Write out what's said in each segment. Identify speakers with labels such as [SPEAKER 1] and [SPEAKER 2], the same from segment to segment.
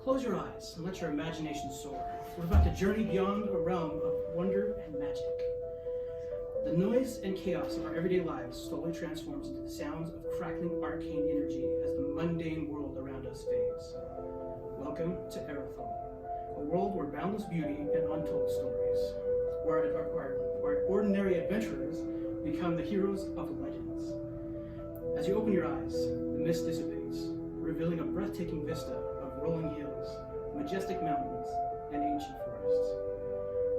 [SPEAKER 1] Close your eyes and let your imagination soar. We're about to journey beyond a realm of wonder and magic. The noise and chaos of our everyday lives slowly transforms into the sounds of crackling arcane energy as the mundane world around us fades. Welcome to Aurathal, a world where boundless beauty and untold stories, where ordinary adventurers become the heroes of legends. As you open your eyes, the mist dissipates, revealing a breathtaking vista of rolling hills, majestic mountains, and ancient forests.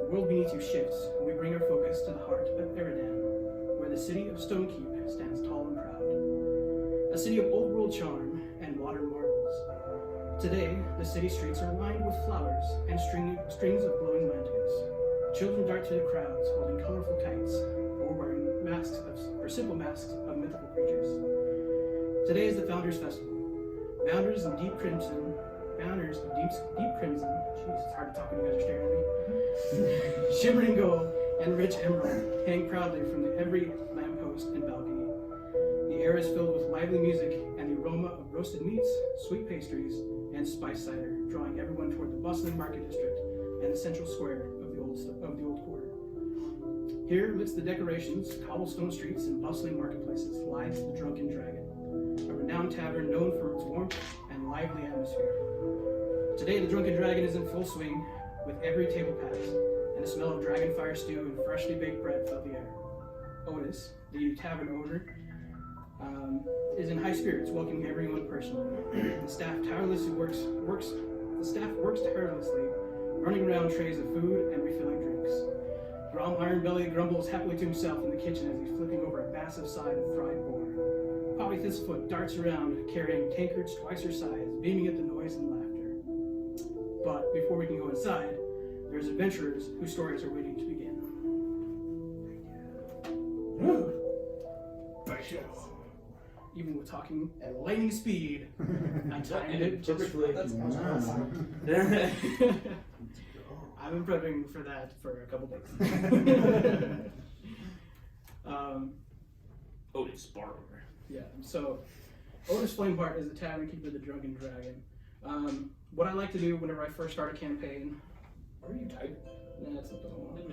[SPEAKER 1] The world beneath you shifts, and we bring our focus to the heart of Aurathal, where the city of Stonekeep stands tall and proud. A city of old world charm and modern marvels. Today, the city streets are lined with flowers and strings of glowing lanterns. Children dart through the crowds holding colorful kites or wearing simple masks of mythical creatures. Today is the Founders Festival. Bounders of deep crimson. Jeez, it's hard to talk when you guys are staring at me. Shimmering gold and rich emerald hang proudly from every lamppost and balcony. The air is filled with lively music and the aroma of roasted meats, sweet pastries, and spiced cider, drawing everyone toward the bustling market district and the central square of the old quarter. Here, amidst the decorations, cobblestone streets, and bustling marketplaces, lies the Drunken Dragon, a renowned tavern known for its warmth and lively atmosphere. Today, the Drunken Dragon is in full swing, with every table passed, and the smell of dragon fire stew and freshly baked bread filled the air. Otis, the tavern owner, is in high spirits, welcoming everyone personally. The staff works tirelessly, running around trays of food and refilling drinks. Grom Ironbelly grumbles happily to himself in the kitchen as he's flipping over a massive side of fried boar. Poppy Thistlefoot darts around, carrying tankards twice her size, beaming at the noise and laughter. But before we can go inside, there's adventurers whose stories are waiting to begin. Even with talking at lightning speed, I timed it just right. I've been prepping for that for a couple days.
[SPEAKER 2] Otis Barber.
[SPEAKER 1] Yeah, so Otis Flamebart is the tavern keeper of the Drunken Dragon. What I like to do whenever I first start a campaign.
[SPEAKER 2] Are you typing?
[SPEAKER 1] That's not the one.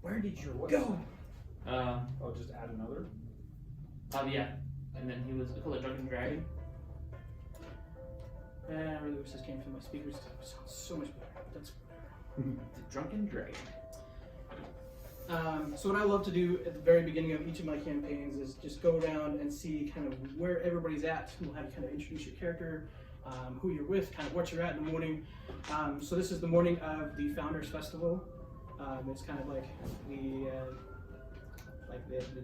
[SPEAKER 1] Where did you go?
[SPEAKER 3] I'll just add another.
[SPEAKER 2] Yeah. And then he was called a Drunken Dragon.
[SPEAKER 1] I really wish this came from my speakers. It sounds so much better. That's
[SPEAKER 2] The Drunken Dragon.
[SPEAKER 1] So what I love to do at the very beginning of each of my campaigns is just go around and see kind of where everybody's at. We'll have you kind of introduce your character, who you're with, kind of what you're at in the morning. So this is the morning of the Founders Festival. It's kind of like the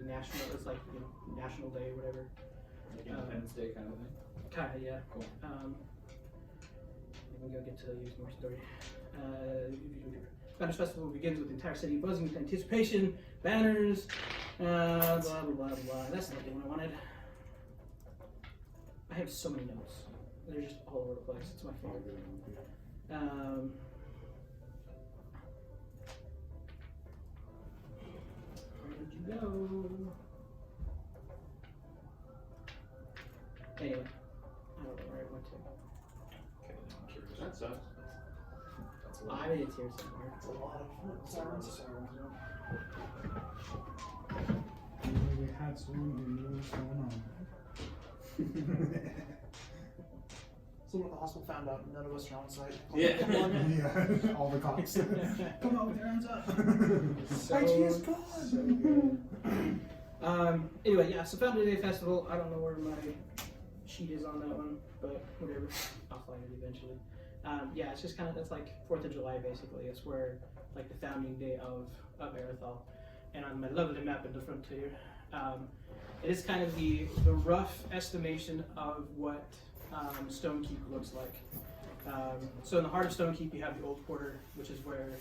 [SPEAKER 1] national. It's like National Day or whatever.
[SPEAKER 3] Like Independence Day kind of thing.
[SPEAKER 1] Kind of, yeah.
[SPEAKER 3] Cool.
[SPEAKER 1] I'm gonna get to use more story. Founders Festival begins with the entire city buzzing with anticipation, banners, blah blah blah blah. That's not the one I wanted. I have so many notes. They're just all over the place. It's my favorite. Where did you go? Anyway, I don't know where it went to.
[SPEAKER 3] Okay, I'm curious.
[SPEAKER 2] That sucks.
[SPEAKER 3] That's a lot.
[SPEAKER 1] I mean, it's here somewhere.
[SPEAKER 3] That's a lot of sirens.
[SPEAKER 4] We had someone who knew what was going on.
[SPEAKER 5] So when the hospital found out none of us are on site.
[SPEAKER 2] Yeah.
[SPEAKER 4] Yeah, all the cops.
[SPEAKER 5] Come on with your hands up.
[SPEAKER 1] IT is gone. So good. Anyway, yeah, so Founder Day Festival, I don't know where my sheet is on that one, but whatever, I'll find it eventually. Yeah, it's just kind of, it's like 4th of July basically. It's where, like, the founding day of Aurathal. And on my lovely map in the front here, it is kind of the rough estimation of what Stonekeep looks like. So in the heart of Stonekeep, you have the Old Quarter, which is where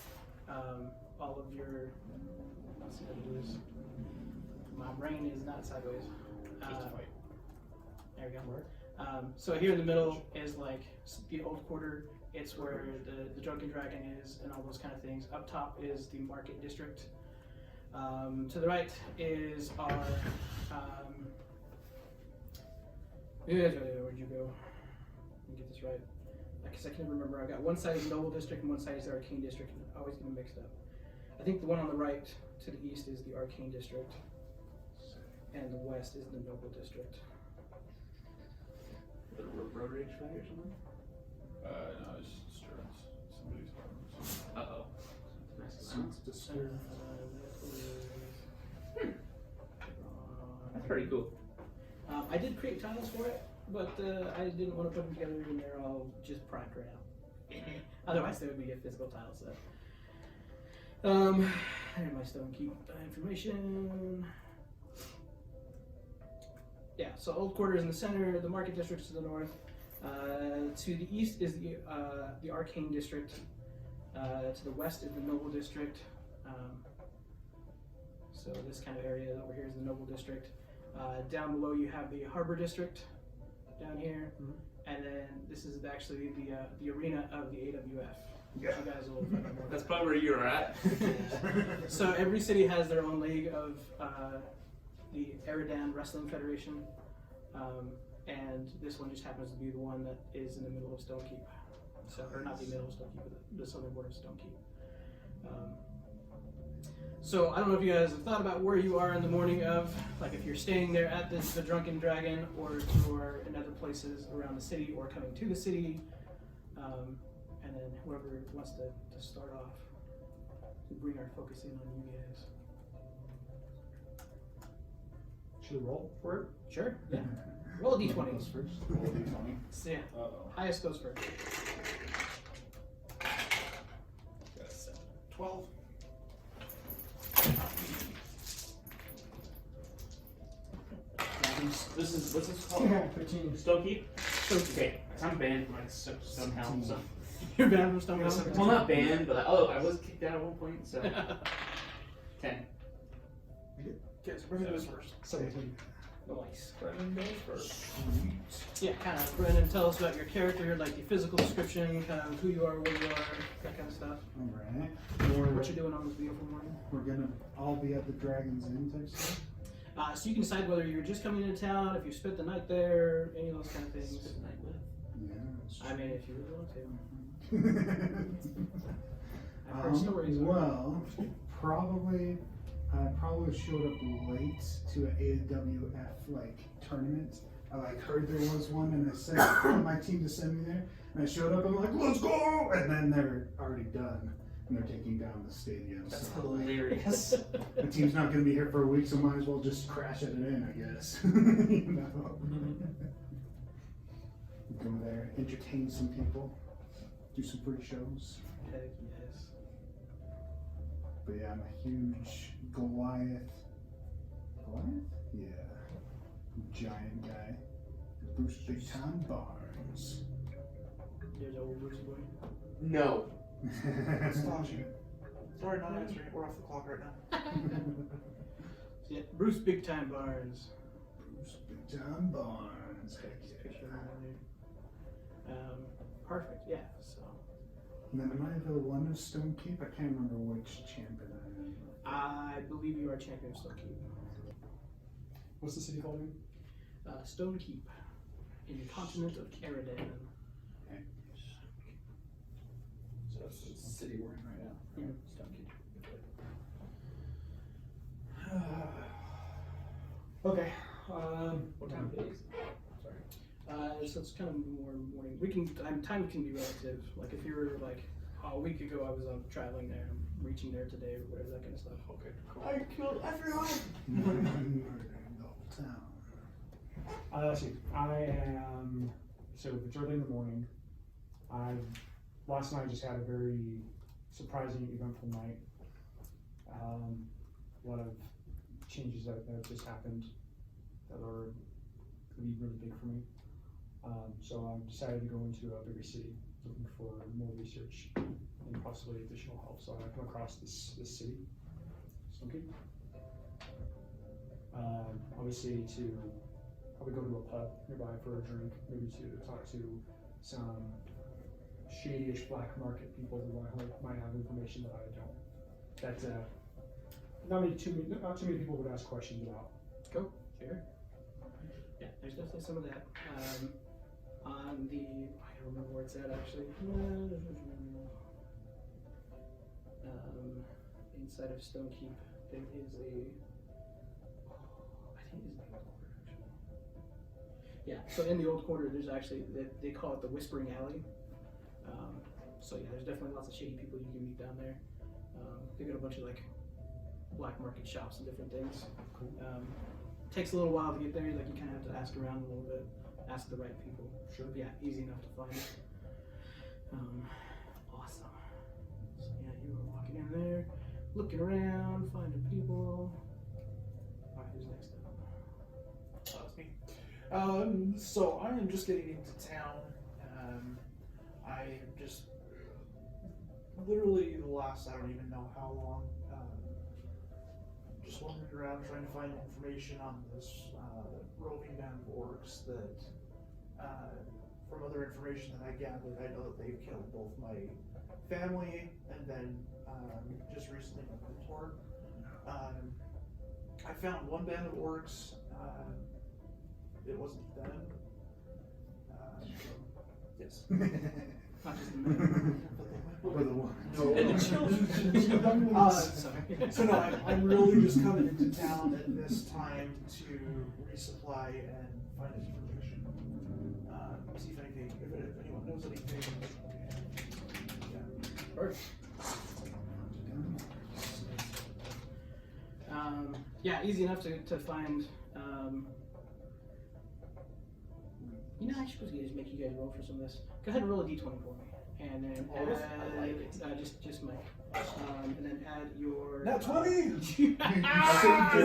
[SPEAKER 1] all of your, let's see how to do this. My brain is not sideways. There we go. So here in the middle is like the Old Quarter. It's where the Drunken Dragon is and all those kind of things. Up top is the Market District. To the right is our, where'd you go? Let me get this right. Because I can never remember. I've got one side is the Noble District and one side is the Arcane District, and I always get them mixed up. I think the one on the right to the east is the Arcane District, and the west is the Noble District.
[SPEAKER 2] The road rage fight or something?
[SPEAKER 6] No, it's just disturbance. Somebody's home.
[SPEAKER 2] Uh-oh.
[SPEAKER 3] Seeks disturbance.
[SPEAKER 2] That's pretty cool.
[SPEAKER 1] I did create tiles for it, but I didn't want to put them together and they're all just primed right out. Otherwise, they would be a physical tile set. Here's my stone keep information. Yeah, so Old Quarter is in the center, the Market District is to the north. To the east is the Arcane District. To the west is the Noble District. So this kind of area over here is the Noble District. Down below you have the Harbor District down here, and then this is actually the arena of the AWF.
[SPEAKER 6] Yeah.
[SPEAKER 1] You guys will find out more.
[SPEAKER 2] That's probably where you're at.
[SPEAKER 1] So every city has their own league of the Eridan Wrestling Federation, and this one just happens to be the one that is in the middle of Stonekeep. So, or not the middle of Stonekeep, but the southern border of Stonekeep. So I don't know if you guys have thought about where you are in the morning of, like if you're staying there at the Drunken Dragon, or if you're in other places around the city, or coming to the city, and then whoever wants to start off, to bring our focus in on you guys.
[SPEAKER 4] Should we roll for it?
[SPEAKER 1] Sure, yeah. Roll a d20.
[SPEAKER 6] Goes first. Roll a d20.
[SPEAKER 1] Yeah,
[SPEAKER 6] Uh-oh.
[SPEAKER 1] highest goes first.
[SPEAKER 6] Got a 7.
[SPEAKER 5] 12.
[SPEAKER 2] This is, what's this called?
[SPEAKER 4] 13.
[SPEAKER 2] Stonekeep? Okay, I'm banned from like Stonehound, so.
[SPEAKER 1] You're banned from Stonehound?
[SPEAKER 2] Well, not banned, but I was kicked out at one point, so. 10.
[SPEAKER 5] Okay, so Brendan goes first.
[SPEAKER 4] 17.
[SPEAKER 1] Nice.
[SPEAKER 6] Brendan goes first.
[SPEAKER 1] Yeah, kind of. Brendan, tell us about your character, like your physical description, kind of who you are, where you are, that kind of stuff.
[SPEAKER 7] Alright.
[SPEAKER 1] What you're doing on this beautiful morning.
[SPEAKER 7] We're gonna all be at the Dragon's Inn type stuff.
[SPEAKER 1] So you can decide whether you're just coming into town, if you spent the night there, any of those kind of things.
[SPEAKER 7] Yeah.
[SPEAKER 1] I mean, if you really want to. I've heard stories.
[SPEAKER 7] Well, I probably showed up late to an AWF like tournament. I like heard there was one, and I sent my team to send me there. And I showed up, and I'm like, let's go! And then they're already done, and they're taking down the stadium.
[SPEAKER 2] That's
[SPEAKER 7] so
[SPEAKER 2] hilarious.
[SPEAKER 7] the team's not going to be here for a week, so might as well just crash it in, I guess. You know? Go there, entertain some people, do some free shows.
[SPEAKER 1] Heck yes.
[SPEAKER 7] But yeah, I'm a huge Goliath? Yeah. Giant guy. Bruce Big Time Barnes.
[SPEAKER 1] There's old Bruce boy.
[SPEAKER 2] No.
[SPEAKER 5] Sloshing. Sorry, not answering. We're off the clock right now.
[SPEAKER 1] Yeah, Bruce Big Time Barnes.
[SPEAKER 7] Bruce Big Time Barnes. Heck
[SPEAKER 1] There's a
[SPEAKER 7] yeah.
[SPEAKER 1] picture of him on there. Perfect, yeah, so.
[SPEAKER 7] And then am I the one of Stonekeep? I can't remember which champion I am.
[SPEAKER 1] I believe you are champion of Stonekeep.
[SPEAKER 4] What's the city called again?
[SPEAKER 1] Stonekeep, in the continent of Eridan.
[SPEAKER 3] So that's the city we're in right now.
[SPEAKER 1] Yeah.
[SPEAKER 4] Okay.
[SPEAKER 3] What time of day is it? Sorry.
[SPEAKER 1] So it's kind of more morning. We can time can be relative. Like if you're like a week ago, I was traveling there, I'm reaching there today, or whatever, that kind of stuff.
[SPEAKER 3] Okay, cool.
[SPEAKER 5] I killed everyone!
[SPEAKER 7] Murdering the whole town.
[SPEAKER 4] Let's see. I am. So it's early in the morning. Last night just had a very surprising, eventful night. A lot of changes that just happened that are going to be really big for me. So I'm decided to go into a bigger city, looking for more research and possibly additional help. So I come across this city, Stonekeep. Obviously to probably go to a pub nearby for a drink, maybe to talk to some shady-ish black market people who might have information that I don't. That not too many people would ask questions about.
[SPEAKER 1] Cool. Sure. Yeah, there's definitely some of that. on the, I don't remember where it's at actually. Inside of Stonekeep, there is a, I think it's the old quarter actually. Yeah, so in the old quarter, there's actually, they call it the Whispering Alley. So yeah, there's definitely lots of shady people you can meet down there. They got a bunch of like black market shops and different things.
[SPEAKER 4] Cool.
[SPEAKER 1] Takes a little while to get there. Like you kind of have to ask around a little bit, ask the right people.
[SPEAKER 4] Sure.
[SPEAKER 1] But yeah, easy enough to find. Awesome. So yeah, you were walking in there, looking around, finding people. All right, who's next up?
[SPEAKER 5] That's me. So I am just getting into town. I just literally the last, I don't even know how long, just wandering around trying to find information on this roving band of orcs that, from other information that I gathered, I know that they've killed both my family and then just recently my mentor. I found one band of orcs. It wasn't them. Yes.
[SPEAKER 1] Not just the men.
[SPEAKER 7] Or the one.
[SPEAKER 6] And the children.
[SPEAKER 5] So no, I'm really just coming into town at this time to resupply and find information. See if anything, if anyone knows anything. Yeah.
[SPEAKER 1] Perfect. Yeah, easy enough to find. You know, I suppose I just make you guys roll for some of this. Go ahead and roll a d20 for me, and then
[SPEAKER 2] I like it.
[SPEAKER 1] just Mike, and then add your.
[SPEAKER 5] Now 20.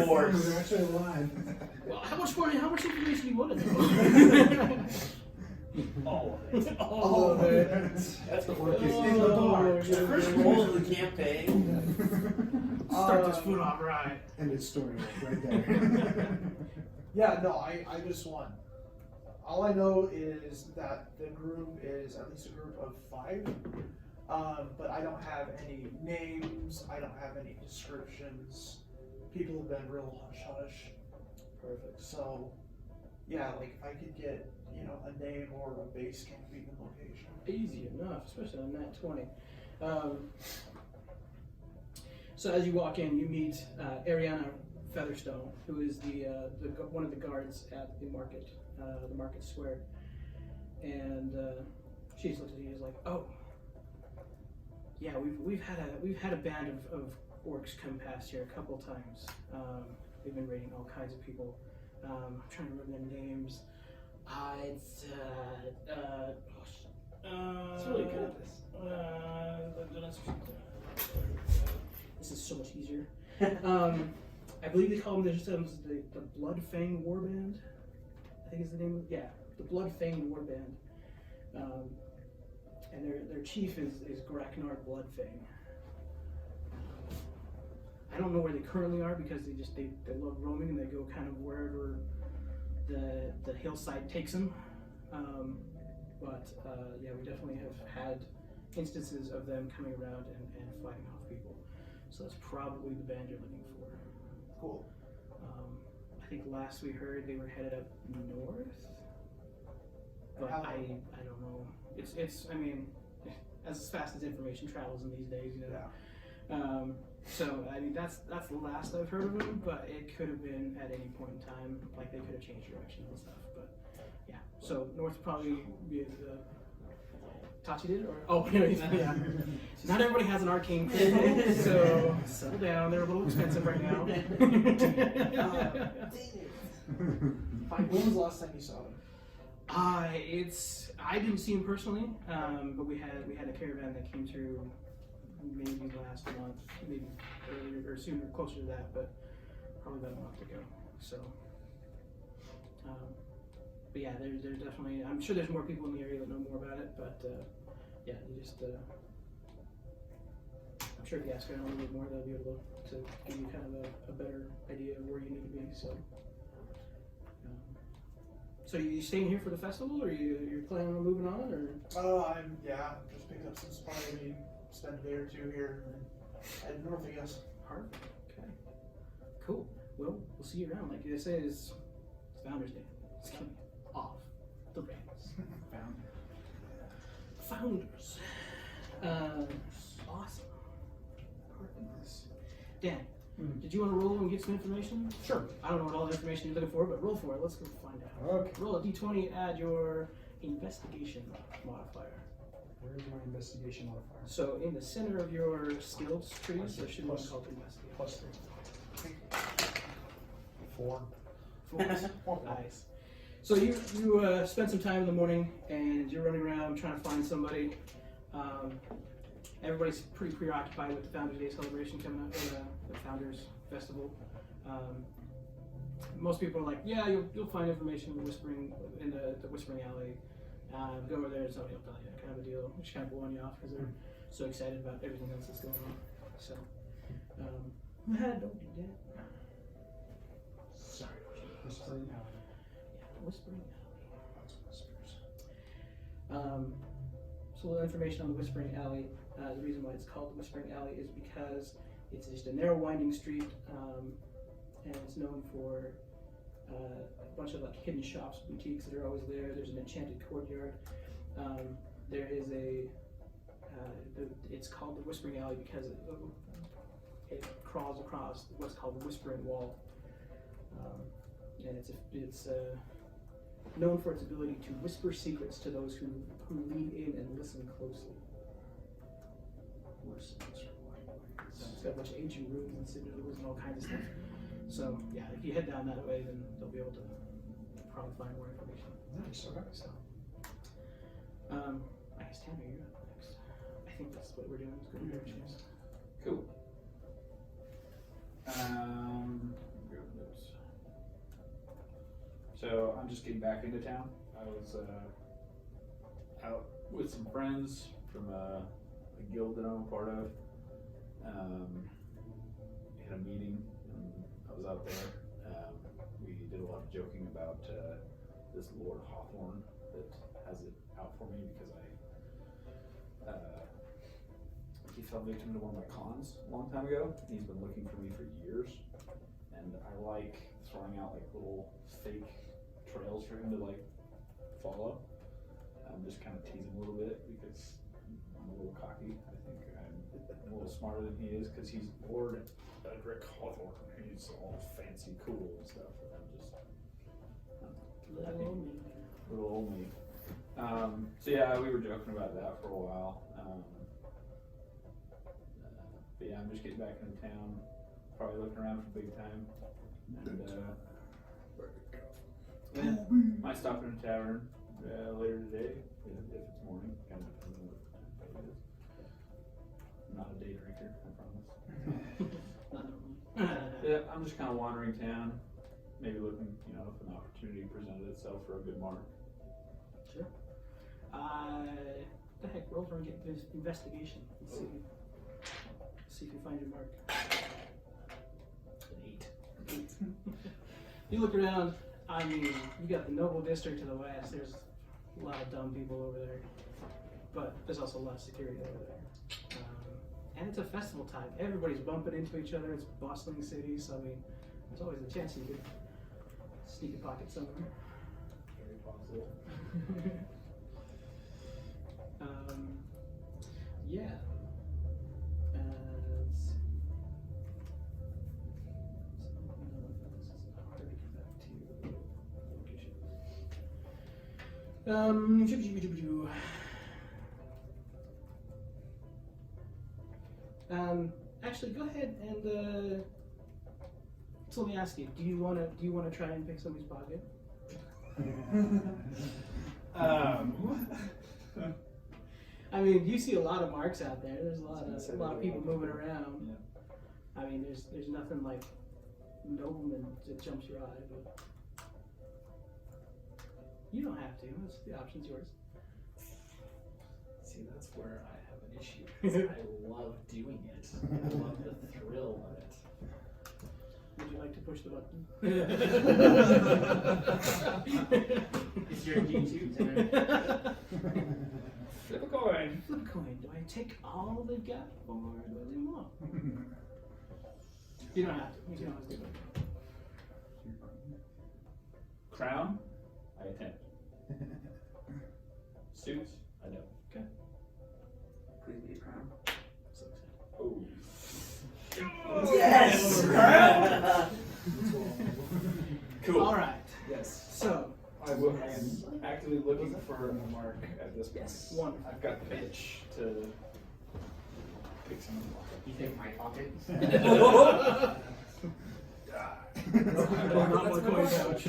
[SPEAKER 7] Four. They're actually alive.
[SPEAKER 1] Well, how much information do you want to know?
[SPEAKER 2] All of it.
[SPEAKER 1] All of it.
[SPEAKER 2] That's the
[SPEAKER 7] Orc
[SPEAKER 2] first.
[SPEAKER 7] is in the bar.
[SPEAKER 2] The first roll of the campaign.
[SPEAKER 1] Start this food off right.
[SPEAKER 7] End of story right there.
[SPEAKER 5] Yeah, no, I just won. All I know is that the group is at least a group of 5, but I don't have any names, I don't have any descriptions. People have been real hush-hush.
[SPEAKER 1] Perfect.
[SPEAKER 5] So, yeah, like if I could get, you know, a name or a base camp even location.
[SPEAKER 1] Easy enough, especially on that 20. So as you walk in, you meet Ariana Featherstone, who is the one of the guards at the market square, and she just looks at you and is like, "Oh, yeah, we've had a band of orcs come past here a couple times. They've been raiding all kinds of people. I'm trying to remember their names. It's
[SPEAKER 2] really good at this.
[SPEAKER 1] This is so much easier. I believe they call them the Blood Fang Warband. I think is the name of the Blood Fang Warband. And their chief is Graknar Bloodfang. I don't know where they currently are because they love roaming and they go kind of wherever the hillside takes them. But we definitely have had instances of them coming around and fighting off people. So that's probably the band you're looking for.
[SPEAKER 5] Cool.
[SPEAKER 1] I think last we heard they were headed up north, but
[SPEAKER 5] How-
[SPEAKER 1] I don't know. It's I mean, as fast as information travels in these days, you know.
[SPEAKER 5] Yeah.
[SPEAKER 1] So I mean that's the last I've heard of them, but it could have been at any point in time. Like they could have changed direction and stuff. But yeah, so north probably be Tachi did or yeah. Not everybody has an arcane crystal, so settle down. They're a little expensive right now.
[SPEAKER 5] Fine. When was the last time you saw them?
[SPEAKER 1] I didn't see him personally, but we had a caravan that came through maybe last month, maybe earlier or sooner, closer to that, but probably about a month ago. So, but yeah, there's definitely. I'm sure there's more people in the area that know more about it, but yeah, you just. I'm sure if you ask around a little bit more, they'll be able to give you kind of a better idea of where you need to be. So. So you staying here for the festival, or you're planning on moving on, or?
[SPEAKER 5] I'm just picked up some supply. Maybe spend a day or two here, and then head north, I guess.
[SPEAKER 1] Perfect. Okay. Cool. Well, we'll see you around. Like I said, it's Founders Day. It's gonna be off the reins.
[SPEAKER 7] Found.
[SPEAKER 1] Founders. Awesome.
[SPEAKER 7] Goodness.
[SPEAKER 1] Dan,
[SPEAKER 4] Mhm.
[SPEAKER 1] did you want to roll and get some information?
[SPEAKER 4] Sure.
[SPEAKER 1] I don't know what all the information you're looking for, but roll for it. Let's go find out.
[SPEAKER 4] Okay.
[SPEAKER 1] Roll a d20 and add your investigation modifier.
[SPEAKER 4] Where's my investigation modifier?
[SPEAKER 1] So in the center of your skills trees,
[SPEAKER 4] Plus
[SPEAKER 1] there should be one
[SPEAKER 4] plus-
[SPEAKER 1] called investigate.
[SPEAKER 4] Plus 3. 4.
[SPEAKER 1] Nice. So you spend some time in the morning and you're running around trying to find somebody. Everybody's pretty preoccupied with the Founders Day celebration coming up, or the Founders Festival. Most people are like, yeah, you'll find information in the Whispering Alley. Go over there and somebody will tell you, kind of a deal, which kind of blowing you off because they're so excited about everything else that's going on. So, don't do that.
[SPEAKER 7] Sorry.
[SPEAKER 4] Whispering Alley.
[SPEAKER 1] Yeah, Whispering Alley.
[SPEAKER 7] Lots of whispers.
[SPEAKER 1] So a little information on the Whispering Alley. The reason why it's called the Whispering Alley is because it's just a narrow winding street, and it's known for a bunch of like hidden shops, boutiques that are always there. There's an enchanted courtyard. There is it's called the Whispering Alley because it crawls across what's called the Whispering Wall, and it's known for its ability to whisper secrets to those who lean in and listen closely. It's got a bunch of ancient ruins and citadels and all kinds of stuff. So yeah, if you head down that way, then they'll be able to probably find more information.
[SPEAKER 4] Nice. Okay.
[SPEAKER 1] So, I guess Tanner, you're up next. I think that's what we're doing. It's good directions.
[SPEAKER 6] Cool. Grab those. So I'm just getting back into town. I was out with some friends from a guild that I'm a part of. Had a meeting and I was out there. We did a lot of joking about this Lord Hawthorne that has it out for me because he fell victim to one of my cons a long time ago. He's been looking for me for years, and I like throwing out like little fake trails for him to like follow. I'm just kind of teasing a little bit because I'm a little cocky. I think I'm a little smarter than he is because he's Lord Edric Hawthorne. He's all fancy, cool and stuff, and I'm just
[SPEAKER 1] Little old me.
[SPEAKER 6] little old me. So yeah, we were joking about that for a while. But yeah, I'm just getting back into town. Probably looking around for big time. And yeah, might stop in a tavern later today if it's morning. Kind of depends on what time it is. I'm not a day drinker, I promise.
[SPEAKER 1] Not normally.
[SPEAKER 6] Yeah, I'm just kind of wandering town. Maybe looking, if an opportunity presented itself for a good mark.
[SPEAKER 1] Sure. The heck, roll for and get this investigation. Let's see if you find your mark.
[SPEAKER 2] An 8.
[SPEAKER 1] 8. You look around. I mean, you got the Noble District to the west. There's a lot of dumb people over there, but there's also a lot of security over there. And it's a festival time. Everybody's bumping into each other. It's a bustling city, so I mean, there's always a chance you could sneak a pocket somewhere.
[SPEAKER 2] Very possible.
[SPEAKER 1] Yeah. Let's see. Hard to get back to location. Actually, go ahead and so let me ask you: Do you want to try and pick somebody's pocket? I mean, you see a lot of marks out there. There's a lot of people moving around.
[SPEAKER 6] Yeah.
[SPEAKER 1] I mean, there's nothing like nobleman that jumps your eye, but you don't have to. The option's yours.
[SPEAKER 2] See, that's where I have an issue. 'Cause I love doing it. I love the thrill of it.
[SPEAKER 1] Would you like to push the button?
[SPEAKER 2] It's your D2, Tanner.
[SPEAKER 6] Flip a coin.
[SPEAKER 1] Flip a coin. Do I take all they've got, or do I leave them all? You don't have to. You can always do it.
[SPEAKER 6] Crown. I attempt. Suits? I know.
[SPEAKER 3] Please be a crown.
[SPEAKER 1] So excited.
[SPEAKER 6] Oh.
[SPEAKER 3] Yes!
[SPEAKER 6] Cool.
[SPEAKER 1] All right.
[SPEAKER 3] Yes.
[SPEAKER 1] So
[SPEAKER 6] I am actively looking for a mark at this point.
[SPEAKER 3] Yes.
[SPEAKER 1] wonderful.
[SPEAKER 6] I've got the itch to pick someone up.
[SPEAKER 3] You take my pocket?
[SPEAKER 1] Not my coin pouch.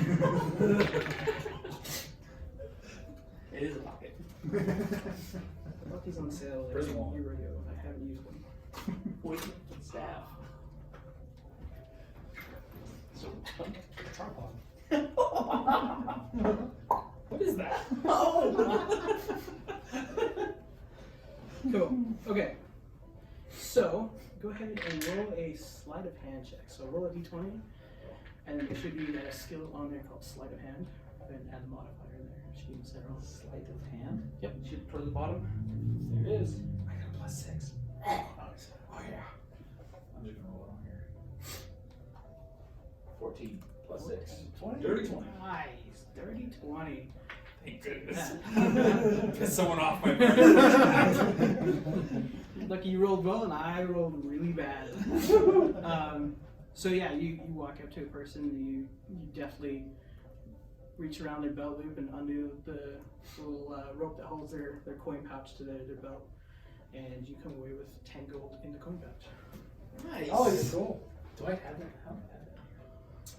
[SPEAKER 3] It is a pocket.
[SPEAKER 1] I bought these on sale like
[SPEAKER 6] Prison
[SPEAKER 1] a
[SPEAKER 6] wall.
[SPEAKER 1] year ago. I haven't used them.
[SPEAKER 3] Poison staff.
[SPEAKER 6] So,
[SPEAKER 4] Tripod.
[SPEAKER 6] what is that?
[SPEAKER 1] Cool. Okay. So go ahead and roll a sleight of hand check. So roll a d20, and there should be a skill on there called sleight of hand. And add the modifier in there. It should be in the center.
[SPEAKER 6] Sleight of hand?
[SPEAKER 1] Yep. Should toward the bottom.
[SPEAKER 6] There it is.
[SPEAKER 3] I got a +6.
[SPEAKER 6] Oh yeah. I'm just gonna roll it on here. 14 plus 6.
[SPEAKER 5] 20?
[SPEAKER 6] Dirty 20.
[SPEAKER 1] Nice. Dirty 20.
[SPEAKER 6] Thank goodness.
[SPEAKER 1] Yeah.
[SPEAKER 6] Get someone off my mark.
[SPEAKER 1] Lucky you rolled well, and I rolled really bad. So yeah, you walk up to a person, and you definitely reach around their belt loop and undo the little rope that holds their coin pouch to their belt, and you come away with 10 gold in the coin pouch.
[SPEAKER 3] Nice.
[SPEAKER 5] Oh, it's cool.
[SPEAKER 3] Do I have that? How do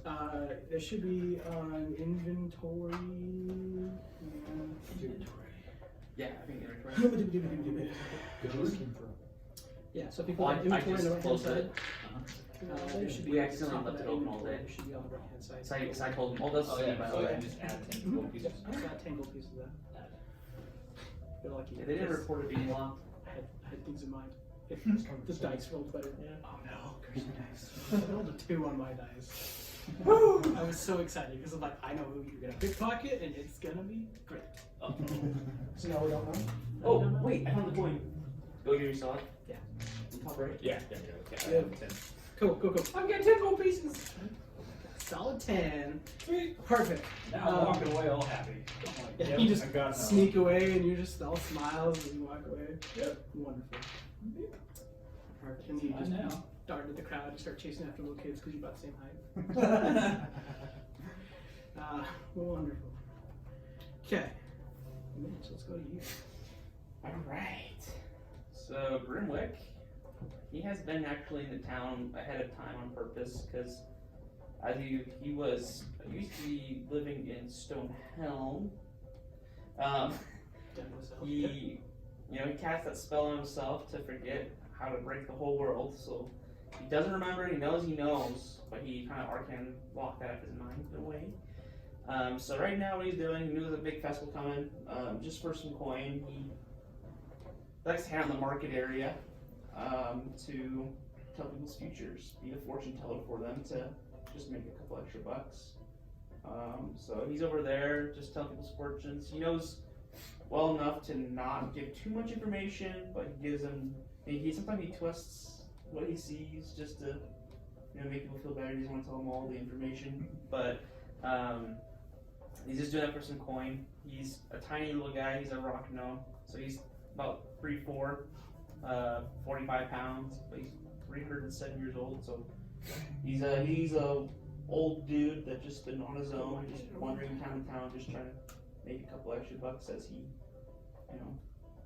[SPEAKER 3] I have that?
[SPEAKER 1] There should be on inventory.
[SPEAKER 3] Yeah, I think inventory.
[SPEAKER 1] Yeah, so if you go
[SPEAKER 3] Well,
[SPEAKER 1] to
[SPEAKER 3] I
[SPEAKER 1] inventory on the
[SPEAKER 3] just
[SPEAKER 1] right hand
[SPEAKER 3] closed
[SPEAKER 1] side,
[SPEAKER 3] it.
[SPEAKER 1] there should be
[SPEAKER 3] We
[SPEAKER 1] at the
[SPEAKER 3] accidentally
[SPEAKER 1] top of
[SPEAKER 3] left
[SPEAKER 1] that
[SPEAKER 3] it open all
[SPEAKER 1] inventory,
[SPEAKER 3] day.
[SPEAKER 1] it should be on the right hand side.
[SPEAKER 3] So I told him, oh, that's
[SPEAKER 6] Oh,
[SPEAKER 3] by
[SPEAKER 6] yeah.
[SPEAKER 3] the
[SPEAKER 6] So
[SPEAKER 3] way.
[SPEAKER 6] I just add 10 gold pieces.
[SPEAKER 1] I got 10 gold pieces of that. You're lucky.
[SPEAKER 3] Yeah, they didn't report it being locked.
[SPEAKER 1] I had things in mind. The dice rolled better. Oh no, crazy dice. I rolled a 2 on my dice. I was so excited because I'm like, I know who you're gonna pickpocket, and it's gonna be great.
[SPEAKER 5] So now we don't know.
[SPEAKER 3] Oh, wait, I found the coin. Go give yourself.
[SPEAKER 1] Yeah.
[SPEAKER 3] Top right.
[SPEAKER 6] Yeah. I have 10.
[SPEAKER 1] Cool. I'm getting 10 gold pieces. Solid 10.
[SPEAKER 6] Sweet.
[SPEAKER 1] Perfect.
[SPEAKER 6] Now I'm walking away all happy. I'm like,
[SPEAKER 1] Yeah,
[SPEAKER 6] yep,
[SPEAKER 1] you just
[SPEAKER 6] I got enough.
[SPEAKER 1] sneak away, and you're just all smiles as you walk away.
[SPEAKER 6] Yep.
[SPEAKER 1] Wonderful. Perfect. And you
[SPEAKER 6] Fine
[SPEAKER 1] just
[SPEAKER 6] now.
[SPEAKER 1] dart at the crowd and start chasing after little kids because you're about the same height. Wonderful. Okay. Mitch, let's go to you.
[SPEAKER 3] Alright. So, Grimwick, he has been actually in the town ahead of time on purpose because he used to be living in Stonehelm. He cast that spell on himself to forget how to break the whole world, so he doesn't remember, he knows, but he kind of arcane locked that out of his mind in a way. So right now what he's doing, he knew there was a big festival coming, just for some coin, he likes to hang out in the market area to tell people's futures, be a fortune teller for them to just make a couple extra bucks. So he's over there, just telling people's fortunes. He knows well enough to not give too much information, but he gives them. Sometimes he twists what he sees just to make people feel better. He doesn't want to tell them all the information, but he's just doing that for some coin. He's a tiny little guy. He's a rock gnome, so he's about 3'4", 45 pounds, but he's 307 years old. So he's a old dude that just been on his own, just wandering town to town, just trying to make a couple extra bucks as he,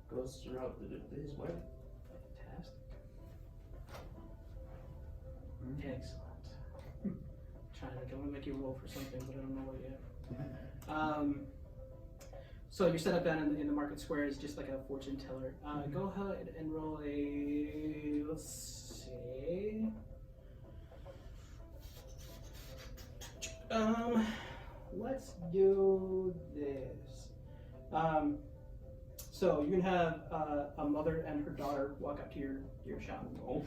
[SPEAKER 3] goes throughout his way.
[SPEAKER 1] Fantastic. Excellent. Trying to want to make you roll for something, but I don't know what yet. So you're set up down in the market square as just like a fortune teller. Go ahead and roll a, let's see. Let's do this. So you're gonna have a mother and her daughter walk up to your shop.
[SPEAKER 3] Oh.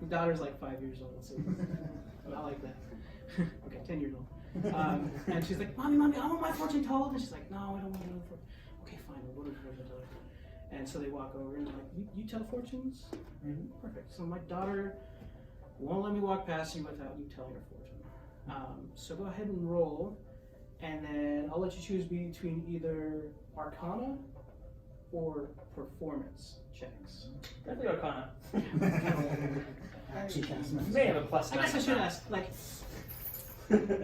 [SPEAKER 1] The daughter's like 5 years old, so I like that. Okay, 10 years old. And she's like, Mommy, I want my fortune told. And she's like, No, I don't want to know fortune. Okay, fine, we'll go to the fortune teller. And so they walk over and they're like, you tell fortunes?
[SPEAKER 3] Mm-hmm.
[SPEAKER 1] Perfect. So my daughter won't let me walk past you without you telling her fortune. So go ahead and roll and then I'll let you choose between either Arcana or Performance checks.
[SPEAKER 3] Definitely Arcana.
[SPEAKER 7] Actually, cast my
[SPEAKER 3] May have a plus
[SPEAKER 1] I guess I
[SPEAKER 3] 9.
[SPEAKER 1] should ask, like,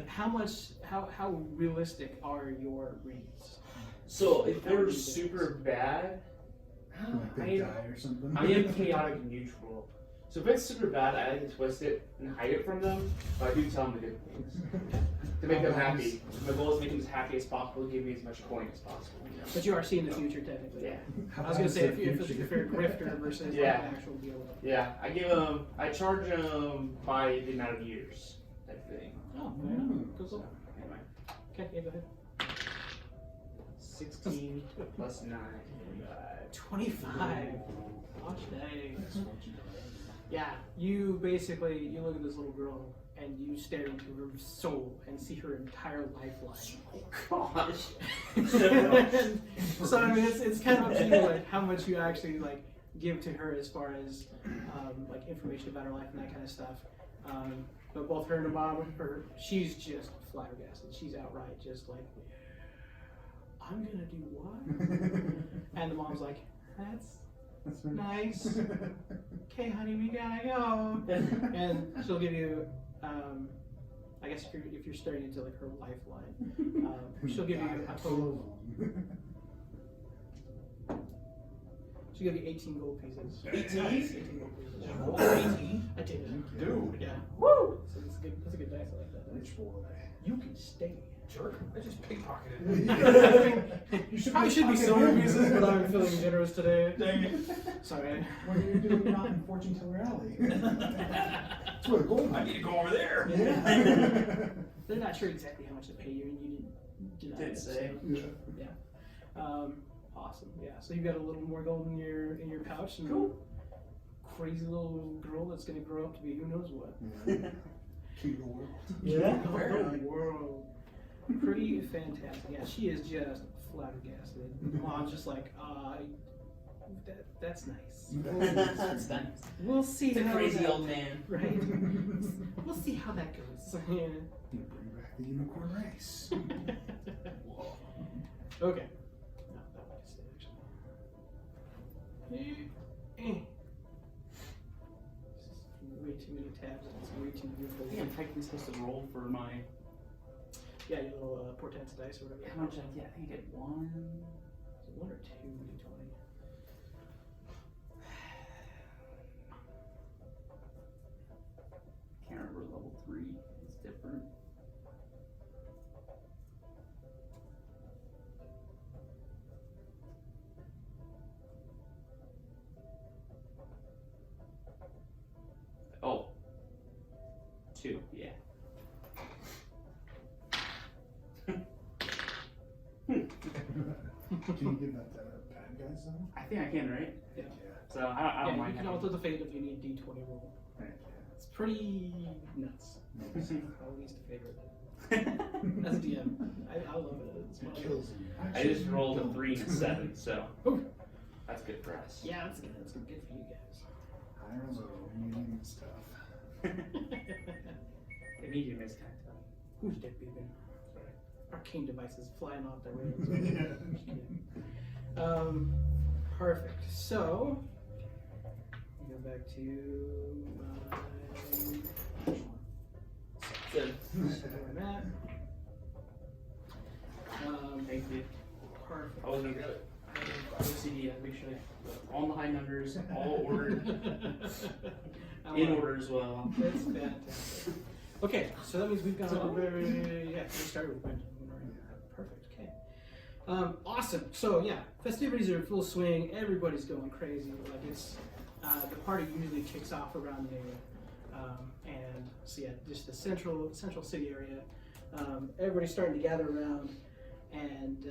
[SPEAKER 1] how realistic are your reads?
[SPEAKER 3] So if they're super bad,
[SPEAKER 7] Like they die or something.
[SPEAKER 3] I am chaotic neutral. So if it's super bad, I like to twist it and hide it from them, but I do tell them the good things. To make them happy. My goal is to make them as happy as possible, give me as much coin as possible. You know?
[SPEAKER 1] But you are seeing the future, technically.
[SPEAKER 3] Yeah.
[SPEAKER 1] I was gonna say if you're a grifter versus
[SPEAKER 3] Yeah.
[SPEAKER 1] like an actual deal.
[SPEAKER 3] Yeah, I charge them by the amount of years, type thing.
[SPEAKER 1] Oh, cool.
[SPEAKER 3] So, anyway.
[SPEAKER 1] Okay, yeah, go ahead.
[SPEAKER 3] 16 plus 9.
[SPEAKER 1] 25. Watch dang. Yeah, you basically, you look at this little girl and you stare into her soul and see her entire lifeline.
[SPEAKER 3] Gosh.
[SPEAKER 1] So I mean, it's kind of up to you, like how much you actually like give to her as far as like information about her life and that kind of stuff. But both her and her mom, she's just flabbergasted. She's outright just like, I'm gonna do what? And the mom's like, that's nice. Okay, honey, we gotta go. And she'll give you, I guess if you're staring into like her lifeline, she'll give you a total. She'll give you 18 gold pieces.
[SPEAKER 3] 18?
[SPEAKER 1] 18 gold pieces.
[SPEAKER 3] Oh, 18?
[SPEAKER 1] I did.
[SPEAKER 6] Dude.
[SPEAKER 1] Yeah.
[SPEAKER 3] Woo!
[SPEAKER 1] So that's a good dice. I like that.
[SPEAKER 7] Rich boy.
[SPEAKER 1] You can stay.
[SPEAKER 6] Jerk. I just pickpocketed.
[SPEAKER 1] You probably should be silver pieces, but I'm feeling generous today.
[SPEAKER 3] Dang it.
[SPEAKER 1] Sorry.
[SPEAKER 7] What are you doing not in Fortune Teller Alley? That's where the gold
[SPEAKER 6] I need to go over there.
[SPEAKER 7] Yeah.
[SPEAKER 1] They're not sure exactly how much to pay you, and you didn't
[SPEAKER 3] Didn't say.
[SPEAKER 1] Yeah. Awesome. Yeah. So you've got a little more gold in your pouch, and
[SPEAKER 3] Cool.
[SPEAKER 1] crazy little girl that's gonna grow up to be who knows what.
[SPEAKER 7] King of the world.
[SPEAKER 3] Yeah.
[SPEAKER 1] The world. Pretty fantastic. Yeah, she is just flabbergasted. Mom's just like, that's nice.
[SPEAKER 3] That's nice.
[SPEAKER 1] We'll see.
[SPEAKER 3] It's a
[SPEAKER 1] how
[SPEAKER 3] crazy
[SPEAKER 1] that-
[SPEAKER 3] old man.
[SPEAKER 1] Right. We'll see how that goes. Yeah.
[SPEAKER 7] You bring back the unicorn race.
[SPEAKER 1] Okay. No, that one can stay actually. This is way too many tabs. It's way too
[SPEAKER 3] I
[SPEAKER 1] beautiful.
[SPEAKER 3] think I'm technically supposed to roll for my.
[SPEAKER 1] Yeah, your little portents dice or whatever.
[SPEAKER 3] How much did I get? I think I get 1.
[SPEAKER 1] Is it 1 or 2 d20?
[SPEAKER 3] Can't remember level 3. It's different. Oh. 2, yeah.
[SPEAKER 7] Can you give that to bad guys though?
[SPEAKER 3] I think I can, right?
[SPEAKER 1] Yeah.
[SPEAKER 3] So I don't
[SPEAKER 1] You
[SPEAKER 3] mind.
[SPEAKER 1] can
[SPEAKER 3] having-
[SPEAKER 1] alter the fate if you need d20 roll.
[SPEAKER 7] Heck
[SPEAKER 1] It's pretty nuts.
[SPEAKER 7] yeah.
[SPEAKER 1] My least favorite. As a DM, I love it. It's
[SPEAKER 7] It
[SPEAKER 1] fun.
[SPEAKER 7] kills him.
[SPEAKER 3] I just rolled a 3 and a 7, so that's good for us.
[SPEAKER 1] Yeah, that's good. That's good for you guys.
[SPEAKER 7] High or low, medium stuff.
[SPEAKER 3] The medium is kind of tough.
[SPEAKER 1] Who's dead baby? Arcane devices flying off the rails. Perfect. So, go back to my
[SPEAKER 3] Good.
[SPEAKER 1] where I'm at.
[SPEAKER 3] Thank you.
[SPEAKER 1] Perfect.
[SPEAKER 3] I was gonna grab it. OCD, I make sure all in the high numbers, all ordered, in order as well.
[SPEAKER 1] That's fantastic. Okay, so that means we've got we started with Brandon. Perfect. Okay. Awesome. So yeah, festivities are in full swing. Everybody's going crazy. Like it's the party usually kicks off around there, and so yeah, just the central city area. Everybody's starting to gather around, and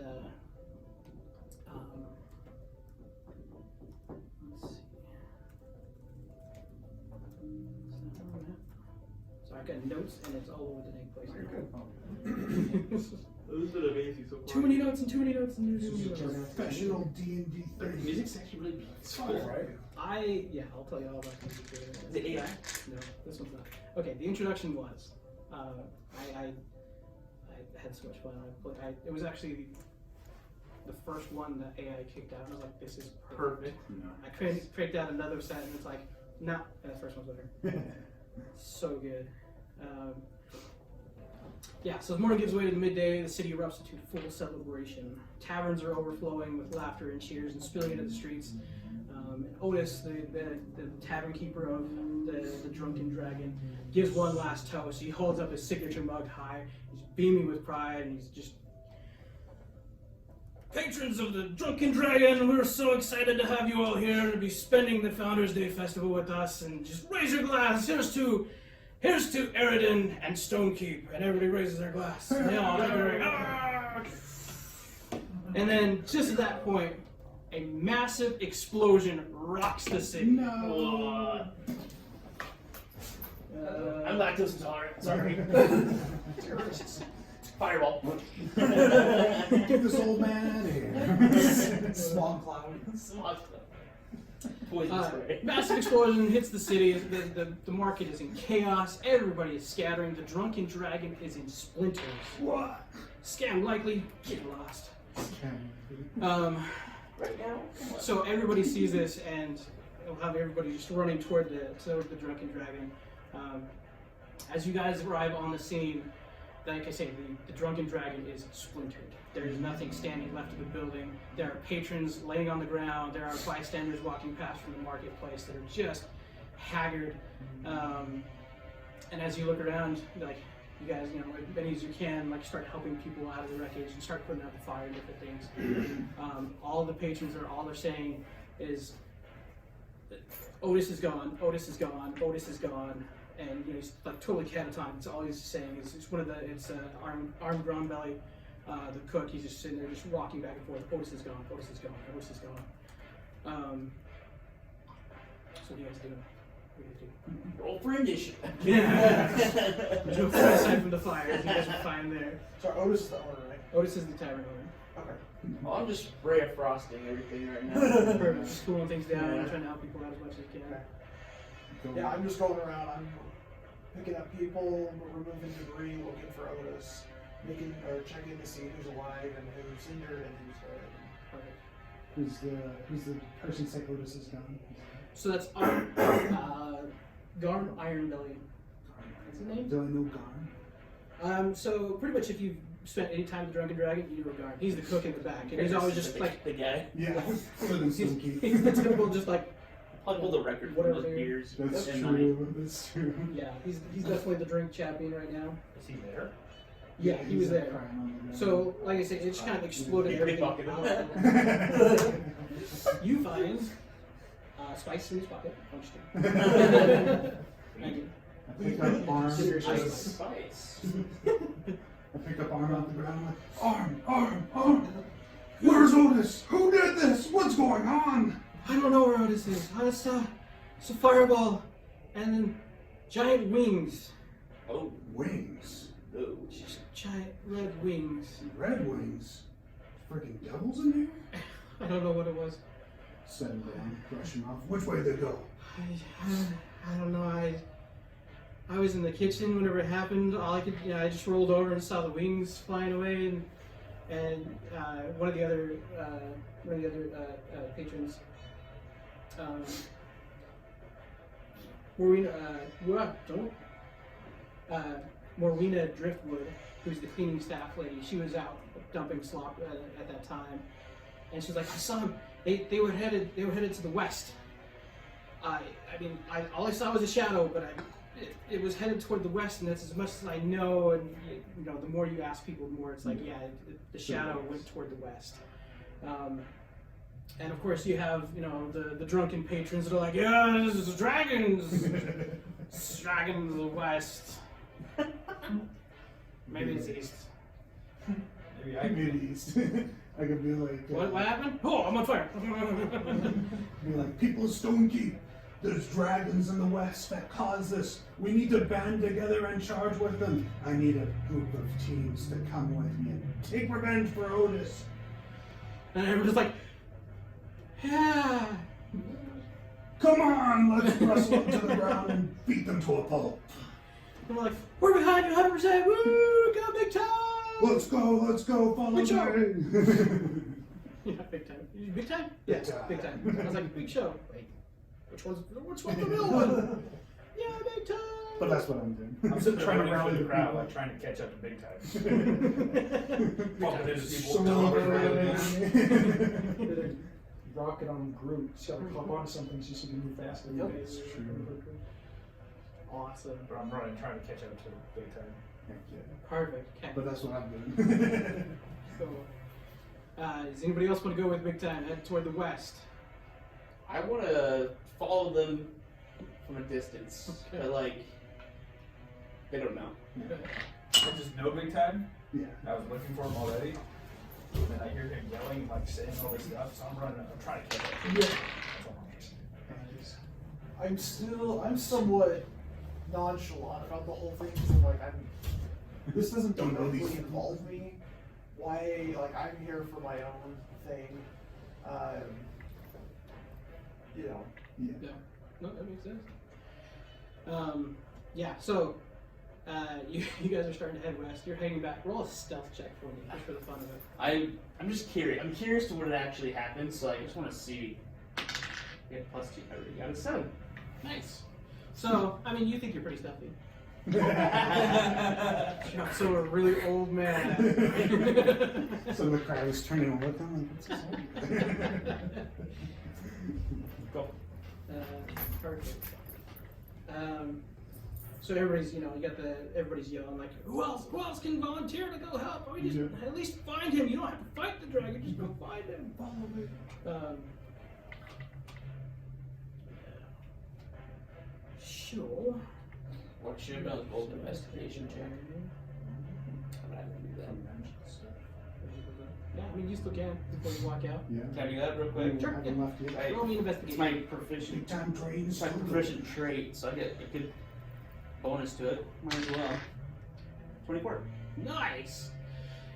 [SPEAKER 1] let's see. So I've got notes, and it's all over the dang place.
[SPEAKER 3] This has been amazing so far.
[SPEAKER 1] Too many notes and too many notes and too
[SPEAKER 7] This
[SPEAKER 1] many
[SPEAKER 7] is a
[SPEAKER 1] notes.
[SPEAKER 7] professional D&D
[SPEAKER 3] The
[SPEAKER 7] thing.
[SPEAKER 3] music's actually really beautiful.
[SPEAKER 6] right?
[SPEAKER 1] I'll tell you all about the music later.
[SPEAKER 3] Is it AI?
[SPEAKER 1] No, this one's not. Okay, the introduction was, I I had so much fun. It was actually the first one that AI kicked out. I was like, this is perfect.
[SPEAKER 6] No.
[SPEAKER 1] I cranked out another set, and it's like, no, that first one's better. So good. Yeah, so the morning gives way to the midday. The city erupts into full celebration. Taverns are overflowing with laughter and cheers and spilling into the streets. And Otis, the tavern keeper of the Drunken Dragon, gives one last toast. He holds up his signature mug high. He's beaming with pride, and he's just, patrons of the Drunken Dragon, we're so excited to have you all here to be spending the Founders Day Festival with us, and just raise your glass. Here's to Eridan and Stonekeep, and everybody raises their glass. And they all take a drink. Ah! And then, just at that point, a massive explosion rocks the city.
[SPEAKER 7] No.
[SPEAKER 3] I'm lactose intolerant. Sorry.
[SPEAKER 5] Terrorists.
[SPEAKER 3] Fireball.
[SPEAKER 7] Get this old man out of here.
[SPEAKER 5] Smog cloud.
[SPEAKER 3] Poison spray.
[SPEAKER 1] Massive explosion hits the city. The market is in chaos. Everybody is scattering. The Drunken Dragon is in splinters.
[SPEAKER 7] What?
[SPEAKER 1] Scam likely. Get lost.
[SPEAKER 3] Right now.
[SPEAKER 1] So everybody sees this, and it'll have everybody just running toward the Drunken Dragon. As you guys arrive on the scene, like I say, the Drunken Dragon is splintered. There's nothing standing left of the building. There are patrons laying on the ground. There are bystanders walking past from the marketplace that are just haggard. And as you look around, like, you guys, as many as you can, like, start helping people out of the wreckage and start putting out the fire and different things. All the patrons all they're saying is, Otis is gone, Otis is gone, Otis is gone. And he's like totally catatonic. It's all he's saying. It's Arm Groundbelly, the cook. He's just sitting there, just walking back and forth. Otis is gone. Otis is gone. Otis is gone. So what do you guys do?
[SPEAKER 3] Roll for initiative.
[SPEAKER 1] Yeah. There's no fire aside from the fire. As you guys will find there.
[SPEAKER 5] So Otis is the owner, right?
[SPEAKER 1] Otis is the tavern owner.
[SPEAKER 5] Okay.
[SPEAKER 3] Well, I'm just Ray of Frosting everything right now.
[SPEAKER 1] Perfect. Just cooling things down and
[SPEAKER 3] Yeah.
[SPEAKER 1] trying to help people out as much as you can.
[SPEAKER 5] Okay. Yeah, I'm just going around. I'm picking up people, removing debris, looking for Otis, checking to see who's alive and who's injured and who's dead.
[SPEAKER 1] Perfect.
[SPEAKER 7] Who's the person say Otis is gone?
[SPEAKER 1] So that's Garm Ironbelly. That's his name?
[SPEAKER 7] Do I know Garm?
[SPEAKER 1] So pretty much if you've spent any time with the Drunken Dragon, you know Garm. He's the cook in the back, and he's always just like,
[SPEAKER 3] the guy.
[SPEAKER 7] Yeah.
[SPEAKER 1] he's the typical just like,
[SPEAKER 3] I'll pull the record from
[SPEAKER 1] Whatever
[SPEAKER 3] those
[SPEAKER 1] they are.
[SPEAKER 3] beers.
[SPEAKER 7] That's
[SPEAKER 3] and
[SPEAKER 7] true. That's true.
[SPEAKER 1] yeah, he's definitely the drink champion right now.
[SPEAKER 2] Is he there?
[SPEAKER 1] Yeah, he was
[SPEAKER 7] He's, like,
[SPEAKER 1] there.
[SPEAKER 7] crying on the ground.
[SPEAKER 1] So, like I said, it just kind of exploded
[SPEAKER 3] Big
[SPEAKER 1] everything
[SPEAKER 3] bucket.
[SPEAKER 1] out. You find spice in his pocket. I'm just kidding. Thank you.
[SPEAKER 7] I pick up Arm.
[SPEAKER 1] Ice.
[SPEAKER 3] Spice.
[SPEAKER 7] I pick up Arm off the ground. I'm like, Arm! Where's Otis? Who did this? What's going on?
[SPEAKER 1] I don't know where Otis is. It's a fireball, and then giant wings.
[SPEAKER 3] Oh,
[SPEAKER 7] Wings.
[SPEAKER 3] no.
[SPEAKER 1] Just giant red wings.
[SPEAKER 7] Red wings. Freaking devils in here?
[SPEAKER 1] I don't know what it was.
[SPEAKER 7] Set him down, brush him off. Which way they go?
[SPEAKER 1] I don't know. I was in the kitchen whenever it happened. All I could, I just rolled over and saw the wings flying away, and one of the other patrons, Morwena Driftwood, who's the cleaning staff lady. She was out dumping slop at that time, and she's like, I saw them. They were headed to the west. All I saw was a shadow, but it was headed toward the west, and that's as much as I know. And the more you ask people, the more it's like, yeah, the shadow went toward the west. And of course, you have the drunken patrons that are like, yeah, this is dragons, it's dragons of the west. Maybe it's east.
[SPEAKER 7] Maybe I could be east. I could be like,
[SPEAKER 1] What happened? Oh, I'm on fire.
[SPEAKER 7] be like, people of Stonekeep, there's dragons in the west that caused this. We need to band together and charge with them. I need a group of teams to come with me and take revenge for Otis.
[SPEAKER 1] And everyone's like, yeah.
[SPEAKER 7] Come on, let's wrestle them to the ground and beat them to a pulp.
[SPEAKER 1] And we're like, we're behind you 100%. Woo, go big time.
[SPEAKER 7] Let's go, follow
[SPEAKER 1] Big Show.
[SPEAKER 7] me.
[SPEAKER 1] Yeah, big time. Big time?
[SPEAKER 7] Big
[SPEAKER 1] Yeah,
[SPEAKER 7] time.
[SPEAKER 1] big time. I was like, big show. Wait, which one's the real one? Yeah, big time.
[SPEAKER 7] But that's what I'm doing.
[SPEAKER 6] I'm sitting there
[SPEAKER 4] Trying to
[SPEAKER 6] running
[SPEAKER 4] rally
[SPEAKER 6] through the
[SPEAKER 4] the
[SPEAKER 6] crowd,
[SPEAKER 4] people.
[SPEAKER 6] like trying to catch up to big time. Bumping into people.
[SPEAKER 7] So
[SPEAKER 4] Rocket on Groot. He's got to hop onto something so he can move faster.
[SPEAKER 1] Yep.
[SPEAKER 4] It's
[SPEAKER 1] Awesome.
[SPEAKER 6] But I'm running, trying to catch up to big time.
[SPEAKER 1] Perfect. Okay.
[SPEAKER 7] But that's what I'm doing.
[SPEAKER 1] So, does anybody else want to go with big time? Head toward the west.
[SPEAKER 3] I want to follow them from a distance,
[SPEAKER 1] Okay.
[SPEAKER 3] but like they don't know.
[SPEAKER 6] I just know big time.
[SPEAKER 7] Yeah.
[SPEAKER 6] I was looking for him already. And then I hear him yelling, like saying all this stuff, so I'm running, I'm trying to catch up to him. That's all I'm
[SPEAKER 5] I'm somewhat nonchalant about the whole thing because I'm like, this doesn't
[SPEAKER 7] Don't know these
[SPEAKER 5] directly
[SPEAKER 7] things.
[SPEAKER 5] involve me. Why, like, I'm here for my own thing. You know.
[SPEAKER 1] Yeah. No, that makes sense. Yeah. So, you guys are starting to head west. You're heading back. Roll a stealth check for me, just for the fun of it.
[SPEAKER 3] I'm just curious. I'm curious to what actually happened, so I just want to see. Yeah, +2. I already got a 7.
[SPEAKER 1] Nice. So, I mean, you think you're pretty stealthy. So a really old man.
[SPEAKER 7] So the crowd is turning and looking like, what's this old
[SPEAKER 6] Go.
[SPEAKER 1] Perfect. So everybody's, you got everybody's yelling like, who else can volunteer to go help? We just at least find him. You don't have to fight the dragon. Just go find him. Follow me. Sure.
[SPEAKER 3] What should have done both investigation check. I'm not gonna do that.
[SPEAKER 1] Yeah, I mean, you still can before you walk out.
[SPEAKER 7] Yeah.
[SPEAKER 3] Can I do that real quick?
[SPEAKER 1] Sure.
[SPEAKER 7] Haven't left yet.
[SPEAKER 3] Right.
[SPEAKER 1] Roll me an
[SPEAKER 3] It's
[SPEAKER 1] investigation.
[SPEAKER 3] my proficient.
[SPEAKER 7] Big time train.
[SPEAKER 3] It's my proficient trait, so I get a good bonus to it. Might as well. 24.
[SPEAKER 1] Nice.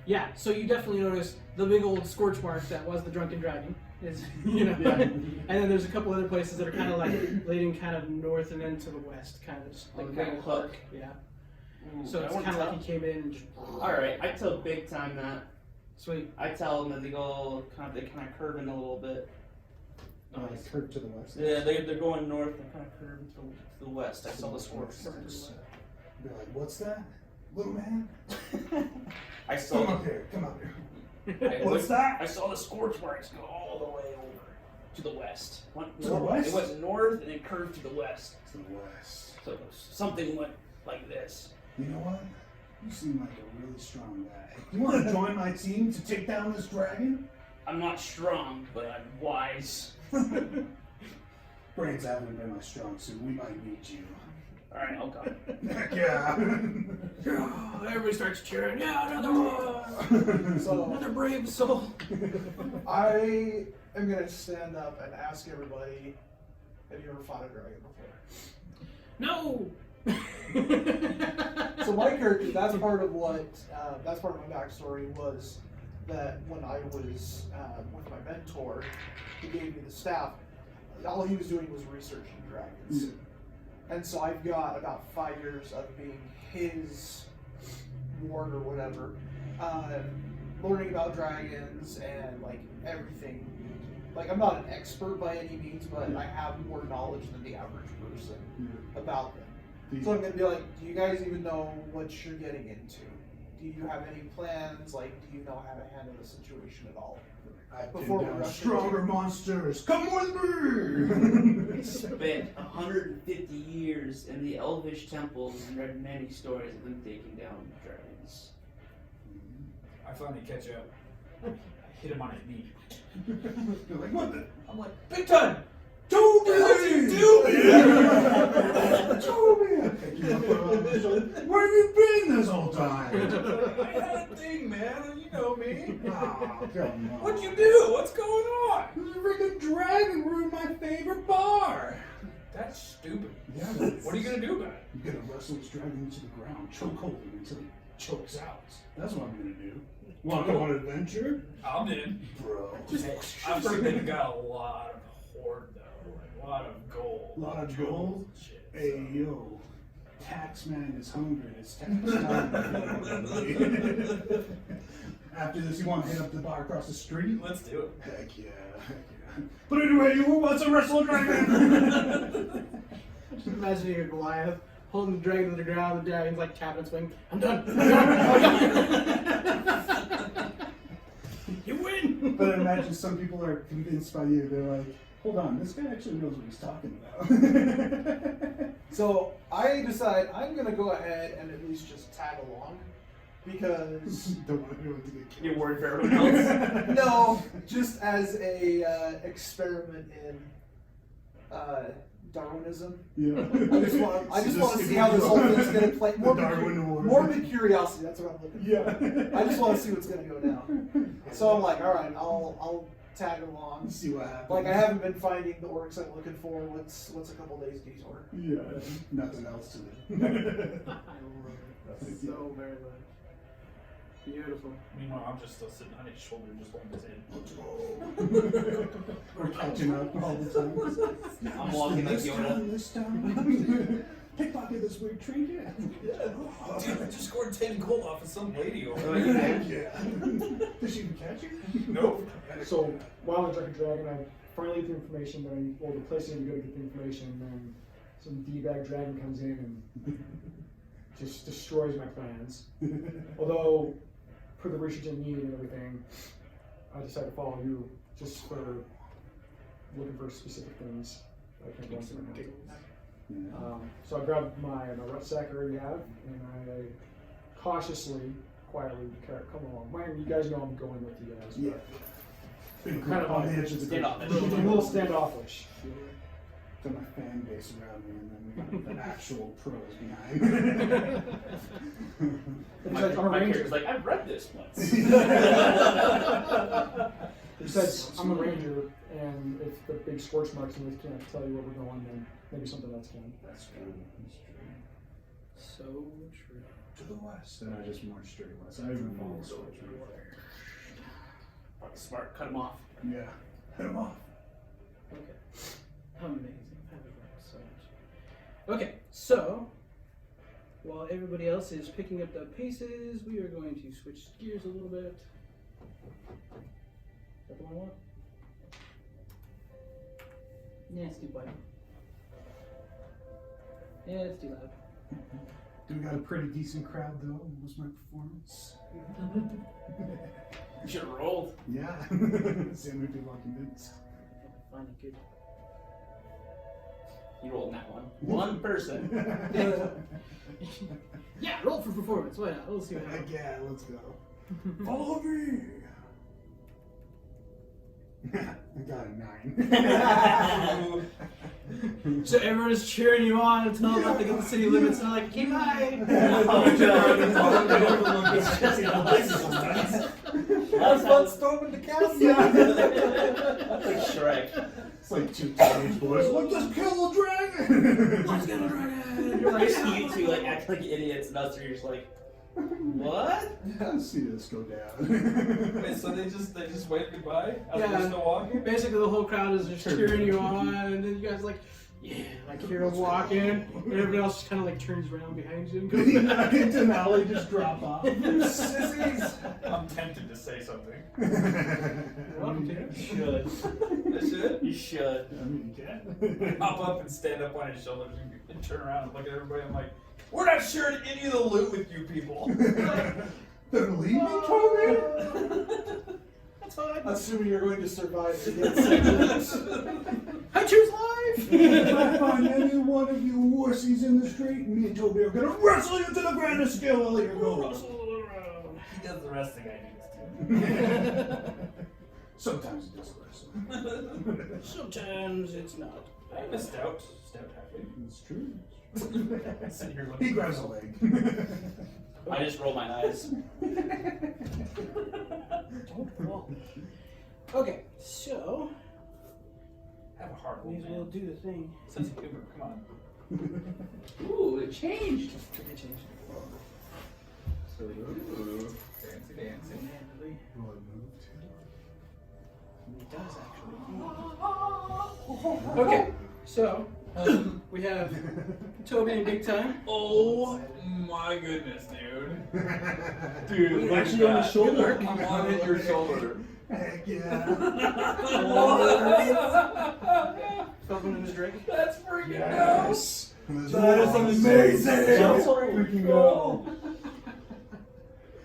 [SPEAKER 1] Yeah, so you definitely notice the big old scorch mark that was the Drunken Dragon. Is and then there's a couple other places that are kind of like leading kind of north and then to the west, kind of just like
[SPEAKER 3] Oh,
[SPEAKER 1] a
[SPEAKER 3] kind
[SPEAKER 1] little
[SPEAKER 3] of hook.
[SPEAKER 1] hook. Yeah.
[SPEAKER 3] Ooh,
[SPEAKER 1] So
[SPEAKER 3] I
[SPEAKER 1] it's
[SPEAKER 3] wanna
[SPEAKER 1] kind of
[SPEAKER 3] tell-
[SPEAKER 1] like he came in and just.
[SPEAKER 3] Alright, I tell big time that.
[SPEAKER 1] Sweet.
[SPEAKER 3] I tell them that they kind of curve in a little bit.
[SPEAKER 7] Like curve to the west.
[SPEAKER 3] Yeah, they're going north and kind of curve to the west. I saw the scorch marks.
[SPEAKER 7] They're like, what's that? Little man?
[SPEAKER 3] I
[SPEAKER 7] Come
[SPEAKER 3] saw.
[SPEAKER 7] up here, come up here.
[SPEAKER 3] I
[SPEAKER 7] What's that?
[SPEAKER 3] I saw the scorch marks go all the way over to the west.
[SPEAKER 7] To the west?
[SPEAKER 3] It went north and then curved to the west.
[SPEAKER 7] To the west.
[SPEAKER 3] So something went like this.
[SPEAKER 7] You know what? You seem like a really strong guy. You want to join my team to take down this dragon?
[SPEAKER 3] I'm not strong, but I'm wise.
[SPEAKER 7] Brains haven't been my strong suit. We might need you.
[SPEAKER 3] Alright, I'll come.
[SPEAKER 7] Heck yeah.
[SPEAKER 1] Everybody starts cheering. Yeah, another one.
[SPEAKER 5] So
[SPEAKER 1] Another brave soul.
[SPEAKER 5] I am gonna stand up and ask everybody, have you ever fought a dragon before?
[SPEAKER 1] No.
[SPEAKER 5] So my character, that's part of what, that's part of my backstory was that when I was with my mentor, he gave me the staff, all he was doing was researching dragons.
[SPEAKER 7] Yeah.
[SPEAKER 5] And so I've got about 5 years of being his ward or whatever, learning about dragons and like everything. Like I'm not an expert by any means, but I have more knowledge than the average person about them. So I'm gonna be like, do you guys even know what you're getting into? Do you have any plans? Like, do you know how to handle the situation at all?
[SPEAKER 7] I've
[SPEAKER 5] Before we
[SPEAKER 7] been down
[SPEAKER 5] rush
[SPEAKER 7] stronger monsters. Come with me.
[SPEAKER 3] I spent 150 years in the elvish temples and read many stories of them taking down dragons.
[SPEAKER 6] I finally catch up. I hit him on his knee.
[SPEAKER 7] You're like, what the?
[SPEAKER 6] I'm like, big time!
[SPEAKER 7] Toby!
[SPEAKER 6] Toby!
[SPEAKER 7] Toby! I pick you up around the shoulder. Where have you been this whole time?
[SPEAKER 6] I had a thing, man. You know me.
[SPEAKER 7] Oh, come on.
[SPEAKER 6] What'd you do? What's going on?
[SPEAKER 7] This freaking dragon ruined my favorite bar.
[SPEAKER 6] That's stupid.
[SPEAKER 7] Yeah,
[SPEAKER 6] What are you gonna do about it?
[SPEAKER 7] You're gonna wrestle this dragon into the ground, choke hold him until he chokes out. That's what I'm gonna do. Want to go on an adventure?
[SPEAKER 6] I'm in.
[SPEAKER 7] Bro.
[SPEAKER 6] I've heard they got a lot of hoard though. Like, a lot of gold.
[SPEAKER 7] Lot of gold?
[SPEAKER 6] Shit.
[SPEAKER 7] Hey, yo. tax man is hungry. It's tax time. After this, you want to hit up the bar across the street?
[SPEAKER 6] Let's do it.
[SPEAKER 7] Heck yeah, heck yeah. But anyway, who wants to wrestle a dragon?
[SPEAKER 1] Just imagining a Goliath holding the dragon to the ground, the dragon's like tapping its wing. I'm done. You win!
[SPEAKER 7] But imagine some people are convinced by you. They're like, hold on, this guy actually knows what he's talking about.
[SPEAKER 5] So I decide I'm gonna go ahead and at least just tag along because
[SPEAKER 7] Don't want anyone to get killed.
[SPEAKER 3] You're worried for everyone else.
[SPEAKER 5] no, just as a experiment in Darwinism.
[SPEAKER 7] Yeah.
[SPEAKER 5] I just want to see how this whole thing's gonna play.
[SPEAKER 7] Darwin Award.
[SPEAKER 5] Morbid curiosity. That's what I'm looking for.
[SPEAKER 7] Yeah.
[SPEAKER 5] I just want to see what's gonna go down. So I'm like, all right, I'll tag along.
[SPEAKER 7] See what happens.
[SPEAKER 5] Like I haven't been finding the orcs I'm looking for. What's a couple days detour?
[SPEAKER 7] Yeah. Nothing else to do.
[SPEAKER 1] I love it so very much. Beautiful.
[SPEAKER 6] Meanwhile, I'm just still sitting on his shoulder, just holding his hand.
[SPEAKER 7] We're catching up all the time.
[SPEAKER 3] I'm walking like Yoda.
[SPEAKER 7] This time. Pickpocket this weird trinket.
[SPEAKER 6] Dude, I just scored 10 gold off of some lady over
[SPEAKER 3] Oh,
[SPEAKER 6] there.
[SPEAKER 3] you did?
[SPEAKER 7] Yeah. Did she even catch you?
[SPEAKER 6] Nope.
[SPEAKER 4] So while I'm Drunken Dragon, I finally get the information that the place I need to go to get the information, and then some D-bag dragon comes in and just destroys my plans. Although, for the research I need and everything, I decided to follow you just for looking for specific things that I can go into my hands. So I grabbed my rucksack I already have, and I cautiously, quietly, come along. You guys know I'm going with you guys.
[SPEAKER 7] Yeah.
[SPEAKER 4] But
[SPEAKER 7] Big
[SPEAKER 4] kind of
[SPEAKER 7] on
[SPEAKER 4] like
[SPEAKER 7] the edge of the
[SPEAKER 3] standoffish.
[SPEAKER 4] I'm a little standoffish.
[SPEAKER 7] Got my fan base around me, and then we got the actual pros behind.
[SPEAKER 4] Besides, I'm a
[SPEAKER 3] My
[SPEAKER 4] ranger.
[SPEAKER 3] character's like, I've read this once.
[SPEAKER 4] Besides, I'm a ranger, and if the big scorch marks and we can't tell you where we're going, then maybe something else can.
[SPEAKER 7] That's true. That's true.
[SPEAKER 1] So true.
[SPEAKER 7] To the west, and I just marched straight west. I even follow the switch.
[SPEAKER 3] Smart, cut him off.
[SPEAKER 7] Yeah. Hit him off.
[SPEAKER 1] Okay. Amazing. I love that so much. Okay, so while everybody else is picking up the paces, we are going to switch gears a little bit. Is that the one I want? Yeah, it's too quiet. Yeah, it's too loud.
[SPEAKER 7] We got a pretty decent crowd though. What was my performance?
[SPEAKER 3] You should have rolled.
[SPEAKER 7] Yeah. See how many people are convinced.
[SPEAKER 1] Find it good.
[SPEAKER 3] You rolled in that one. One person.
[SPEAKER 1] Yeah, roll for performance. Why not? We'll see what happens.
[SPEAKER 7] Yeah, let's go. Follow me. I got a 9.
[SPEAKER 1] So everyone's cheering you on until like they get the city limits and they're like, keep high.
[SPEAKER 5] Have fun storming the castle.
[SPEAKER 3] That's like Shrek.
[SPEAKER 7] It's like 2 teenage boys. Let's just kill the dragon.
[SPEAKER 1] Let's get a dragon.
[SPEAKER 3] You're like, you two like act like idiots, and us three are just like, what?
[SPEAKER 7] Let's see this go down.
[SPEAKER 6] Wait, so they just wave goodbye as
[SPEAKER 1] Yeah.
[SPEAKER 6] they're still walking?
[SPEAKER 1] Basically, the whole crowd is just cheering you on, and then you guys like, yeah, like hear him walking, and everybody else just kind of like turns around behind you and goes,
[SPEAKER 7] Into an alley, just drop off.
[SPEAKER 5] Sissies.
[SPEAKER 6] I'm tempted to say something.
[SPEAKER 1] welcome to
[SPEAKER 3] You
[SPEAKER 1] it.
[SPEAKER 3] should.
[SPEAKER 6] I should.
[SPEAKER 3] You should.
[SPEAKER 7] I mean, you can.
[SPEAKER 6] Hop up and stand up on his shoulders and turn around and look at everybody. I'm like, we're not sharing any of the loot with you people.
[SPEAKER 7] They're leaving, Toby?
[SPEAKER 1] That's fine.
[SPEAKER 5] Assuming you're going to survive to get sentenced.
[SPEAKER 1] I choose life.
[SPEAKER 7] If I find any one of you wussies in the street, me and Toby are gonna wrestle you to the grandest scale of your goals.
[SPEAKER 6] He does the resting I need to.
[SPEAKER 7] Sometimes it does wrestle.
[SPEAKER 1] Sometimes it's not.
[SPEAKER 6] I'm a stout halfway.
[SPEAKER 7] It's true.
[SPEAKER 6] Sitting here looking.
[SPEAKER 7] He grabs a leg.
[SPEAKER 3] I just roll my eyes.
[SPEAKER 1] Okay, so
[SPEAKER 6] Have a heart,
[SPEAKER 1] we
[SPEAKER 6] old
[SPEAKER 1] will
[SPEAKER 6] man.
[SPEAKER 1] do the thing.
[SPEAKER 6] Sense of humor, come on.
[SPEAKER 3] Ooh, it changed.
[SPEAKER 1] We're gonna change it.
[SPEAKER 6] Ooh, fancy dancing.
[SPEAKER 1] Handily.
[SPEAKER 7] Will it move too?
[SPEAKER 1] It does actually. Okay, so We have Toby and Big Time.
[SPEAKER 6] Oh my goodness, dude. Dude,
[SPEAKER 3] Wait,
[SPEAKER 6] look
[SPEAKER 3] actually
[SPEAKER 6] at
[SPEAKER 3] on the
[SPEAKER 6] that.
[SPEAKER 3] shoulder.
[SPEAKER 6] I'm on your shoulder.
[SPEAKER 7] Heck yeah.
[SPEAKER 1] Falcon and his Drake.
[SPEAKER 6] That's freaking
[SPEAKER 7] Yes.
[SPEAKER 6] That is amazing.
[SPEAKER 7] Freaking go.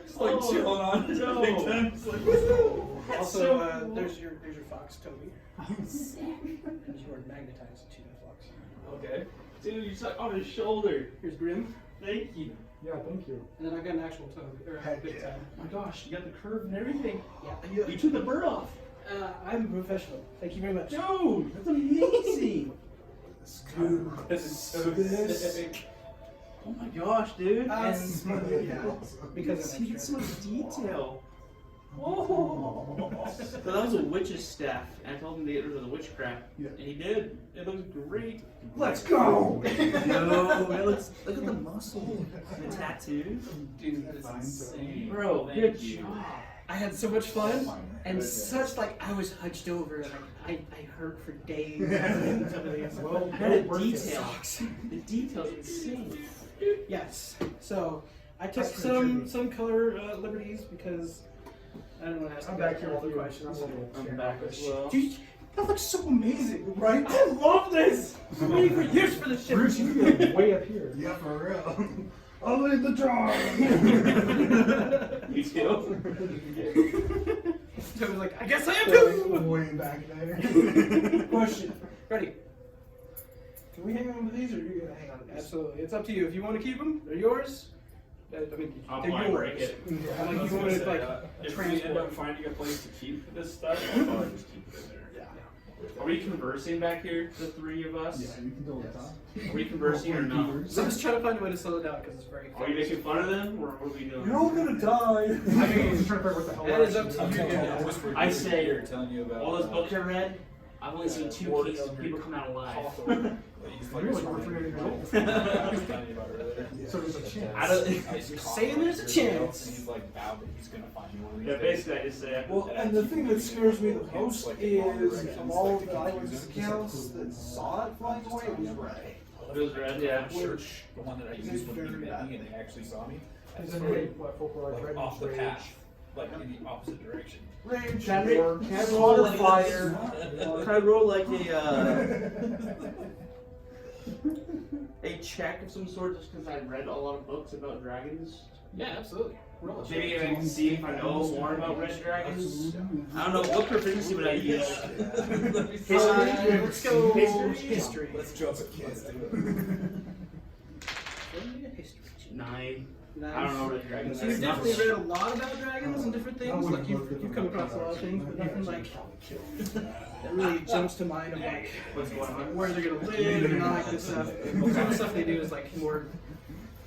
[SPEAKER 6] Just like chilling on his
[SPEAKER 3] No.
[SPEAKER 6] big time. Just like, woo.
[SPEAKER 1] Also,
[SPEAKER 3] so
[SPEAKER 1] there's your fox, Toby. And you are magnetized to the fox.
[SPEAKER 3] Okay. Dude, you stuck on his shoulder.
[SPEAKER 1] Here's Grim.
[SPEAKER 3] Thank you.
[SPEAKER 4] Yeah, thank you.
[SPEAKER 1] And then I've got an actual Toby, or
[SPEAKER 7] Heck
[SPEAKER 1] Big
[SPEAKER 7] yeah.
[SPEAKER 1] Time.
[SPEAKER 3] Oh my gosh, you got the curve and everything.
[SPEAKER 1] Yeah.
[SPEAKER 3] You took the bird off.
[SPEAKER 1] I'm a professional. Thank you very much.
[SPEAKER 3] Dude, that's amazing.
[SPEAKER 7] Dude,
[SPEAKER 6] This is so sick.
[SPEAKER 3] Oh my gosh, dude.
[SPEAKER 1] And
[SPEAKER 7] yeah.
[SPEAKER 1] because of
[SPEAKER 3] you get so
[SPEAKER 1] extra.
[SPEAKER 3] much detail. Oh. So that was a witch's staff, and I told him to get rid of the witchcraft,
[SPEAKER 7] Yeah.
[SPEAKER 3] and he did. It looks great.
[SPEAKER 7] Let's go.
[SPEAKER 3] No, it looks. Look at the muscle, the tattoos,
[SPEAKER 1] Dude,
[SPEAKER 6] That's
[SPEAKER 7] Fine,
[SPEAKER 6] insane.
[SPEAKER 3] bro.
[SPEAKER 6] Thank
[SPEAKER 3] Good
[SPEAKER 6] you.
[SPEAKER 3] job.
[SPEAKER 1] I had so much fun, and
[SPEAKER 6] Good.
[SPEAKER 1] such like I was hunched over, like I hurt for days. And some of these.
[SPEAKER 4] Well,
[SPEAKER 3] How did
[SPEAKER 4] worth it.
[SPEAKER 3] detail? The details insane.
[SPEAKER 1] Yes. So I took
[SPEAKER 7] That's pretty
[SPEAKER 1] some color liberties because I don't know how to
[SPEAKER 4] I'm back here
[SPEAKER 1] all the
[SPEAKER 4] with you.
[SPEAKER 1] questions.
[SPEAKER 3] I'm back as well.
[SPEAKER 1] Dude, that looks so amazing, right?
[SPEAKER 3] I love this.
[SPEAKER 1] I'm waiting for years for this shit.
[SPEAKER 4] Bruce, you get way up here.
[SPEAKER 7] Yeah, for real. I'll lead the charge.
[SPEAKER 3] You too.
[SPEAKER 1] So I was like, I guess I am too.
[SPEAKER 7] Way back there.
[SPEAKER 1] Question. Ready?
[SPEAKER 5] Can we hang on to these, or are you gonna hang on to these?
[SPEAKER 1] Absolutely. It's up to you. If you want to keep them, they're yours. I mean,
[SPEAKER 3] I'll
[SPEAKER 1] they're
[SPEAKER 3] probably
[SPEAKER 1] yours.
[SPEAKER 3] break it.
[SPEAKER 1] Yeah,
[SPEAKER 6] I
[SPEAKER 1] like
[SPEAKER 6] was
[SPEAKER 1] you
[SPEAKER 6] gonna
[SPEAKER 1] want to
[SPEAKER 6] say,
[SPEAKER 1] like
[SPEAKER 6] if we end up finding a place to keep this stuff, I'll probably just keep it in there.
[SPEAKER 3] Are we conversing back here, the three of us?
[SPEAKER 7] Yeah, you can do it.
[SPEAKER 3] Are we conversing or not?
[SPEAKER 1] So I'm just trying to find a way to slow it down because it's very.
[SPEAKER 3] Are you making fun of them, or what are we doing?
[SPEAKER 5] You're all gonna die.
[SPEAKER 4] I mean, he's trying to figure out what the hell
[SPEAKER 1] That is up to
[SPEAKER 6] I'm
[SPEAKER 1] you.
[SPEAKER 6] telling you,
[SPEAKER 1] guys.
[SPEAKER 6] I'm whispering
[SPEAKER 3] I
[SPEAKER 6] in your
[SPEAKER 3] say,
[SPEAKER 6] ear, telling you about
[SPEAKER 3] All those books I read, I've only seen two
[SPEAKER 6] Ward
[SPEAKER 3] cases of
[SPEAKER 6] Elder
[SPEAKER 3] people come out alive.
[SPEAKER 6] Hawthorne, that he's like
[SPEAKER 4] You're like
[SPEAKER 6] swimming
[SPEAKER 4] 300 years
[SPEAKER 6] in
[SPEAKER 4] old.
[SPEAKER 6] the I was telling you about earlier.
[SPEAKER 4] So there's a chance.
[SPEAKER 3] I don't-
[SPEAKER 1] You're saying there's a chance.
[SPEAKER 6] And he's like vowed that he's gonna find you one of these
[SPEAKER 3] Yeah,
[SPEAKER 6] days.
[SPEAKER 3] basically I just say,
[SPEAKER 5] Well, and the thing that scares me the most is of all the eyewitness accounts that saw it flying away, it was red.
[SPEAKER 3] it was red, yeah.
[SPEAKER 6] Church, the one that I used when he met me and they actually saw me.
[SPEAKER 4] He's
[SPEAKER 6] That's
[SPEAKER 4] in
[SPEAKER 6] very,
[SPEAKER 4] what folklore like
[SPEAKER 6] like
[SPEAKER 4] red
[SPEAKER 6] off the
[SPEAKER 4] rage.
[SPEAKER 6] path, like in the opposite direction.
[SPEAKER 5] Rage,
[SPEAKER 1] Can I-
[SPEAKER 5] war,
[SPEAKER 1] can I
[SPEAKER 5] cancer,
[SPEAKER 1] roll
[SPEAKER 5] fire.
[SPEAKER 3] Can I roll like a check of some sort just because I read a lot of books about dragons?
[SPEAKER 1] Yeah, absolutely. Roll it.
[SPEAKER 3] Maybe I can see if I know more about red dragons. I don't know, what proficiency would I use? History?
[SPEAKER 1] Let's go
[SPEAKER 3] History?
[SPEAKER 1] history.
[SPEAKER 6] Let's jump it, kids.
[SPEAKER 1] History.
[SPEAKER 3] 9.
[SPEAKER 1] Nice.
[SPEAKER 3] I don't know red dragons.
[SPEAKER 1] So you've definitely read a lot about dragons and different things. Like you've come across a lot of things, but nothing like that really jumps to mind of like
[SPEAKER 3] What's going on?
[SPEAKER 1] where they're gonna live and all that good stuff. Some of the stuff they do is like more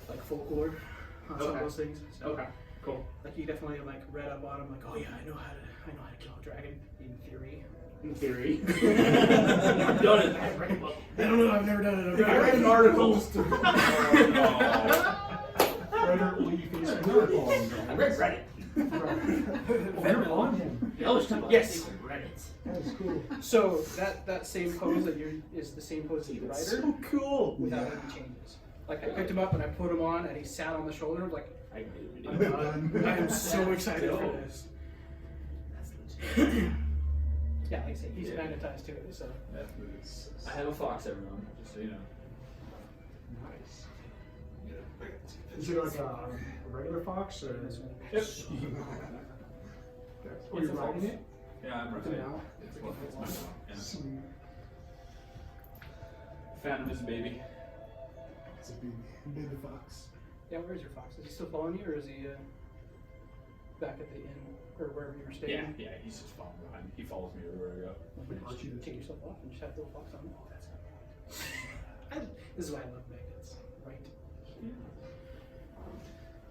[SPEAKER 1] like folklore on some of
[SPEAKER 3] Okay.
[SPEAKER 1] those things. So,
[SPEAKER 3] Okay, cool.
[SPEAKER 1] like you definitely like read up on them. Like, oh yeah, I know how to kill a dragon in theory.
[SPEAKER 3] In theory. I've done it. I've read a book.
[SPEAKER 1] I don't know. I've never done it.
[SPEAKER 3] I read an article. I read Reddit.
[SPEAKER 4] Better on him.
[SPEAKER 3] The other stuff
[SPEAKER 1] Yes.
[SPEAKER 3] Reddit.
[SPEAKER 4] That's cool.
[SPEAKER 1] So that same pose that you're is the same pose as the writer
[SPEAKER 3] So cool.
[SPEAKER 1] without any changes. Like I picked him up and I put him on and he sat on the shoulder. Like
[SPEAKER 3] I
[SPEAKER 1] I'm done. I am so excited for this. Yeah, like I say, he's
[SPEAKER 6] Yeah.
[SPEAKER 1] magnetized to it. So
[SPEAKER 6] That moves. I have a fox, everyone, just so you know.
[SPEAKER 4] Nice. Is it like a regular fox or?
[SPEAKER 6] Yep.
[SPEAKER 4] Are you riding it?
[SPEAKER 6] Yeah, I'm
[SPEAKER 4] Is
[SPEAKER 6] right.
[SPEAKER 4] it now?
[SPEAKER 6] It's my mom. Yeah.
[SPEAKER 4] Sweet.
[SPEAKER 6] Found him as a baby.
[SPEAKER 7] It's a baby fox.
[SPEAKER 1] yeah, where's your fox? Is he still following you, or is he back at the inn or wherever you were staying?
[SPEAKER 6] Yeah, he's just following behind. He follows me everywhere I go.
[SPEAKER 1] Why don't you take yourself off and just have the little fox on? Oh, that's this is why I love magnets, right?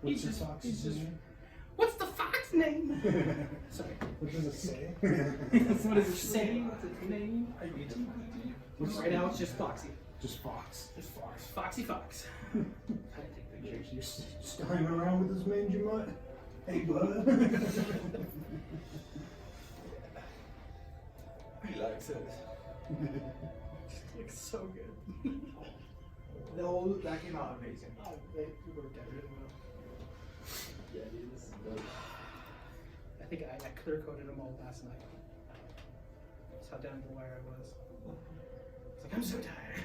[SPEAKER 7] What's your fox's name?
[SPEAKER 1] What's the fox name? Sorry.
[SPEAKER 7] What does it say?
[SPEAKER 1] What does it say? What's its name? Right now it's just Foxy.
[SPEAKER 7] Just fox.
[SPEAKER 1] Just Fox. Foxy Fox. I didn't take pictures.
[SPEAKER 7] You're still hanging around with this mangy mutt? Hey, bud.
[SPEAKER 6] He likes it.
[SPEAKER 1] Looks so good.
[SPEAKER 5] No, that came out amazing.
[SPEAKER 1] It worked out really well.
[SPEAKER 2] Yeah, it is.
[SPEAKER 1] I think I clear coded them all last night. That's how down to the wire I was. It's like, I'm so tired.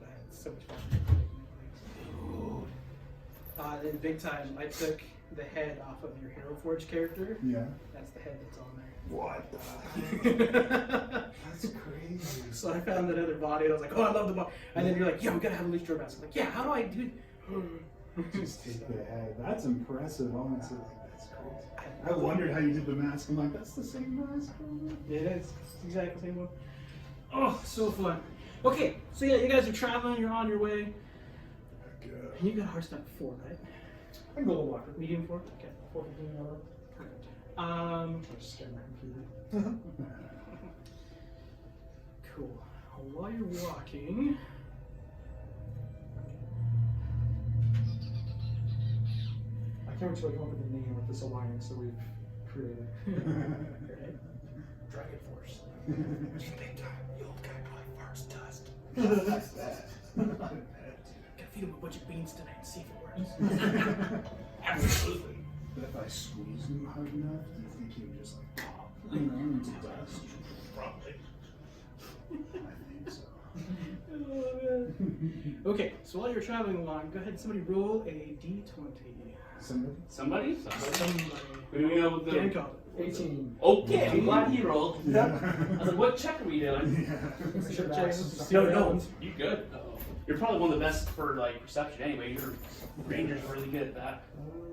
[SPEAKER 1] But it's so much fun. Then big time, I took the head off of your Hero Forge character.
[SPEAKER 7] Yeah.
[SPEAKER 1] That's the head that's on there.
[SPEAKER 7] What the That's crazy.
[SPEAKER 1] So I found that other body and I was like, oh, I love the body. And then you're like, yeah, we gotta have a leash mask. I'm like, yeah, how do I do
[SPEAKER 7] Just take the head. That's impressive, honestly. Like, that's crazy. I wondered how you did the mask. I'm like, that's the same mask.
[SPEAKER 1] It is. It's exactly the same one. Oh, so fun. Okay, so yeah, you guys are traveling, you're on your way. And you got a hard stop 4, right?
[SPEAKER 4] I can go a little locker.
[SPEAKER 1] Medium 4? Okay.
[SPEAKER 4] 4:15 hour.
[SPEAKER 1] Perfect.
[SPEAKER 4] I just scan my computer.
[SPEAKER 1] Cool. While you're walking,
[SPEAKER 4] I can't wait till I come up with the name of this alliance that we've created.
[SPEAKER 1] right?
[SPEAKER 5] Dragon Force.
[SPEAKER 1] Big time. The old guy probably farts dust.
[SPEAKER 7] That's that.
[SPEAKER 1] Gotta feed him a bunch of beans tonight and see if it works.
[SPEAKER 3] Absolutely.
[SPEAKER 7] But if I squeeze him hard enough, do you think he would just like pop? You know, into dust?
[SPEAKER 3] Probably.
[SPEAKER 7] I think so.
[SPEAKER 1] Okay, so while you're traveling along, go ahead and somebody roll a d20.
[SPEAKER 7] Somebody?
[SPEAKER 3] Somebody?
[SPEAKER 1] Somebody.
[SPEAKER 3] Who do we know with
[SPEAKER 1] Dan
[SPEAKER 3] the...
[SPEAKER 1] called it.
[SPEAKER 4] 18.
[SPEAKER 3] Okay, I'm glad he rolled.
[SPEAKER 7] Yeah.
[SPEAKER 3] I was like, what check are we doing?
[SPEAKER 7] Yeah.
[SPEAKER 4] Sure,
[SPEAKER 1] Check.
[SPEAKER 4] Max.
[SPEAKER 3] No, you good. You're probably one of the best for like perception anyway. Your Ranger's really good at that.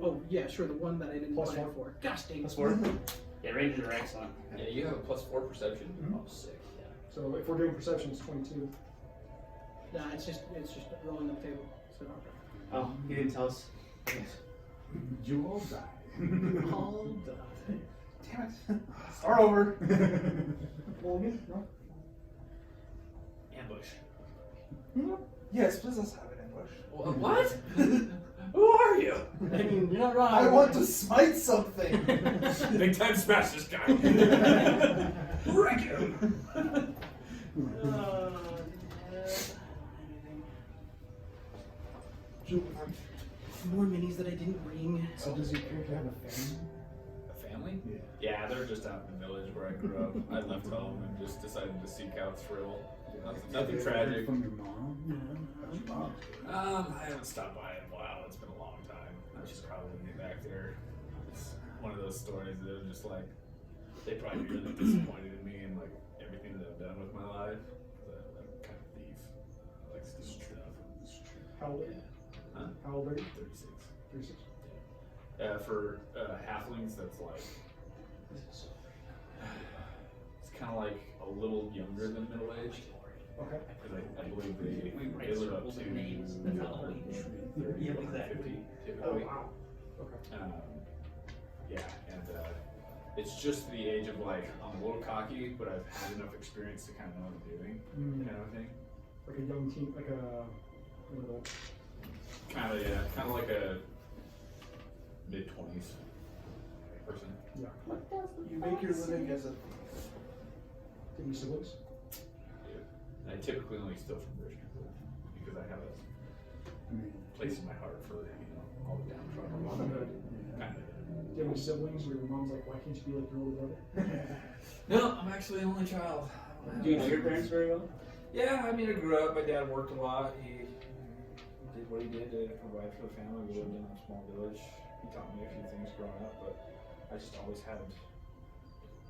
[SPEAKER 1] Oh, yeah, sure, the one that I didn't
[SPEAKER 4] Plus
[SPEAKER 1] plan
[SPEAKER 4] 4.
[SPEAKER 1] for. Gosh dang it.
[SPEAKER 3] Plus 4. Yeah, Rangers are excellent.
[SPEAKER 2] Yeah, you have a +4 perception.
[SPEAKER 4] Mhm.
[SPEAKER 2] Oh, sick. Yeah.
[SPEAKER 4] So if we're doing perception, it's 22.
[SPEAKER 1] Nah, it's just rolling the table. So.
[SPEAKER 3] Oh, he didn't tell us.
[SPEAKER 7] You all die.
[SPEAKER 1] All die.
[SPEAKER 5] Damn it. Start over.
[SPEAKER 4] Roll again? No?
[SPEAKER 3] Ambush.
[SPEAKER 5] Yes, please let's have an ambush.
[SPEAKER 2] What? Who are you?
[SPEAKER 1] I mean, you're not wrong.
[SPEAKER 5] I want to smite something.
[SPEAKER 2] Big time smash this guy.
[SPEAKER 3] Wreck him!
[SPEAKER 1] More minis that I didn't bring.
[SPEAKER 7] So does your character have a family?
[SPEAKER 2] A family?
[SPEAKER 7] Yeah.
[SPEAKER 2] Yeah, they're just out in the village where I grew up. I left home and just decided to seek out thrill. Nothing tragic.
[SPEAKER 7] From your mom? How's your mom?
[SPEAKER 2] I haven't stopped by in a while. It's been a long time. I should probably get back there. It's one of those stories that are just like, they probably be really disappointed in me and like everything that I've done with my life. I'm kind of a thief. I like stealing stuff.
[SPEAKER 4] How old are you?
[SPEAKER 2] Huh?
[SPEAKER 4] How old are you?
[SPEAKER 2] 36.
[SPEAKER 4] 36.
[SPEAKER 2] For halflings, that's like, it's kind of like a little younger than middle aged.
[SPEAKER 4] Okay.
[SPEAKER 2] Because I believe they
[SPEAKER 3] write
[SPEAKER 2] live up
[SPEAKER 3] circles
[SPEAKER 2] to
[SPEAKER 3] of names. That's how old we
[SPEAKER 2] 30,
[SPEAKER 3] Yeah,
[SPEAKER 2] 50,
[SPEAKER 3] exactly.
[SPEAKER 2] typically.
[SPEAKER 4] Oh, wow. Okay.
[SPEAKER 2] Yeah, and it's just the age of like, I'm a little cocky, but I've had enough experience to kind of know what I'm doing, kind of thing.
[SPEAKER 4] Like a young teen, like a, what are
[SPEAKER 2] Kind of, yeah, kind of like a mid-20s person.
[SPEAKER 4] yeah.
[SPEAKER 5] You make your living as a.
[SPEAKER 4] Any siblings?
[SPEAKER 2] And I typically only steal from rich people because I have a place in my heart for, all the downtrodden. Kind of.
[SPEAKER 4] Do you have any siblings where your mom's like, why can't you be like your older brother?
[SPEAKER 2] No, I'm actually an only child.
[SPEAKER 3] Do you know your parents very well?
[SPEAKER 2] Yeah, I mean, I grew up. My dad worked a lot. He did what he did to provide for the family. We lived in a small village. He taught me a few things growing up, but I just always had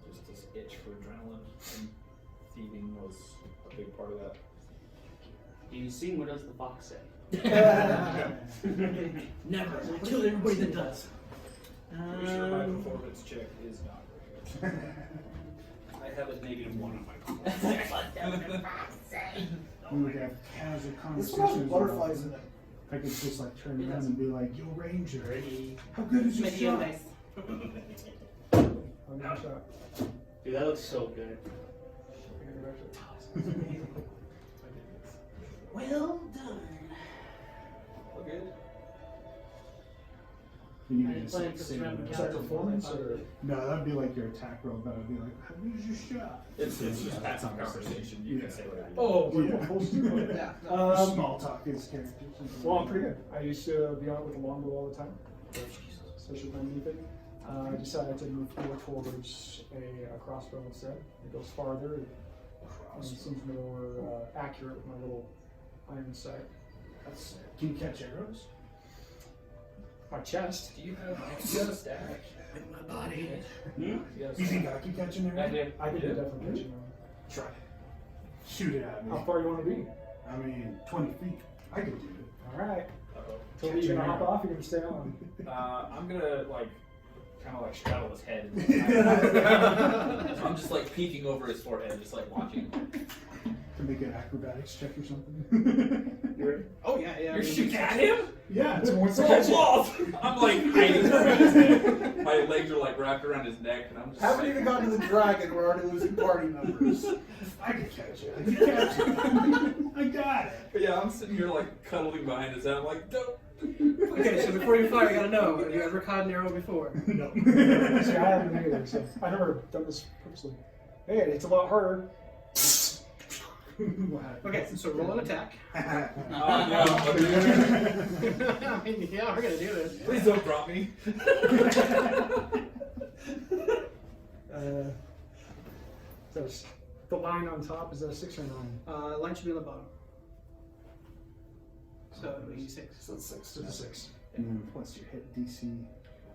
[SPEAKER 2] just this itch for adrenaline, and thieving was a big part of that.
[SPEAKER 3] You sing What Does the Fox Say?
[SPEAKER 1] Never. I kill everybody that does.
[SPEAKER 2] Pretty sure my performance check is not very good. I have a -1 on my performance check.
[SPEAKER 7] We would have casual
[SPEAKER 5] This one has
[SPEAKER 7] conversations.
[SPEAKER 5] butterflies in it.
[SPEAKER 7] I could just like turn around and be like, "Yo, Ranger,
[SPEAKER 3] Ready?
[SPEAKER 7] how good is your
[SPEAKER 1] Make you
[SPEAKER 7] shot?"
[SPEAKER 1] nice.
[SPEAKER 4] I'll give it a shot.
[SPEAKER 3] Dude, that looks so good.
[SPEAKER 4] I'll give it a shot.
[SPEAKER 1] Well done.
[SPEAKER 2] All good.
[SPEAKER 7] Can you
[SPEAKER 1] I
[SPEAKER 7] do a
[SPEAKER 1] plan for
[SPEAKER 7] save
[SPEAKER 1] random
[SPEAKER 7] it.
[SPEAKER 4] Is that performance or?
[SPEAKER 7] No, that'd be like your attack roll, but I'd be like, how was your shot?
[SPEAKER 6] It's just
[SPEAKER 7] Yeah,
[SPEAKER 6] passive
[SPEAKER 7] that's
[SPEAKER 6] conversation. You
[SPEAKER 7] Yeah.
[SPEAKER 6] can say whatever.
[SPEAKER 4] Oh,
[SPEAKER 7] Yeah.
[SPEAKER 4] we're supposed to.
[SPEAKER 5] Yeah.
[SPEAKER 7] Small talk is characters.
[SPEAKER 4] Well, I'm pretty good. I used to be out with a longbow all the time, especially with my knee thing. I decided to move more towards a crossbow instead. It goes farther. It seems more accurate with my little iron sight.
[SPEAKER 7] That's, can you catch arrows?
[SPEAKER 4] My chest.
[SPEAKER 6] Do you have extra stash?
[SPEAKER 1] My body.
[SPEAKER 6] You
[SPEAKER 7] You think I can catch an
[SPEAKER 3] I
[SPEAKER 7] arrow?
[SPEAKER 3] did.
[SPEAKER 4] I could
[SPEAKER 6] Yeah.
[SPEAKER 4] definitely catch you.
[SPEAKER 7] Try it. Shoot it at me.
[SPEAKER 4] How far you want to be?
[SPEAKER 7] I mean, 20 feet. I could do it.
[SPEAKER 4] All right.
[SPEAKER 6] Uh-oh.
[SPEAKER 4] So
[SPEAKER 7] Catch
[SPEAKER 4] you're
[SPEAKER 7] an
[SPEAKER 4] gonna hop
[SPEAKER 7] arrow.
[SPEAKER 4] off. You're gonna stay on.
[SPEAKER 6] I'm gonna like kind of like straddle his head. So I'm just like peeking over his forehead, just like watching.
[SPEAKER 7] To make an acrobatics check or something.
[SPEAKER 4] You ready?
[SPEAKER 1] Oh yeah, yeah.
[SPEAKER 6] You're shooting at him?
[SPEAKER 7] Yeah, it's more
[SPEAKER 6] Oh, Walt! I'm like hiding from his head. My legs are like wrapped around his neck, and I'm just
[SPEAKER 5] Haven't
[SPEAKER 6] like,
[SPEAKER 5] even gotten to the dragon. We're already losing party members.
[SPEAKER 7] I could catch it. I could catch it. I got it.
[SPEAKER 6] But yeah, I'm sitting here like cuddling behind his head. I'm like, don't.
[SPEAKER 1] Okay, so before you fire, you gotta know, have you ever caught an arrow before?
[SPEAKER 7] No.
[SPEAKER 4] See, I haven't either, so I've never done this purposely. Hey, it's a lot harder.
[SPEAKER 7] What happened?
[SPEAKER 1] Okay, so roll an attack.
[SPEAKER 6] Oh no!
[SPEAKER 1] I mean, yeah, we're gonna do this.
[SPEAKER 6] Please don't drop me.
[SPEAKER 4] So the line on top is that a 6 or 9?
[SPEAKER 1] Line should be on the bottom. So it would be 6.
[SPEAKER 5] So it's 6.
[SPEAKER 4] It's a 6.
[SPEAKER 7] And then plus your hit DC.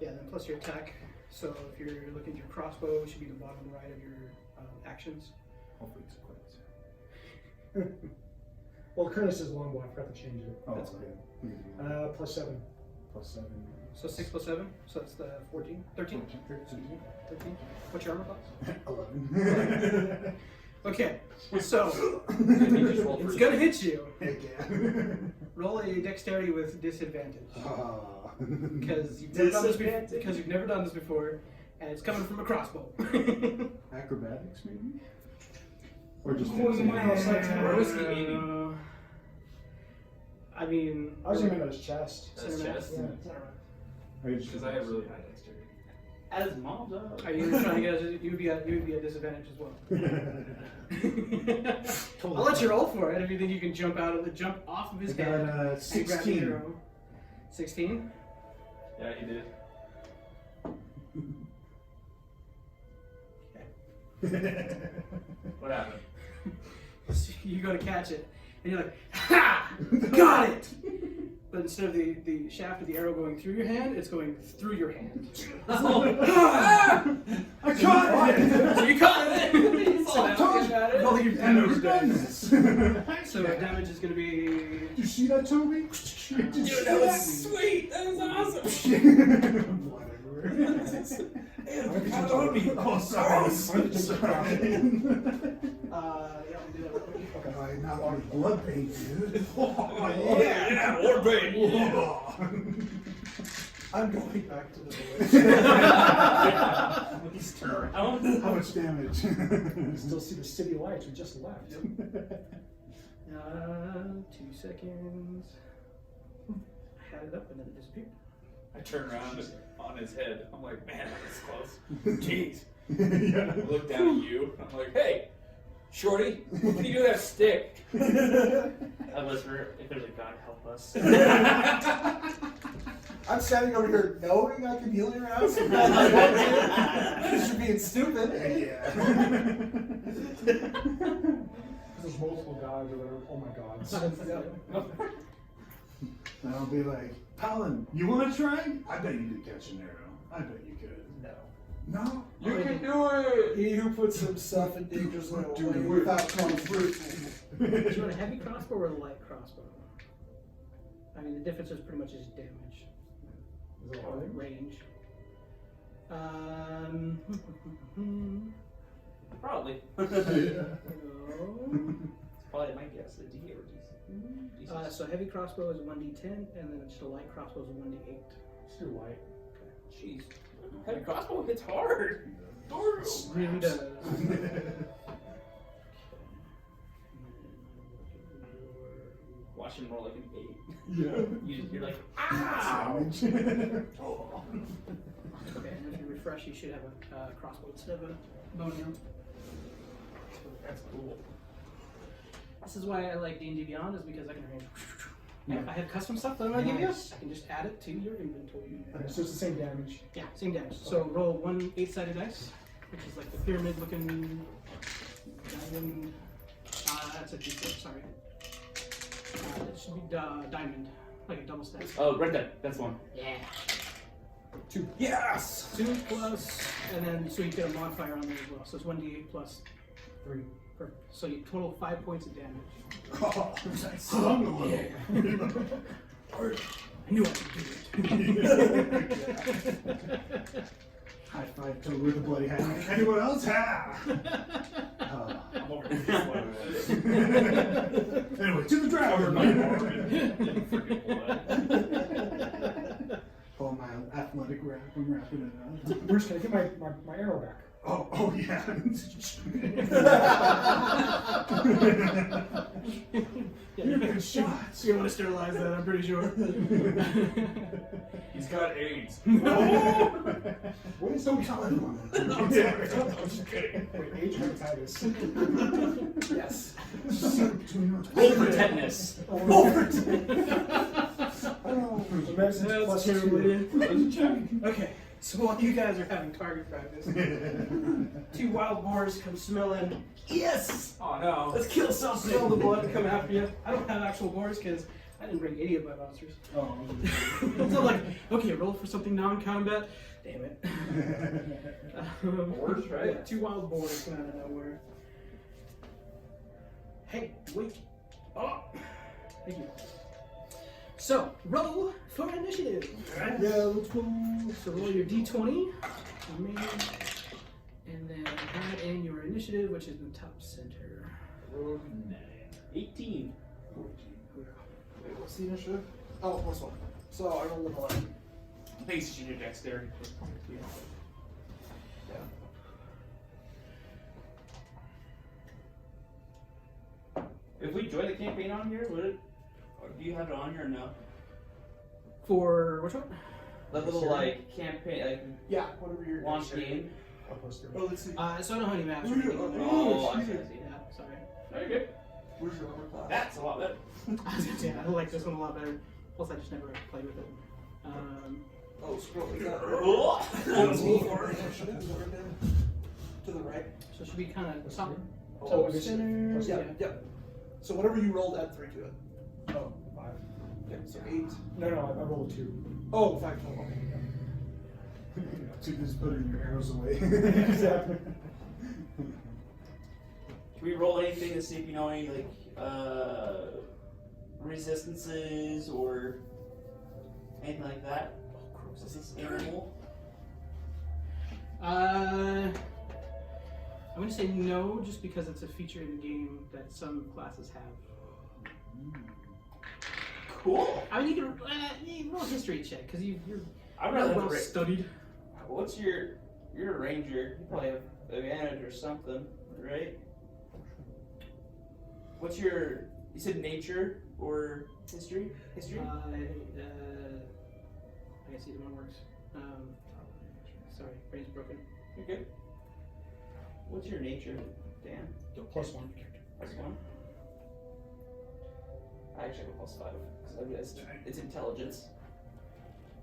[SPEAKER 1] Yeah, then plus your attack. So if you're looking at your crossbow, it should be the bottom right of your actions.
[SPEAKER 7] Hopefully it's equipped.
[SPEAKER 4] Well, Curtis is longbow. I forgot to change it.
[SPEAKER 7] Oh,
[SPEAKER 1] That's
[SPEAKER 7] okay.
[SPEAKER 4] Plus 7.
[SPEAKER 7] Plus 7.
[SPEAKER 1] So 6 plus 7, so that's the 14, 13? 13. What's your armor class?
[SPEAKER 7] 11.
[SPEAKER 1] Okay, so
[SPEAKER 6] You just rolled
[SPEAKER 1] it's
[SPEAKER 6] for
[SPEAKER 1] gonna hit you.
[SPEAKER 7] Heck yeah.
[SPEAKER 1] Roll a dexterity with disadvantage.
[SPEAKER 7] Ah.
[SPEAKER 1] Because you've never done this before. Because you've never done this before, and it's coming from a crossbow.
[SPEAKER 7] Acrobatics, maybe? Or just
[SPEAKER 6] Where was he aiming?
[SPEAKER 1] I mean,
[SPEAKER 4] I was aiming at his chest.
[SPEAKER 6] That's
[SPEAKER 1] center
[SPEAKER 6] chest.
[SPEAKER 1] mass.
[SPEAKER 4] Yeah.
[SPEAKER 1] Center mass.
[SPEAKER 6] Because I have really high dexterity.
[SPEAKER 3] At his mom's up.
[SPEAKER 1] Are you trying to get? You would be at disadvantage as well. I'll let you roll for it if you think you can jump off of his
[SPEAKER 7] I got
[SPEAKER 1] head. and grab the
[SPEAKER 7] 16.
[SPEAKER 1] arrow. 16.
[SPEAKER 6] Yeah, he did. What happened?
[SPEAKER 1] So you go to catch it, and you're like, "Ha! Got it!" But instead of the shaft of the arrow going through your hand, it's going through your hand.
[SPEAKER 7] I caught it!
[SPEAKER 1] So you caught it. So now
[SPEAKER 7] told
[SPEAKER 1] you got
[SPEAKER 7] you.
[SPEAKER 1] it.
[SPEAKER 7] I've never done this.
[SPEAKER 1] So the damage is going to be.
[SPEAKER 7] Did you see that, Toby?
[SPEAKER 6] Dude, that was sweet. That was awesome.
[SPEAKER 7] Whatever.
[SPEAKER 6] Count on me.
[SPEAKER 7] Oh, sorry.
[SPEAKER 1] Yeah, we'll do that real quick.
[SPEAKER 7] Okay, I not want blood paint, dude.
[SPEAKER 6] Yeah, war paint.
[SPEAKER 5] I'm going back to the village.
[SPEAKER 6] He's turned.
[SPEAKER 7] How much damage?
[SPEAKER 4] Still see the city lights we just left.
[SPEAKER 1] 2 seconds. I had it up and then it disappeared.
[SPEAKER 6] I turn around on his head. I'm like, man, that's close. Jeez.
[SPEAKER 7] Yeah.
[SPEAKER 6] I look down at you. I'm like, hey, Shorty, what can you do with that stick?
[SPEAKER 3] I whisper, if there's a God, help us.
[SPEAKER 5] I'm standing over here knowing I can heal your ass. Because you're being stupid.
[SPEAKER 7] Yeah.
[SPEAKER 4] There's multiple gods or whatever. Oh my gods.
[SPEAKER 7] And I'll be like, Colin, you want to try? I bet you could catch an arrow. I bet you could.
[SPEAKER 5] No.
[SPEAKER 7] No?
[SPEAKER 6] You can do it.
[SPEAKER 5] He who puts himself in danger's way without conflict.
[SPEAKER 1] Do you want a heavy crossbow or a light crossbow? I mean, the difference is pretty much just damage.
[SPEAKER 4] Is it
[SPEAKER 1] Or
[SPEAKER 4] hard?
[SPEAKER 1] range.
[SPEAKER 3] Probably.
[SPEAKER 1] No.
[SPEAKER 3] Probably my guess. A D or D6.
[SPEAKER 1] So heavy crossbow is a 1d10, and then just a light crossbow is a 1d8.
[SPEAKER 4] Let's do light.
[SPEAKER 3] Jeez. Heavy crossbow hits hard.
[SPEAKER 1] It really does.
[SPEAKER 3] Watch him roll like an 8.
[SPEAKER 7] Yeah.
[SPEAKER 3] You're like, ah!
[SPEAKER 7] Damage.
[SPEAKER 1] fresh, you should have a crossbow instead of a bow and arrow.
[SPEAKER 3] That's cool.
[SPEAKER 1] This is why I like D&D Beyond, is because I can arrange. If I have custom stuff that I'm gonna give you,
[SPEAKER 4] Nice.
[SPEAKER 1] I can just add it to your inventory.
[SPEAKER 4] Okay, so it's the same damage.
[SPEAKER 1] Yeah, same damage. So roll one 8-sided dice, which is like the pyramid-looking diamond. That's a D4. Sorry. It should be diamond, like a double stack.
[SPEAKER 3] Oh, right there. That's one.
[SPEAKER 1] Yeah.
[SPEAKER 4] 2.
[SPEAKER 2] Yes!
[SPEAKER 1] 2 plus, and then so you get a modifier on there as well. So it's 1d8 plus
[SPEAKER 4] 3.
[SPEAKER 1] Perfect. So you total 5 points of damage. I knew I could do it.
[SPEAKER 7] High five to with the bloody hand. Anyone else? Ha!
[SPEAKER 2] I'm over here.
[SPEAKER 7] Anyway, to the dragon. Oh, my athletic wrap. I'm wrapping it up.
[SPEAKER 4] Bruce, can I get my arrow back?
[SPEAKER 7] Oh yeah. You're good shots.
[SPEAKER 1] You want to sterilize that, I'm pretty sure.
[SPEAKER 2] He's got AIDS.
[SPEAKER 4] What is
[SPEAKER 7] Don't tell anyone.
[SPEAKER 2] I'm just kidding.
[SPEAKER 4] Wait, age hepatitis.
[SPEAKER 5] Yes.
[SPEAKER 3] Roll for tetanus.
[SPEAKER 4] The medicine's
[SPEAKER 1] That's
[SPEAKER 4] plus
[SPEAKER 1] terrible,
[SPEAKER 4] 2.
[SPEAKER 1] idiot. Okay, so while you guys are having target practice, 2 wild boars come smelling. Yes!
[SPEAKER 2] Oh no.
[SPEAKER 1] Let's kill some, smell the blood, come after you. I don't have actual boars because I didn't bring any of my monsters.
[SPEAKER 7] Oh.
[SPEAKER 1] So I'm like, okay, roll for something non-combat. Damn it.
[SPEAKER 2] Boars, right?
[SPEAKER 1] Yeah, 2 wild boars come out of nowhere. Hey, wait. Oh, thank you. So, roll for initiative.
[SPEAKER 4] Yeah, let's go.
[SPEAKER 1] So roll your d20, and then add in your initiative, which is in the top center.
[SPEAKER 3] 18.
[SPEAKER 5] Wait, what's the initiative? Oh, plus 1. So I rolled an 11.
[SPEAKER 3] Thanks to your dexterity. If we join the campaign on here, would it? Or do you have it on here or no?
[SPEAKER 1] For which one?
[SPEAKER 3] The little like campaign, like
[SPEAKER 5] Yeah, whatever your
[SPEAKER 3] launch game.
[SPEAKER 4] Oh, plus 3.
[SPEAKER 5] Oh, let's see.
[SPEAKER 1] So I don't have any maps or anything on there.
[SPEAKER 3] Oh, I see.
[SPEAKER 1] Yeah, sorry.
[SPEAKER 3] Very good.
[SPEAKER 5] Where's your armor class?
[SPEAKER 3] That's a lot better.
[SPEAKER 1] Yeah, I like this one a lot better. Plus, I just never played with it.
[SPEAKER 5] Oh, scroll. We got
[SPEAKER 3] Oh.
[SPEAKER 5] initiative to the right.
[SPEAKER 1] So it should be kind of top,
[SPEAKER 4] Oh,
[SPEAKER 1] top
[SPEAKER 4] I guess
[SPEAKER 1] center.
[SPEAKER 4] plus
[SPEAKER 5] Yeah,
[SPEAKER 1] Yeah.
[SPEAKER 5] yeah. So whatever you rolled, add 3 to it.
[SPEAKER 4] Oh, 5.
[SPEAKER 5] Yeah, so 8.
[SPEAKER 4] No, I rolled a 2.
[SPEAKER 5] Oh, 5 total. Okay.
[SPEAKER 7] So just putting your arrows away.
[SPEAKER 4] Exactly.
[SPEAKER 3] Can we roll anything to see if you know any like resistances or anything like that? Is this animal?
[SPEAKER 1] I'm gonna say no, just because it's a feature in the game that some classes have.
[SPEAKER 3] Cool.
[SPEAKER 1] I mean, you can roll a history check because you're
[SPEAKER 3] I'd rather
[SPEAKER 1] well studied.
[SPEAKER 3] What's you're a ranger? You probably have advantage or something, right? What's your? You said nature or history? History.
[SPEAKER 1] I guess either one works. Sorry, brain's broken.
[SPEAKER 3] You're good. What's your nature, Dan?
[SPEAKER 4] Plus 1.
[SPEAKER 3] Plus 1. I actually have a plus 5 because it's intelligence.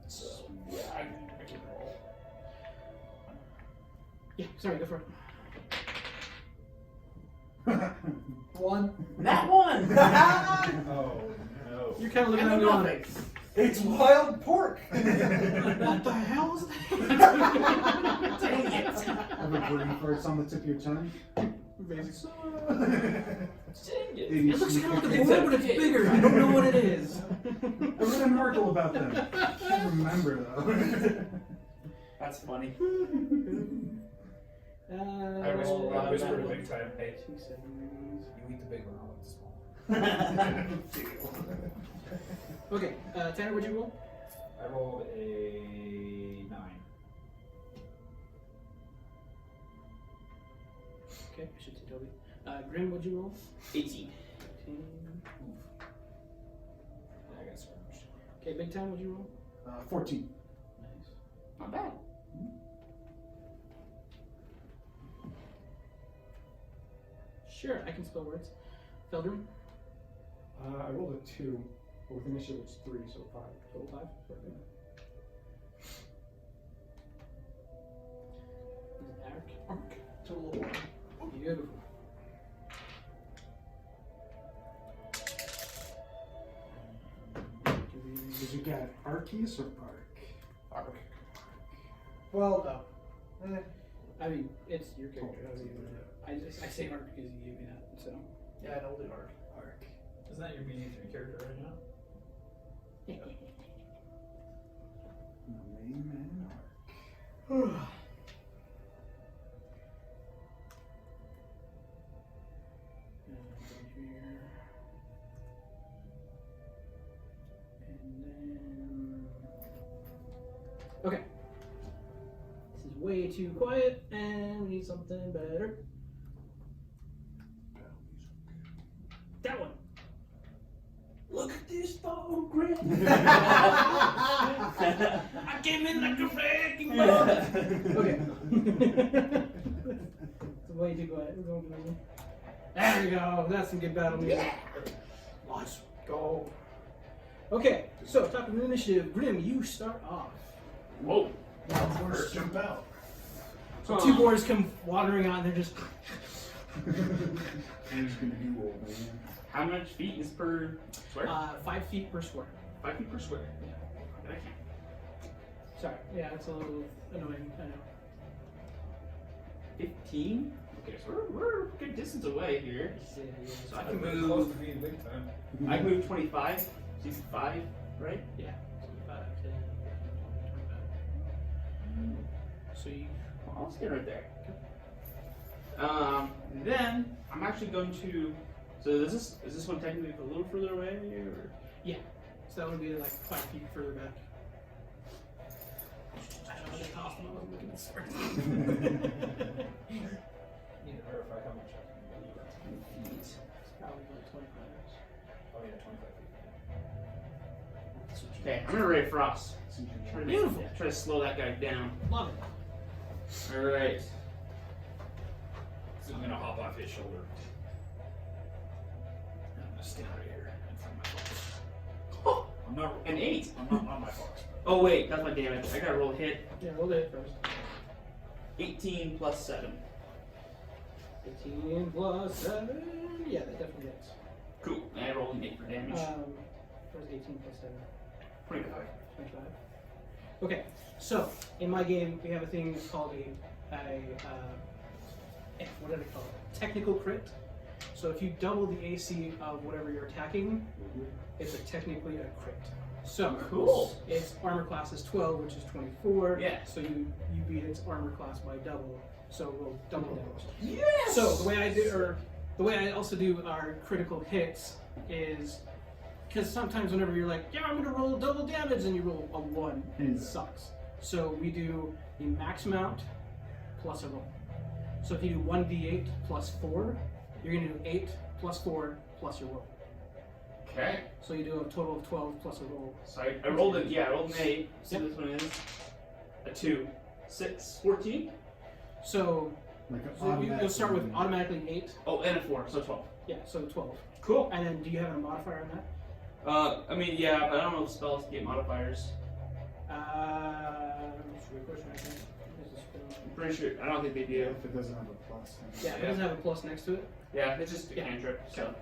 [SPEAKER 3] So yeah, I can roll.
[SPEAKER 1] Yeah, sorry, go for it.
[SPEAKER 5] 1.
[SPEAKER 3] That one.
[SPEAKER 2] Oh no.
[SPEAKER 1] You're kind of looking
[SPEAKER 3] And
[SPEAKER 1] at me
[SPEAKER 3] nothing.
[SPEAKER 5] It's wild pork.
[SPEAKER 1] What the hell is that?
[SPEAKER 3] Dang it.
[SPEAKER 7] Have a brain farts on the tip of your tongue.
[SPEAKER 3] Dang it.
[SPEAKER 1] It looks kind of like a
[SPEAKER 3] It's
[SPEAKER 1] boar, but it's
[SPEAKER 3] okay.
[SPEAKER 1] bigger. I don't know what it is.
[SPEAKER 7] I read an article about them. I can't remember though.
[SPEAKER 3] That's funny.
[SPEAKER 2] I whisper a big time. Hey,
[SPEAKER 1] 2 seconds.
[SPEAKER 2] you eat the big one, I'll eat the small.
[SPEAKER 1] Okay, Tanner, what'd you roll?
[SPEAKER 6] I rolled a 9.
[SPEAKER 1] Okay, I should say Toby. Grim, what'd you roll?
[SPEAKER 3] 18.
[SPEAKER 1] 18.
[SPEAKER 6] Yeah, I got skirmished.
[SPEAKER 1] Okay, Big Time, what'd you roll?
[SPEAKER 7] 14.
[SPEAKER 1] Nice.
[SPEAKER 3] Not bad.
[SPEAKER 1] Sure, I can spell words. Feldrum?
[SPEAKER 4] I rolled a 2, but with initiative it's 3, so 5. Total 5? Perfect.
[SPEAKER 1] Arc. Total of 1. Beautiful.
[SPEAKER 7] Did you get Arceus or Arc?
[SPEAKER 5] Arc. Well, no.
[SPEAKER 1] I mean, it's your character. How do you want to do it? I say arc because you gave me that. So.
[SPEAKER 5] Yeah, no, we'll do Arc.
[SPEAKER 7] Arc.
[SPEAKER 2] Isn't that your BD3 character right now?
[SPEAKER 7] Main man Arc.
[SPEAKER 1] Okay. This is way too quiet, and we need something better. That one. Look at this photograph. I came in like a wrecking ball. Okay. It's way too quiet. We're going to There we go. That's some good battle music. Yeah. Let's go. Okay, so top of the initiative, Grim, you start off.
[SPEAKER 3] Whoa.
[SPEAKER 7] First jump out.
[SPEAKER 1] So two boars come wandering on, they're just.
[SPEAKER 7] Who's gonna do old man?
[SPEAKER 3] How much feet is per square?
[SPEAKER 1] 5 feet per square.
[SPEAKER 3] 5 feet per square.
[SPEAKER 1] Yeah.
[SPEAKER 3] Did I count?
[SPEAKER 1] Sorry, yeah, it's a little annoying, I know.
[SPEAKER 3] 15? Okay, so we're a good distance away here. So I can
[SPEAKER 2] Close
[SPEAKER 3] move.
[SPEAKER 2] to being big time.
[SPEAKER 3] I can move 25, 65, right?
[SPEAKER 1] Yeah. 5, 10, 25. So you.
[SPEAKER 3] Well, I'll stay right there. Then I'm actually going to. So is this one technically a little further away, or?
[SPEAKER 1] Yeah. So that would be like 5 feet further back. I just tossed them. I wasn't looking at the sword.
[SPEAKER 2] Need to verify how much I can move.
[SPEAKER 1] It's probably like 25.
[SPEAKER 2] Oh yeah, 25 feet.
[SPEAKER 3] Okay, I'm gonna Ray of Frost. Try to
[SPEAKER 1] Beautiful.
[SPEAKER 3] Try to slow that guy down.
[SPEAKER 1] Love it.
[SPEAKER 3] All right.
[SPEAKER 2] So I'm gonna hop off his shoulder. And I'm gonna stand right here in front of my fox. I'm not
[SPEAKER 3] An 8.
[SPEAKER 2] I'm not on my fox.
[SPEAKER 3] Oh wait, that's my damage. I gotta roll a hit.
[SPEAKER 1] Yeah, roll it first.
[SPEAKER 3] 18 plus 7.
[SPEAKER 1] 18 plus 7. Yeah, that definitely hits.
[SPEAKER 3] Cool. And I rolled an 8 for damage.
[SPEAKER 1] Where's 18 plus 7?
[SPEAKER 3] 25.
[SPEAKER 1] 25. Okay, so in my game we have a thing called what do they call it? Technical crit. So if you double the AC of whatever you're attacking, it's technically a crit. So
[SPEAKER 3] Cool.
[SPEAKER 1] its armor class is 12, which is 24.
[SPEAKER 3] Yeah.
[SPEAKER 1] So you beat its armor class by double. So roll double damage.
[SPEAKER 3] Yes!
[SPEAKER 1] So the way I also do our critical hits is because sometimes whenever you're like, yeah, I'm gonna roll double damage, and you roll a 1, it sucks. So we do the max amount plus a roll. So if you do 1d8 plus 4, you're gonna do 8 plus 4 plus your roll.
[SPEAKER 3] Okay.
[SPEAKER 1] So you do a total of 12 plus a roll.
[SPEAKER 3] So I rolled it. Yeah, I rolled an 8. So this one is a 2. 6. 14.
[SPEAKER 1] So,
[SPEAKER 7] Like an
[SPEAKER 1] you'll start with automatically 8.
[SPEAKER 3] Oh, and a 4. So 12.
[SPEAKER 1] Yeah, so 12.
[SPEAKER 3] Cool.
[SPEAKER 1] And then do you have a modifier on that?
[SPEAKER 3] I mean, yeah, but I don't know if spells get modifiers.
[SPEAKER 1] That's a good question, I think.
[SPEAKER 3] I'm pretty sure. I don't think they do.
[SPEAKER 7] If it doesn't have a plus. Then
[SPEAKER 1] Yeah, it doesn't have a plus next to it.
[SPEAKER 3] Yeah, it's just a
[SPEAKER 1] Yeah.
[SPEAKER 3] cantrip. So.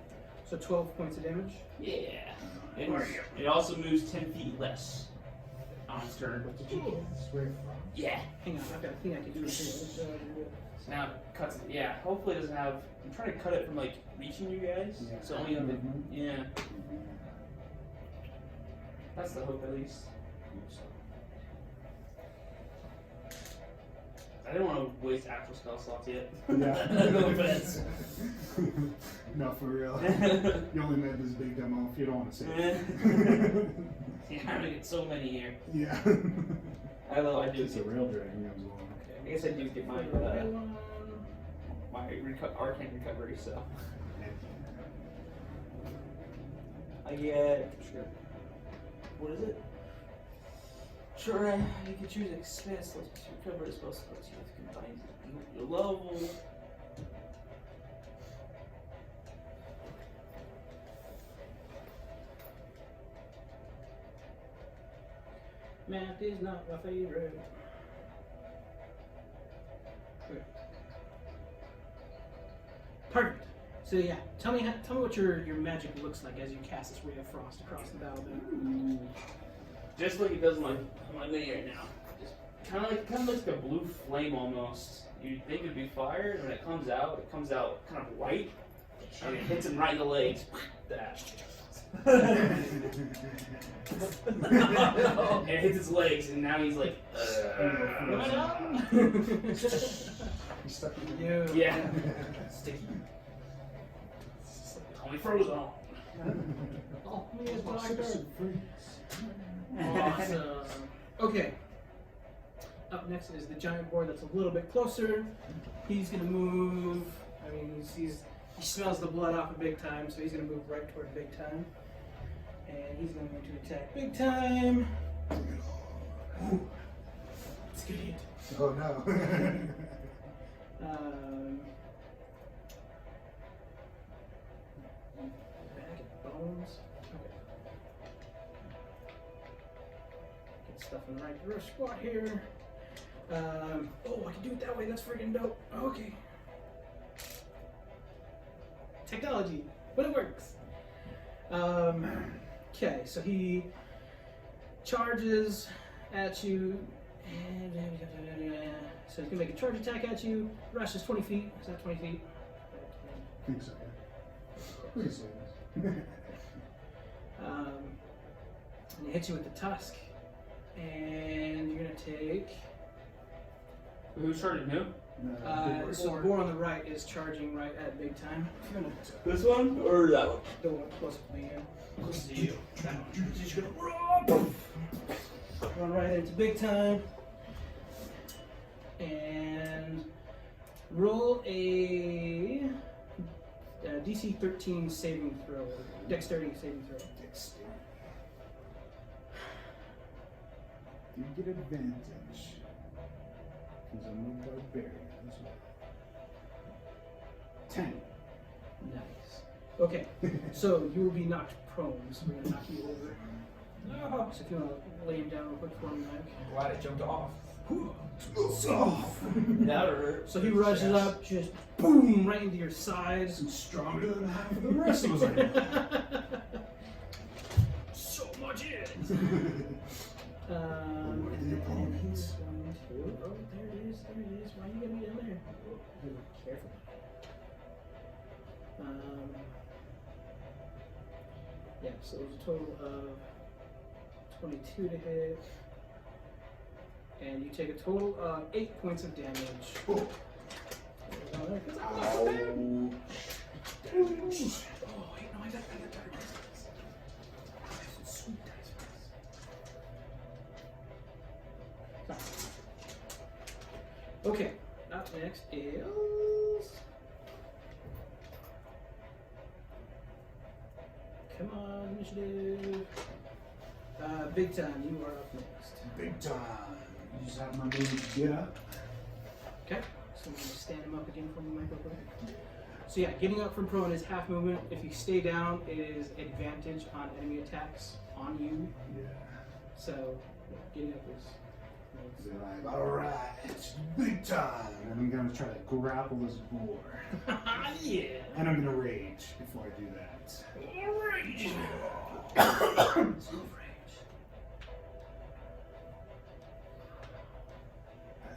[SPEAKER 1] So 12 points of damage.
[SPEAKER 3] Yeah. It also moves 10 feet less on its turn.
[SPEAKER 7] What did you get? Swear from?
[SPEAKER 3] Yeah.
[SPEAKER 1] Hang on, I've got a thing I can do too.
[SPEAKER 3] So now it cuts it. Yeah. Hopefully it doesn't have. I'm trying to cut it from like reaching you guys.
[SPEAKER 7] Yeah.
[SPEAKER 3] So only on the.
[SPEAKER 7] Mhm.
[SPEAKER 3] Yeah. That's the hope at least. I didn't want to waste actual spell slots yet.
[SPEAKER 7] Yeah.
[SPEAKER 3] No offense.
[SPEAKER 7] No, for real. You only made this big demo if you don't want to say it.
[SPEAKER 3] Yeah, I'm gonna get so many here.
[SPEAKER 7] Yeah.
[SPEAKER 3] Although I do.
[SPEAKER 7] It's a real dragon as well.
[SPEAKER 3] I guess I do get my arcane recovery, so I get what is it? Sure, you can choose expense. Let's recover as well as combines your level.
[SPEAKER 1] Math is not my favorite. Okay. Perfect. So yeah, tell me what your magic looks like as you cast this ray of frost across the battlefield.
[SPEAKER 3] Just like it does on my mini right now. Just kind of looks like a blue flame almost. You'd think it'd be fire, and when it comes out kind of white, and it hits him right in the legs. Dash. And it hits his legs, and now he's like,
[SPEAKER 4] He's stuck in the
[SPEAKER 3] yeah.
[SPEAKER 1] Sticky.
[SPEAKER 3] Only frozen.
[SPEAKER 1] Oh, me as Awesome. Okay. Up next is the giant boar that's a little bit closer. He's gonna move. I mean, he smells the blood off of Big Time, so he's gonna move right toward Big Time. And he's going to attack Big Time. Ooh. It's a good hit.
[SPEAKER 7] Oh no.
[SPEAKER 1] Bag of bones. Okay. Get stuff in the right spot here. Oh, I can do it that way. That's freaking dope. Okay. Technology, but it works. Okay, so he charges at you, and so he's gonna make a charge attack at you. Rush is 20 feet. Is that 20 feet?
[SPEAKER 7] I think so, yeah. Please say this.
[SPEAKER 1] And he hits you with the tusk, and you're gonna take.
[SPEAKER 3] Who's charging who?
[SPEAKER 1] So the boar on the right is charging right at Big Time.
[SPEAKER 3] This one or that one?
[SPEAKER 1] The one closest to me. Closest to you. That one. He's gonna run right into Big Time. And roll a DC 13 saving throw. Dexterity saving throw.
[SPEAKER 7] Dexterity. You get advantage. Because I'm a barbarian as well. 10.
[SPEAKER 1] Nice. Okay, so you will be knocked prone, so we're gonna knock you over. So if you wanna lay him down real quick for me, Mike.
[SPEAKER 2] Glad it jumped off.
[SPEAKER 3] That hurt.
[SPEAKER 1] So he rushes up, just boom, right into your side.
[SPEAKER 7] I'm stronger than half of the rest of us.
[SPEAKER 1] So much it.
[SPEAKER 7] Where are the opponents?
[SPEAKER 1] He's going to. Oh, there it is. Why are you gonna be down there? Be careful. Yeah, so it was a total of 22 to hit. And you take a total of 8 points of damage.
[SPEAKER 7] Oh.
[SPEAKER 1] Oh, wait, no, I got better dice. Sweet dice. Okay, up next is. Come on, initiative. Big Time, you are up next.
[SPEAKER 7] Big time. You just have my move get up.
[SPEAKER 1] Okay, so I'm going to stand him up again for me, Michael. So yeah, getting up from prone is half movement. If you stay down, it is advantage on enemy attacks on you.
[SPEAKER 7] Yeah.
[SPEAKER 1] So yeah, getting up is.
[SPEAKER 7] They're like, alright, big time. And I'm gonna try to grapple this boar.
[SPEAKER 1] Yeah.
[SPEAKER 7] And I'm gonna rage before I do that.
[SPEAKER 1] Rage.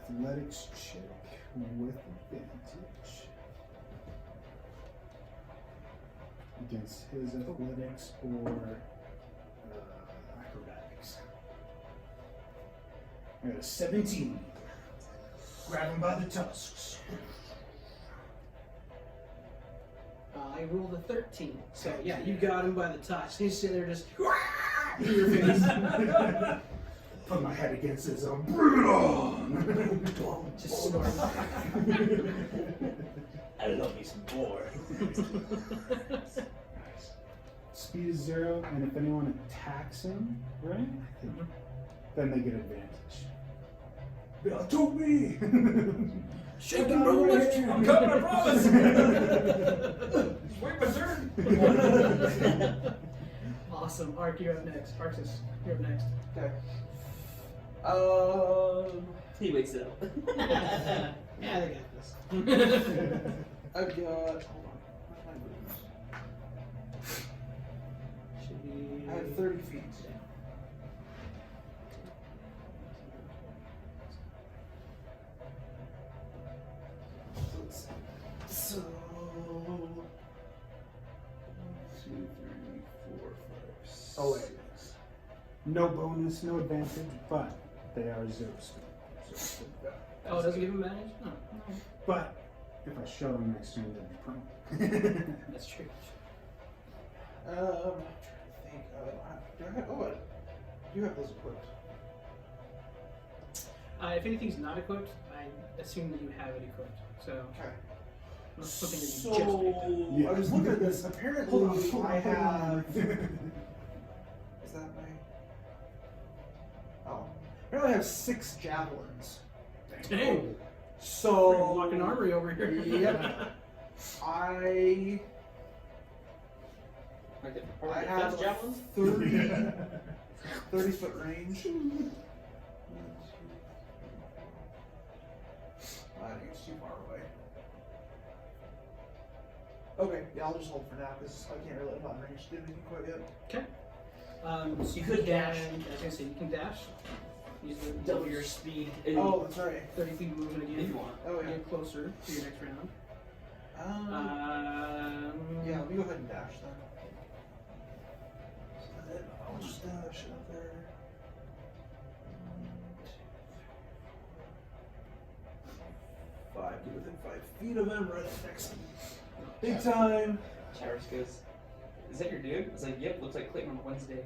[SPEAKER 7] Athletics check with advantage. Against his athletics or acrobatics. I got a 17. Grab him by the tusks.
[SPEAKER 1] I rolled a 13. So yeah, you got him by the touch. He's sitting there just in your face.
[SPEAKER 7] Put my head against his own. Bring it on!
[SPEAKER 1] Just snort.
[SPEAKER 3] I love me some boar.
[SPEAKER 7] Speed is 0, and if anyone attacks him, right? Then they get advantage. Yeah, told me!
[SPEAKER 1] Shake and roll.
[SPEAKER 2] I'm coming, I promise! Wait my turn!
[SPEAKER 1] Awesome. Ark, you're up next. Arxis, you're up next.
[SPEAKER 5] Okay.
[SPEAKER 3] He wakes it up.
[SPEAKER 1] Yeah, they got this.
[SPEAKER 5] I've got. Hold on. Where's my movement?
[SPEAKER 1] Should be.
[SPEAKER 5] I have 30 feet. So. 1, 2, 3, 4, 5, 6.
[SPEAKER 7] Oh wait. No bonus, no advantage, but they are zero speed.
[SPEAKER 1] Oh, it doesn't give him advantage? No.
[SPEAKER 7] But if I show them next turn, they'd be prone.
[SPEAKER 1] That's true.
[SPEAKER 5] I'm trying to think. Do I have? Oh, I do have those equipped.
[SPEAKER 1] If anything's not equipped, I assume that you have it equipped. So,
[SPEAKER 5] Okay.
[SPEAKER 1] that's something that you
[SPEAKER 5] So
[SPEAKER 1] just picked.
[SPEAKER 7] Yeah.
[SPEAKER 5] I was looking at this. Apparently,
[SPEAKER 7] Hold on,
[SPEAKER 5] I have.
[SPEAKER 7] Is
[SPEAKER 5] Is that my? Oh, apparently I have 6 javelins.
[SPEAKER 1] Dang!
[SPEAKER 5] So
[SPEAKER 1] Walking armory over here.
[SPEAKER 5] Yep. I have
[SPEAKER 3] That's javelins?
[SPEAKER 5] 30 foot range. I think it's too far away. Okay, yeah, I'll just hold for now because I can't really not range do anything quite yet.
[SPEAKER 1] Okay. So you
[SPEAKER 3] could
[SPEAKER 1] could
[SPEAKER 3] dash.
[SPEAKER 1] dash. I was gonna say you can dash. Use the
[SPEAKER 3] Double your speed.
[SPEAKER 5] Oh, that's right.
[SPEAKER 1] 30 feet movement
[SPEAKER 3] If
[SPEAKER 1] again.
[SPEAKER 3] you want.
[SPEAKER 5] Oh yeah.
[SPEAKER 1] Get closer to your next round.
[SPEAKER 5] Yeah, let me go ahead and dash then. So then I'll just dash up there. 1, 2, 3, 4, 5. Get within 5 feet of him, right up next to me. Big time.
[SPEAKER 3] Charis goes, is that your dude? I was like, yep, looks like Clayton on Wednesday.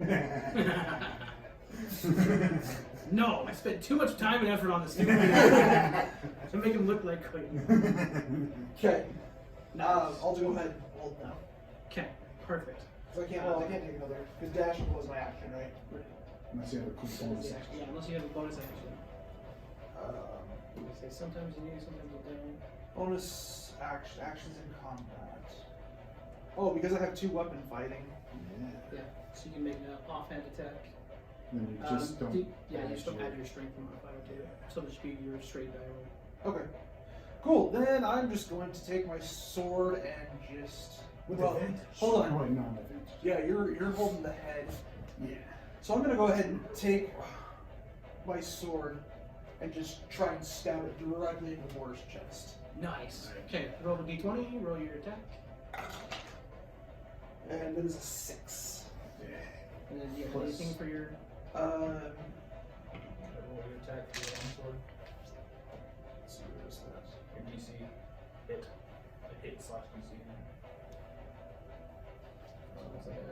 [SPEAKER 1] No, I spent too much time and effort on this thing to make him look like Clayton.
[SPEAKER 5] Okay.
[SPEAKER 1] Nice.
[SPEAKER 5] I'll go ahead and hold now.
[SPEAKER 1] Okay, perfect.
[SPEAKER 5] So I can't take another, because dash was my action, right?
[SPEAKER 7] Unless you have a cool bonus
[SPEAKER 1] Yeah,
[SPEAKER 7] action.
[SPEAKER 1] unless you have a bonus action.
[SPEAKER 5] Um,
[SPEAKER 1] Say sometimes you need, sometimes you don't.
[SPEAKER 5] bonus actions in combat. Oh, because I have 2 weapon fighting.
[SPEAKER 7] Yeah.
[SPEAKER 1] Yeah, so you can make an offhand attack.
[SPEAKER 7] Then you just don't.
[SPEAKER 1] Yeah, you
[SPEAKER 7] add
[SPEAKER 1] just don't
[SPEAKER 7] your-
[SPEAKER 1] add your strength modifier to it. So it'll just be your straight die roll.
[SPEAKER 5] Okay. Cool. Then I'm just going to take my sword and just.
[SPEAKER 7] With
[SPEAKER 5] Well,
[SPEAKER 7] advantage.
[SPEAKER 5] hold on.
[SPEAKER 7] Oh, wait, non-advantage.
[SPEAKER 5] Yeah, you're holding the head.
[SPEAKER 7] Yeah.
[SPEAKER 5] So I'm gonna go ahead and take my sword and just try and stab it directly into Moore's chest.
[SPEAKER 1] Nice. Okay, roll the d20, roll your attack.
[SPEAKER 5] And that is a 6.
[SPEAKER 1] And then you have
[SPEAKER 7] Plus-
[SPEAKER 1] anything for your.
[SPEAKER 2] Roll your attack for your longsword.
[SPEAKER 5] Let's see, what is that?
[SPEAKER 2] Your DC hit. Hit / DC.
[SPEAKER 1] Looks like you have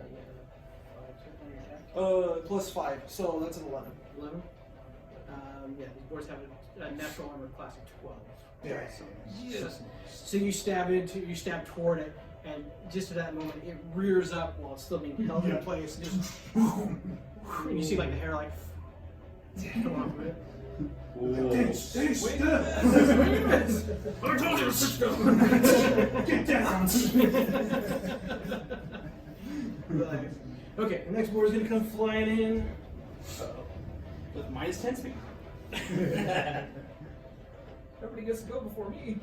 [SPEAKER 1] 5 on your attack.
[SPEAKER 5] +5, so that's an 11.
[SPEAKER 1] 11. Yeah, these boards have a natural armor class of 12.
[SPEAKER 5] Yeah.
[SPEAKER 1] So you stab toward it, and just at that moment, it rears up while it's still being held in place. And just, and you see like the hair like come off of it.
[SPEAKER 7] Stay still!
[SPEAKER 1] I told you to sit still.
[SPEAKER 7] Get down!
[SPEAKER 1] Okay, the next board is gonna come flying in.
[SPEAKER 3] With -10 speed.
[SPEAKER 2] Everybody gets to go before me.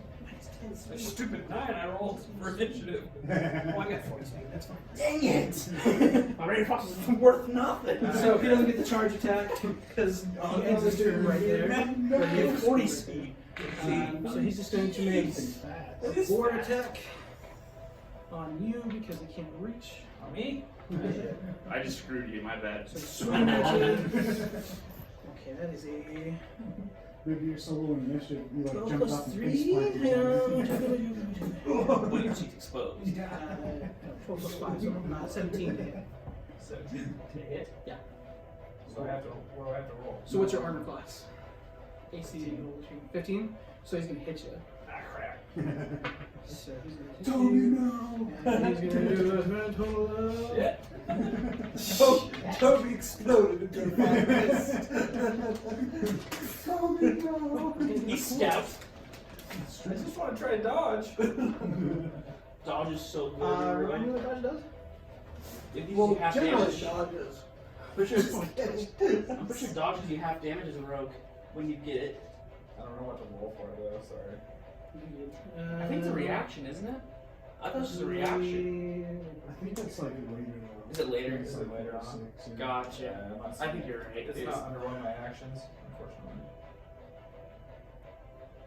[SPEAKER 1] -10
[SPEAKER 2] A
[SPEAKER 1] speed.
[SPEAKER 2] stupid 9 I rolled for initiative.
[SPEAKER 1] Oh, I got 40 speed. That's fine.
[SPEAKER 3] Dang it! My rain cross is worth nothing.
[SPEAKER 1] So he doesn't get the charge attack because he ends his turn right there. But he has 40 speed. So he's just going to make a board attack on you because he can't reach.
[SPEAKER 2] On me?
[SPEAKER 3] I just screwed you, my bad.
[SPEAKER 1] So swing at you. Okay, that is a
[SPEAKER 7] Maybe you're so low in initiative, you like
[SPEAKER 1] 12
[SPEAKER 7] jump
[SPEAKER 1] plus
[SPEAKER 7] up and
[SPEAKER 1] 3.
[SPEAKER 7] face plant.
[SPEAKER 3] When your cheek's exposed.
[SPEAKER 1] 12 plus 5, so 17 to hit.
[SPEAKER 2] 17 to hit?
[SPEAKER 1] Yeah.
[SPEAKER 2] So I have to. What do I have to roll?
[SPEAKER 1] So what's your armor class? AC 15. So he's gonna hit you.
[SPEAKER 2] Ah, crap.
[SPEAKER 1] So he's gonna hit
[SPEAKER 7] Don't you
[SPEAKER 1] you.
[SPEAKER 7] know?
[SPEAKER 1] And he's gonna do a grand total of.
[SPEAKER 2] Shit.
[SPEAKER 5] Toby exploded into a fire mist.
[SPEAKER 7] Don't you know?
[SPEAKER 3] He steps.
[SPEAKER 2] I just want to try to dodge.
[SPEAKER 3] Dodge is so good.
[SPEAKER 1] Remind me what dodge does?
[SPEAKER 3] If you
[SPEAKER 5] Well,
[SPEAKER 3] have
[SPEAKER 5] generally
[SPEAKER 3] damage.
[SPEAKER 5] dodges.
[SPEAKER 3] pretty sure dodge gives you half damage as a rogue when you get it.
[SPEAKER 2] I don't know what to roll for though. Sorry.
[SPEAKER 3] I think it's a reaction, isn't it? I thought it was just a reaction.
[SPEAKER 7] I think that's like later on.
[SPEAKER 3] Is it later?
[SPEAKER 7] It's like
[SPEAKER 2] Later
[SPEAKER 7] level
[SPEAKER 2] on.
[SPEAKER 7] 6, yeah.
[SPEAKER 3] Gotcha.
[SPEAKER 2] Yeah, I'm not
[SPEAKER 3] I
[SPEAKER 2] seeing
[SPEAKER 3] think
[SPEAKER 2] it.
[SPEAKER 3] you're right.
[SPEAKER 2] It's not under one of my actions, unfortunately.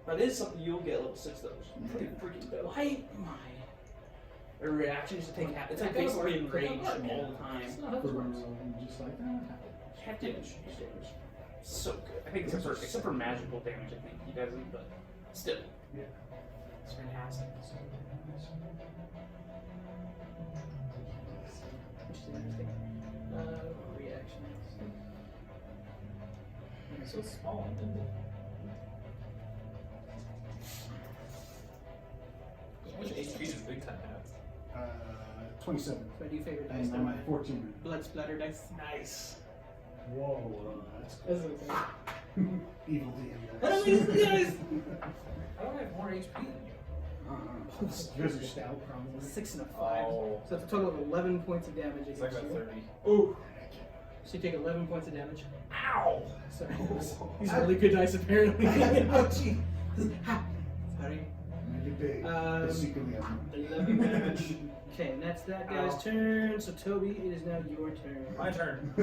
[SPEAKER 3] But it is something you'll get level 6 though, which is pretty freaking dope.
[SPEAKER 1] Why am I?
[SPEAKER 3] A reaction is to take half. It's like
[SPEAKER 1] I got
[SPEAKER 3] basically
[SPEAKER 1] it.
[SPEAKER 3] in range
[SPEAKER 1] I got it.
[SPEAKER 3] all the time.
[SPEAKER 1] That's not how this
[SPEAKER 7] For
[SPEAKER 1] works.
[SPEAKER 7] I'm just like,
[SPEAKER 3] Half damage. So good. I think except for magical damage, I think he doesn't, but still.
[SPEAKER 7] Yeah.
[SPEAKER 3] It's fantastic.
[SPEAKER 1] Which is interesting. Reactions.
[SPEAKER 2] It's so small and nimble. How much HP does Big Time have?
[SPEAKER 7] 27.
[SPEAKER 1] So I do favorite dice.
[SPEAKER 7] And I'm at 14.
[SPEAKER 1] Blood splatter dice. Nice.
[SPEAKER 7] Whoa, that's
[SPEAKER 1] That's okay.
[SPEAKER 7] evil DM.
[SPEAKER 1] I don't mean to guys.
[SPEAKER 2] I don't have more HP than you.
[SPEAKER 7] You guys are stout, probably.
[SPEAKER 1] 6 and a 5.
[SPEAKER 2] Oh.
[SPEAKER 1] So that's a total of 11 points of damage
[SPEAKER 2] It's like
[SPEAKER 1] against
[SPEAKER 2] a
[SPEAKER 1] you.
[SPEAKER 2] 30.
[SPEAKER 1] Oh. So you take 11 points of damage.
[SPEAKER 2] Ow!
[SPEAKER 1] Sorry. These are really good dice apparently. Oh gee. Ha. Sorry.
[SPEAKER 7] Make it big.
[SPEAKER 1] Um,
[SPEAKER 7] Secretly, I'm
[SPEAKER 1] 11 damage. Okay, and that's that guy's turn. So Toby, it is now your turn.
[SPEAKER 2] My turn.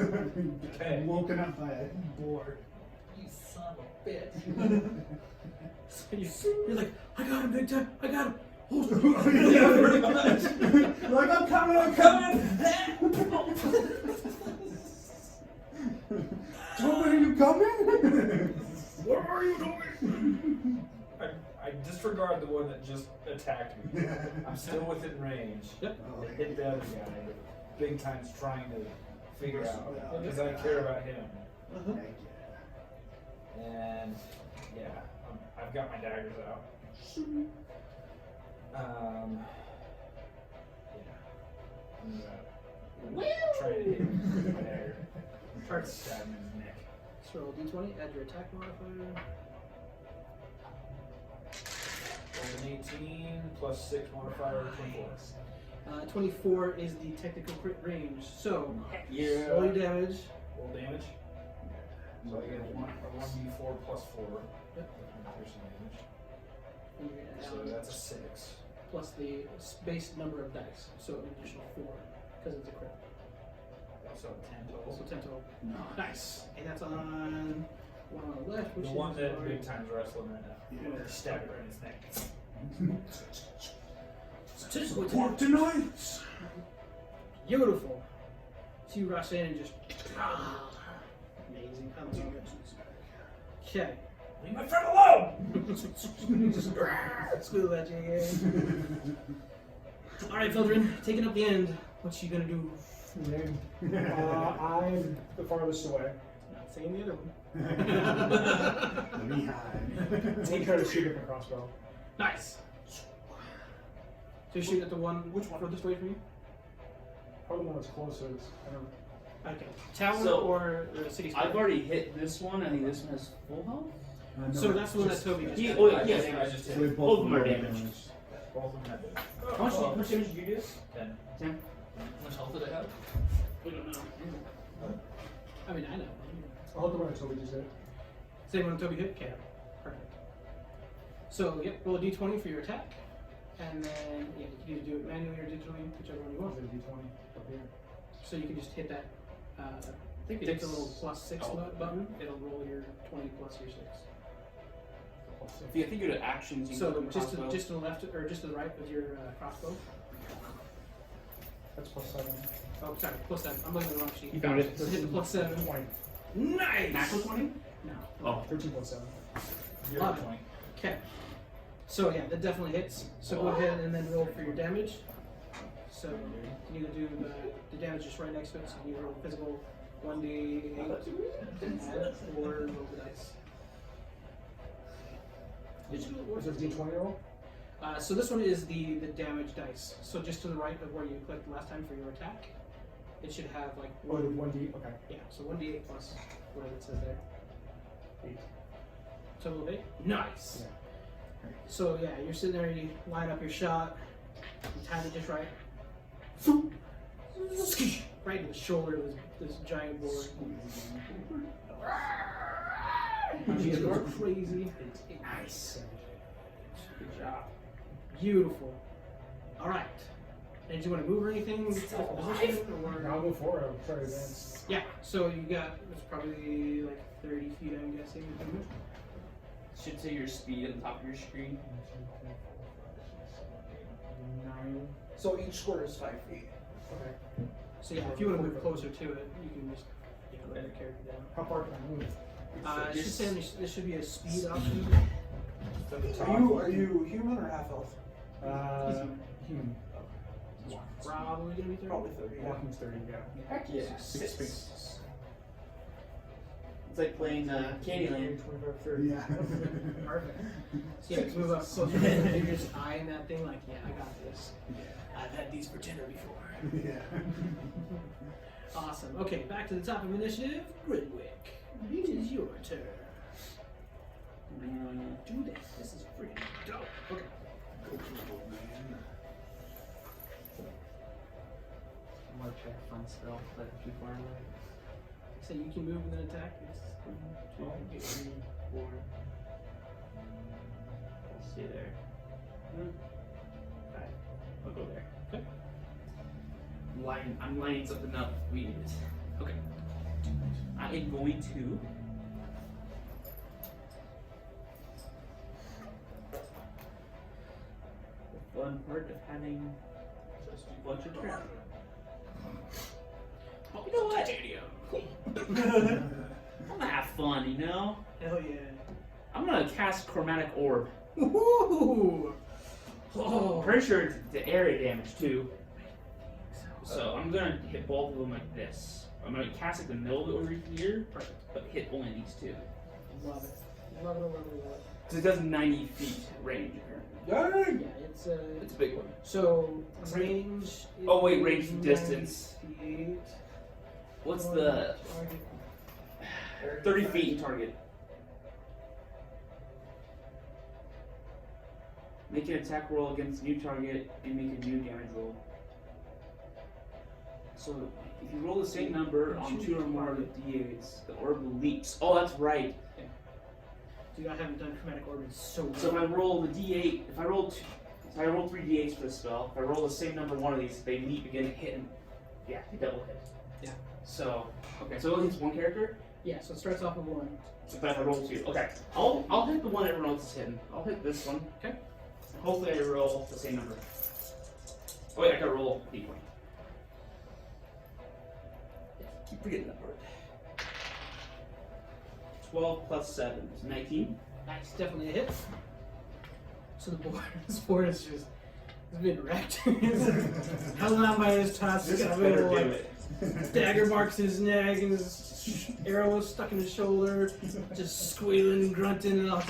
[SPEAKER 2] Okay.
[SPEAKER 7] woken up by a board.
[SPEAKER 1] You son of a bitch. So you're like, I got him, big time. I got him. Hold him.
[SPEAKER 7] Yeah, pretty much. Like, I'm coming. Toby, are you coming?
[SPEAKER 2] What are you doing? I disregard the one that just attacked me. I'm still within range.
[SPEAKER 1] Yep.
[SPEAKER 7] Oh,
[SPEAKER 2] To hit the other guy, but Big Time's trying to figure out because I care about him.
[SPEAKER 7] heck
[SPEAKER 2] And yeah, I've got my daggers out. Yeah, I'm gonna try to hit him with my dagger. Try to stab him in the neck.
[SPEAKER 1] So roll d20, add your attack modifier.
[SPEAKER 2] Roll an 18 plus 6 modifier, 24.
[SPEAKER 1] 24 is the technical crit range. So,
[SPEAKER 3] Yeah.
[SPEAKER 1] roll your damage.
[SPEAKER 2] Roll damage. So I get a 1d4 plus 4.
[SPEAKER 1] Yep.
[SPEAKER 2] Piercing damage.
[SPEAKER 1] And you're gonna
[SPEAKER 2] So
[SPEAKER 1] add
[SPEAKER 2] that's a 6.
[SPEAKER 1] plus the base number of dice. So an additional 4 because it's a crit.
[SPEAKER 2] So 10 total.
[SPEAKER 1] Also 10 total.
[SPEAKER 7] No.
[SPEAKER 1] Nice. And that's on one on the left, which
[SPEAKER 2] The
[SPEAKER 1] is
[SPEAKER 2] one that
[SPEAKER 1] our-
[SPEAKER 2] Big Time's wrestling right now.
[SPEAKER 7] Yeah.
[SPEAKER 2] Stab it right in his neck.
[SPEAKER 7] Report tonight.
[SPEAKER 1] Beautiful. So you rush in and just amazing. I love it. Okay.
[SPEAKER 2] Leave my friend alone!
[SPEAKER 1] Squeal at you again. Alright, Feldrin, taking up the end. What's you gonna do?
[SPEAKER 4] I'm the farthest away.
[SPEAKER 1] Not saying the other one.
[SPEAKER 7] Behind.
[SPEAKER 4] I'm try to shoot with my crossbow.
[SPEAKER 1] Nice. So you shoot at the one, which one furthest away from you?
[SPEAKER 4] Probably the one that's closest. I don't.
[SPEAKER 1] Okay. Town
[SPEAKER 3] So,
[SPEAKER 1] or the city
[SPEAKER 3] I've
[SPEAKER 1] square?
[SPEAKER 3] already hit this one. I think this one has full health.
[SPEAKER 1] So that's the one that Toby just
[SPEAKER 3] He-
[SPEAKER 1] did.
[SPEAKER 3] oh,
[SPEAKER 2] I
[SPEAKER 3] yeah,
[SPEAKER 2] just-
[SPEAKER 3] damage.
[SPEAKER 2] I just
[SPEAKER 7] So
[SPEAKER 2] hit
[SPEAKER 7] we
[SPEAKER 2] it.
[SPEAKER 3] Both of them are
[SPEAKER 7] roll
[SPEAKER 3] damaged.
[SPEAKER 2] Both of them had damage.
[SPEAKER 3] How much damage did you do?
[SPEAKER 2] 10.
[SPEAKER 3] 10.
[SPEAKER 2] How much health did I have?
[SPEAKER 1] We don't know. I mean, I know.
[SPEAKER 4] I'll hit the one that Toby just did.
[SPEAKER 1] Same one Toby hit? Okay. Perfect. So, yep, roll a d20 for your attack. And then, yeah, you can either do it manually or digitally, whichever one you want.
[SPEAKER 4] There's a d20 up here.
[SPEAKER 1] So you can just hit that, I think it's a little +6 button. It'll roll your 20 plus your 6.
[SPEAKER 3] If you think you go to actions, you
[SPEAKER 1] So
[SPEAKER 3] can go
[SPEAKER 1] just to
[SPEAKER 3] crossbow.
[SPEAKER 1] the left, or just to the right with your crossbow.
[SPEAKER 4] That's +7.
[SPEAKER 1] Oh, sorry, +7. I'm looking at the wrong sheet.
[SPEAKER 3] You found it.
[SPEAKER 1] So hit the +7.
[SPEAKER 4] 20.
[SPEAKER 1] Nice!
[SPEAKER 3] Natural 20?
[SPEAKER 1] No.
[SPEAKER 3] Oh.
[SPEAKER 4] 13.7.
[SPEAKER 2] You're
[SPEAKER 1] Love
[SPEAKER 2] at
[SPEAKER 1] it.
[SPEAKER 2] 20.
[SPEAKER 1] Okay. So yeah, that definitely hits. So go ahead and then roll for your damage. So you can either do the damage just right next to it. So you roll physical 1d8 or roll the dice. Digital or
[SPEAKER 4] Is it d20 roll?
[SPEAKER 1] So this one is the damage dice. So just to the right of where you clicked last time for your attack, it should have like
[SPEAKER 4] Oh, the 1d. Okay.
[SPEAKER 1] yeah. So 1d8 plus whatever it says there.
[SPEAKER 4] 8.
[SPEAKER 1] Total of 8. Nice.
[SPEAKER 4] Yeah.
[SPEAKER 1] So yeah, you're sitting there, you line up your shot, you time it just right. Skish. right in the shoulder of this giant boar. She's going crazy.
[SPEAKER 3] Nice. Good job.
[SPEAKER 1] Beautiful. All right. And do you want to move or anything? Position, or...
[SPEAKER 4] I'll go for it. I'll try to advance.
[SPEAKER 1] Yeah. So you got it's probably like 30 feet, I'm guessing.
[SPEAKER 3] Should say your speed at the top of your screen.
[SPEAKER 4] 9.
[SPEAKER 5] So each square is 5 feet.
[SPEAKER 4] Okay.
[SPEAKER 1] So yeah, if you want to move closer to it, you can just let your character down.
[SPEAKER 4] How far can I move?
[SPEAKER 1] It should say there should be a speed option.
[SPEAKER 5] Are you human or half elf?
[SPEAKER 4] Human.
[SPEAKER 1] Probably gonna be 30.
[SPEAKER 5] Probably 30. Yeah.
[SPEAKER 4] Walking's 30, yeah.
[SPEAKER 3] Heck yeah.
[SPEAKER 4] 6 spaces.
[SPEAKER 3] It's like playing Candyland.
[SPEAKER 4] 25, 30.
[SPEAKER 7] Yeah.
[SPEAKER 1] Perfect. So yeah, just move up closer. You're just eyeing that thing like, yeah, I got this. I've had these for dinner before.
[SPEAKER 7] Yeah.
[SPEAKER 1] Awesome. Okay, back to the top of initiative. Gridwick, it is your turn. Do this. This is pretty dope. Okay.
[SPEAKER 7] Go people, man.
[SPEAKER 3] I'm gonna try to find spell, but too far away.
[SPEAKER 1] So you can move and then attack. It's 1, 2, 3, 4.
[SPEAKER 3] I'll stay there. 5. I'll go there.
[SPEAKER 1] Okay.
[SPEAKER 3] I'm lining something up. We need it. Okay. I am going to. The fun part of having just a bunch of crap. Oh, you know what? I'm gonna have fun, you know?
[SPEAKER 1] Hell yeah.
[SPEAKER 3] I'm gonna cast Chromatic Orb.
[SPEAKER 1] Woohoo!
[SPEAKER 3] I'm
[SPEAKER 1] Oh,
[SPEAKER 3] pretty sure it's the area damage too. So I'm gonna hit both of them like this. I'm gonna cast like the middle of it over here, but hit only these two.
[SPEAKER 1] love it. Love it, love it, love it.
[SPEAKER 3] So it does 90 feet range.
[SPEAKER 5] Dang!
[SPEAKER 1] Yeah, it's
[SPEAKER 3] It's a big one.
[SPEAKER 1] so range.
[SPEAKER 3] Oh, wait, range
[SPEAKER 1] is
[SPEAKER 3] from distance.
[SPEAKER 1] 98.
[SPEAKER 3] What's the 30 feet in target? Make an attack roll against a new target and make a new damage roll. So if you roll the same number on 2 or more of the d8s, the orb leaps. Oh, that's right.
[SPEAKER 1] Dude, I haven't done chromatic orb in so long.
[SPEAKER 3] So if I roll the d8, if I roll 3 d8s for this spell, if I roll the same number one of these, they leap again and hit and yeah, they double hit.
[SPEAKER 1] Yeah.
[SPEAKER 3] So okay, so it hits one character.
[SPEAKER 1] Yeah, so it starts off with 1.
[SPEAKER 3] So but if I roll 2, okay, I'll hit the one everyone else is hitting. I'll hit this one.
[SPEAKER 1] Okay.
[SPEAKER 3] Hopefully I roll the same number. Oh wait, I gotta roll d20. Keep forgetting that word. 12 plus 7 is 19.
[SPEAKER 1] Nice, definitely a hit. So the board, this board is just, it's been wrecked. He's held on by his tusks. He's got a little like, dagger marks in his neck, and his arrow is stuck in his shoulder. Just squealing and grunting and all.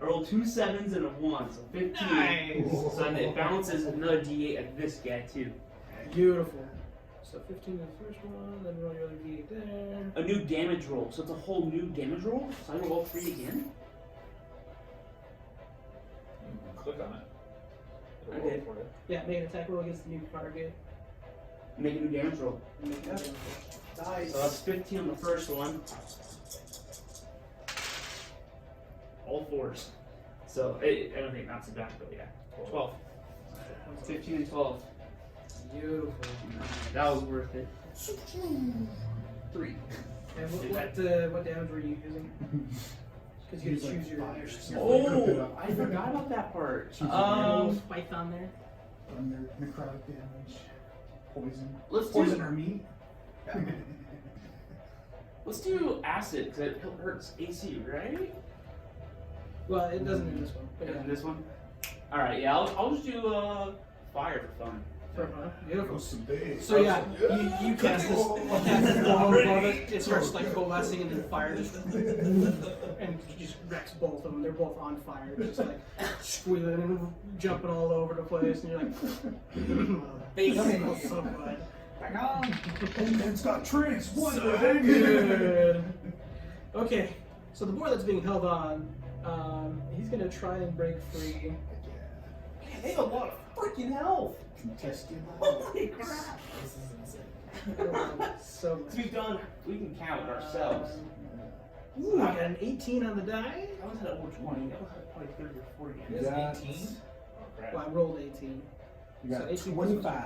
[SPEAKER 3] I rolled 2 7s and a 1, so 15.
[SPEAKER 1] Nice.
[SPEAKER 3] So then it bounces another d8 at this guy too.
[SPEAKER 1] Beautiful. So 15 to the first one, then roll your other d8 there.
[SPEAKER 3] A new damage roll, so it's a whole new damage roll. So I roll all 3 again.
[SPEAKER 6] Click on it.
[SPEAKER 3] I
[SPEAKER 6] It'll roll
[SPEAKER 3] did.
[SPEAKER 6] for you.
[SPEAKER 1] Yeah, make an attack roll against the new target.
[SPEAKER 3] Make a new damage roll.
[SPEAKER 1] Make an attack roll.
[SPEAKER 5] Nice.
[SPEAKER 3] So that's 15 on the first one. All 4s. So I don't think that's bad, but yeah. 12. 15 and 12.
[SPEAKER 1] Beautiful.
[SPEAKER 3] That was worth it. 3.
[SPEAKER 1] And what damage were you using? Because you
[SPEAKER 7] Use,
[SPEAKER 1] had to
[SPEAKER 7] like,
[SPEAKER 1] choose your
[SPEAKER 7] fire.
[SPEAKER 3] Oh, I forgot about that part.
[SPEAKER 1] python there.
[SPEAKER 7] Thunder, necrotic damage, poison.
[SPEAKER 3] Let's
[SPEAKER 7] Poison
[SPEAKER 3] do
[SPEAKER 7] or meat?
[SPEAKER 3] let's do acid because it hurts AC, right?
[SPEAKER 1] Well, it doesn't in this one. But
[SPEAKER 3] In
[SPEAKER 1] yeah.
[SPEAKER 3] this one. All right, yeah, I'll just do fire for fun.
[SPEAKER 1] For fun. Beautiful.
[SPEAKER 7] Some big.
[SPEAKER 1] So yeah, you cast this bomb above it. It starts like coalescing, and then fire just and just wrecks both of them. They're both on fire, just like squealing and jumping all over the place. And you're like,
[SPEAKER 3] Base.
[SPEAKER 1] that smells so good.
[SPEAKER 7] Hang on! It's got tricks! What
[SPEAKER 1] So
[SPEAKER 7] the heck?
[SPEAKER 1] good. Okay, so the boy that's being held on, he's gonna try and break free.
[SPEAKER 5] They have a lot of
[SPEAKER 3] freaking health.
[SPEAKER 7] Contested.
[SPEAKER 3] Holy crap!
[SPEAKER 5] This is insane.
[SPEAKER 1] So
[SPEAKER 3] So we can count ourselves.
[SPEAKER 1] Ooh, I got an 18 on the die.
[SPEAKER 3] I was at over 20. That was at probably 30 or 40.
[SPEAKER 6] You
[SPEAKER 2] Is
[SPEAKER 6] got-
[SPEAKER 2] 18?
[SPEAKER 3] Oh, crap.
[SPEAKER 1] Well, I rolled 18.
[SPEAKER 7] You got
[SPEAKER 1] So 18
[SPEAKER 7] 25.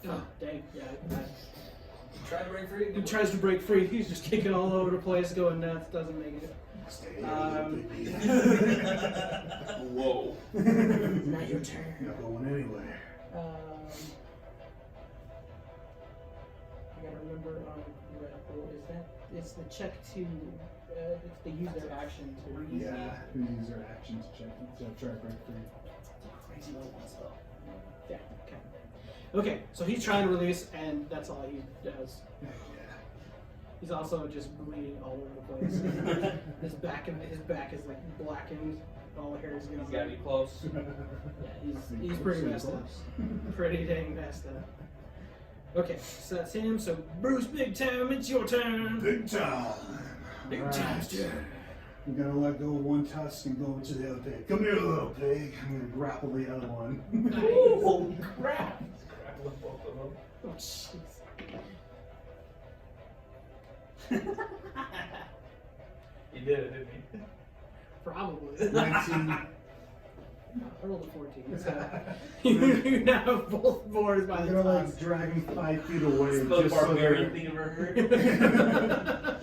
[SPEAKER 1] Oh, dang. Yeah.
[SPEAKER 2] Try to break free.
[SPEAKER 1] He tries to break free. He's just kicking all over the place, going nuts. Doesn't make it.
[SPEAKER 7] Stay
[SPEAKER 3] Whoa.
[SPEAKER 1] Now your turn.
[SPEAKER 7] Not going anywhere.
[SPEAKER 1] I gotta remember on Red is that it's the check to if they use their action to
[SPEAKER 7] Yeah, who use their action to check to try to break free.
[SPEAKER 1] crazy little one spell. Yeah, okay, so he's trying to release, and that's all he does.
[SPEAKER 7] Yeah.
[SPEAKER 1] He's also just bleeding all over the place. his back is like blackened. All the hair is
[SPEAKER 3] He's
[SPEAKER 1] gone.
[SPEAKER 3] gotta be close.
[SPEAKER 1] Yeah, he's pretty messed up. Pretty dang messed up. Okay, so that's him. So Bruce, big time, it's your turn.
[SPEAKER 7] Big time.
[SPEAKER 1] Big
[SPEAKER 7] Alright.
[SPEAKER 1] time's turn.
[SPEAKER 7] I'm gonna let go of one tusk and go to the other pig. Come here, little pig. I'm gonna grapple the other one.
[SPEAKER 3] Holy crap!
[SPEAKER 2] Grappling both of them.
[SPEAKER 1] Oh jeez.
[SPEAKER 2] You did it, didn't you?
[SPEAKER 1] Probably.
[SPEAKER 7] 19.
[SPEAKER 1] I rolled a 14. So you now have both boards by
[SPEAKER 7] I'm
[SPEAKER 1] the
[SPEAKER 7] gonna
[SPEAKER 1] time.
[SPEAKER 7] like drag him 5 feet away.
[SPEAKER 3] It's the most
[SPEAKER 7] just so
[SPEAKER 3] barbarian
[SPEAKER 7] they're-
[SPEAKER 3] thing I've ever heard.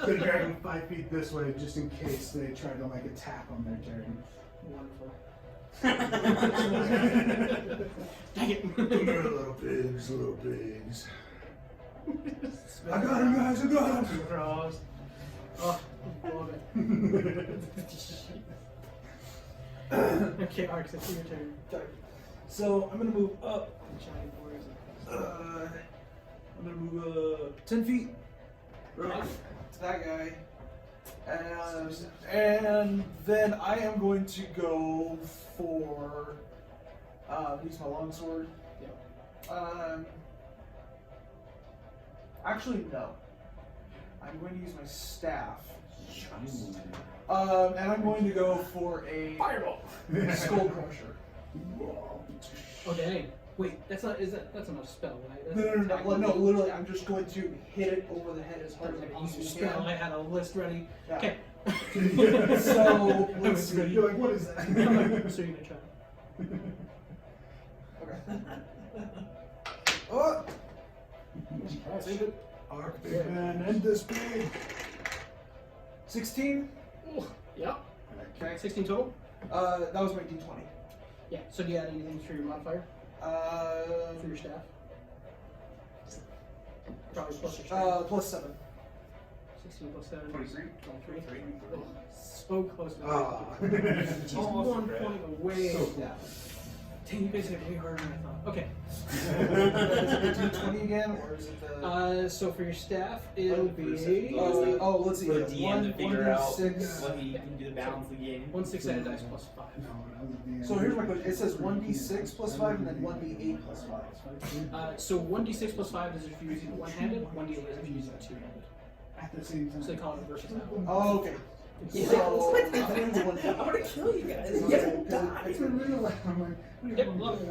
[SPEAKER 7] Gonna drag him 5 feet this way just in case they try to like attack on their turn.
[SPEAKER 1] Wonderful.
[SPEAKER 7] Dang it! Come here, little pigs, little pigs. I got him, guys, I got him!
[SPEAKER 1] Cross. Oh, love it. Okay, Arx, it's your turn.
[SPEAKER 2] So I'm gonna move up.
[SPEAKER 1] Giant boars.
[SPEAKER 2] I'm gonna move 10 feet.
[SPEAKER 1] Right.
[SPEAKER 5] To that guy. And then I am going to go for use my longsword.
[SPEAKER 1] Yep.
[SPEAKER 5] Actually no. I'm going to use my staff. And I'm going to go for a
[SPEAKER 3] Fireball!
[SPEAKER 5] skull crusher.
[SPEAKER 1] Oh dang. Wait, that's not a spell, right? That's
[SPEAKER 5] No,
[SPEAKER 1] an
[SPEAKER 5] no,
[SPEAKER 1] attack.
[SPEAKER 5] no, no, literally, I'm just going to hit it over the head as hard as I
[SPEAKER 1] Use
[SPEAKER 5] possibly
[SPEAKER 1] your spell. I
[SPEAKER 5] can.
[SPEAKER 1] had a list ready.
[SPEAKER 5] Yeah.
[SPEAKER 1] Okay.
[SPEAKER 5] So,
[SPEAKER 1] I
[SPEAKER 5] let's
[SPEAKER 1] was
[SPEAKER 5] see.
[SPEAKER 1] ready.
[SPEAKER 7] You're like, what is that?
[SPEAKER 1] So you're gonna try.
[SPEAKER 5] Okay. Oh!
[SPEAKER 1] Save it.
[SPEAKER 7] Arc, big man, end this pig!
[SPEAKER 5] 16?
[SPEAKER 1] Oh, yep.
[SPEAKER 5] Okay.
[SPEAKER 1] 16 total?
[SPEAKER 5] That was my d20.
[SPEAKER 1] Yeah. So do you add anything for your modifier? For your staff? Probably plus your staff.
[SPEAKER 5] Plus 7.
[SPEAKER 1] 16 plus 7.
[SPEAKER 3] 23.
[SPEAKER 1] 23. Oh, so close to
[SPEAKER 7] Ah.
[SPEAKER 1] He's
[SPEAKER 2] Almost
[SPEAKER 1] 1
[SPEAKER 2] a
[SPEAKER 1] point away.
[SPEAKER 7] So
[SPEAKER 5] Yeah.
[SPEAKER 1] Dang, you guys hit way harder than I thought. Okay.
[SPEAKER 5] Is it the d20 again, or is it the...
[SPEAKER 1] So for your staff, it'll be
[SPEAKER 5] let's see.
[SPEAKER 3] For the DM to figure out
[SPEAKER 5] 1d6.
[SPEAKER 3] what he can do to balance the game.
[SPEAKER 1] 1 6-sided dice plus 5.
[SPEAKER 7] No, that was the
[SPEAKER 5] So here's my question. It says 1d6 plus 5 and then 1d8 plus 5.
[SPEAKER 1] So 1d6 plus 5 is if you're using it one-handed, 1d8 is if you're using it two-handed.
[SPEAKER 7] At the same time.
[SPEAKER 1] So they call it reverse out.
[SPEAKER 5] Oh, okay.
[SPEAKER 3] Yeah.
[SPEAKER 5] So,
[SPEAKER 3] I'm gonna kill you guys. You guys will die.
[SPEAKER 7] It's been real. I'm like,
[SPEAKER 1] Yep, look. So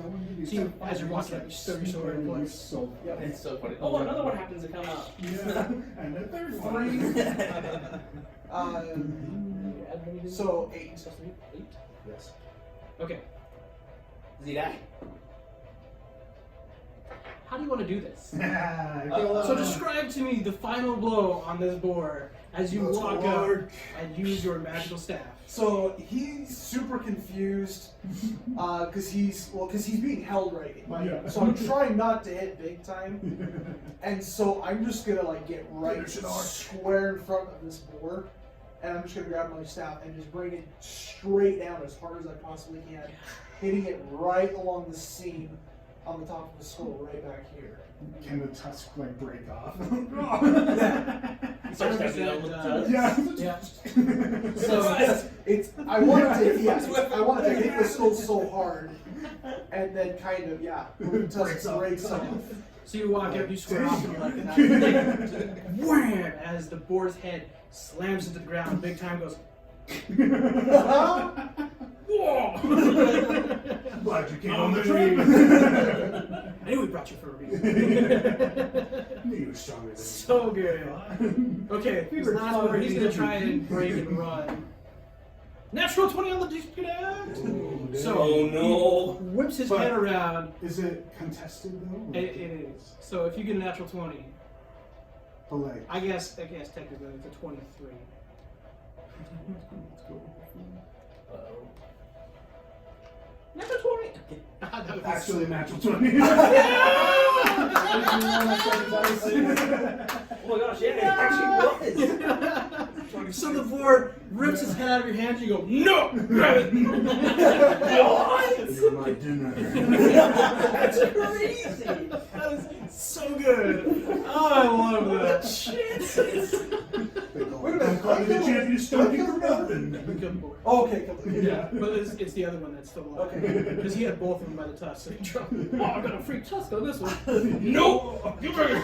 [SPEAKER 1] you, as you're walking up, you throw your sword in place.
[SPEAKER 7] So
[SPEAKER 5] Yep.
[SPEAKER 3] It's so funny. Oh, another one happens to come up.
[SPEAKER 7] yeah. And the third one.
[SPEAKER 1] You add anything?
[SPEAKER 5] So 8.
[SPEAKER 1] It's supposed to be 8?
[SPEAKER 5] Yes.
[SPEAKER 1] Okay.
[SPEAKER 3] Does he die?
[SPEAKER 1] How do you want to do this?
[SPEAKER 7] Yeah.
[SPEAKER 1] So describe to me the final blow on this board as you
[SPEAKER 5] Let's
[SPEAKER 1] walk
[SPEAKER 5] go.
[SPEAKER 1] up and use your magical staff.
[SPEAKER 5] So he's super confused because he's being held right.
[SPEAKER 7] Yeah.
[SPEAKER 5] So I'm trying not to hit big time, and so I'm just gonna like get right
[SPEAKER 7] Finish it off.
[SPEAKER 5] square in front of this board, and I'm just gonna grab my staff and just bring it straight down as hard as I possibly can, hitting it right along the seam on the top of the skull, right back here.
[SPEAKER 7] Can the tusk like break off?
[SPEAKER 3] He starts dancing on with the tusk.
[SPEAKER 7] Yeah.
[SPEAKER 1] Yeah.
[SPEAKER 5] So it's I wanted to hit the skull so hard, and then kind of the tusk breaks off.
[SPEAKER 1] So you walk up, you square off, and you're like, wham! As the boar's head slams into the ground, big time goes, whoa!
[SPEAKER 7] Glad you came
[SPEAKER 1] Oh,
[SPEAKER 7] on the
[SPEAKER 1] man.
[SPEAKER 7] trip.
[SPEAKER 1] I knew we brought you for a reason.
[SPEAKER 7] Knew you were stronger than
[SPEAKER 1] So good. Okay, this last one, he's gonna try and break and run. Natural 20 on the disconnect.
[SPEAKER 7] Ooh,
[SPEAKER 1] So
[SPEAKER 3] Oh, no.
[SPEAKER 1] he whips his
[SPEAKER 7] But-
[SPEAKER 1] head around.
[SPEAKER 7] Is it contested though?
[SPEAKER 1] It is. So if you get a natural 20,
[SPEAKER 7] But like,
[SPEAKER 1] I guess technically it's a 23. Number 20. That was
[SPEAKER 7] actually a natural 20.
[SPEAKER 3] Oh my gosh, yeah, it actually was.
[SPEAKER 1] So the board rips his head out of your hand and you go, no! Grab it!
[SPEAKER 7] You're my dinner.
[SPEAKER 3] That's crazy.
[SPEAKER 1] That is so good. Oh, I love that. Shit.
[SPEAKER 7] Don't call me the champion stoking for nothing.
[SPEAKER 1] Good board.
[SPEAKER 5] Oh, okay, come
[SPEAKER 1] Yeah, but it's the other one that's still alive.
[SPEAKER 5] Okay.
[SPEAKER 1] Because he had both of them by the tusk, so he dropped. Oh, I got a free tusk on this one. No! Give her!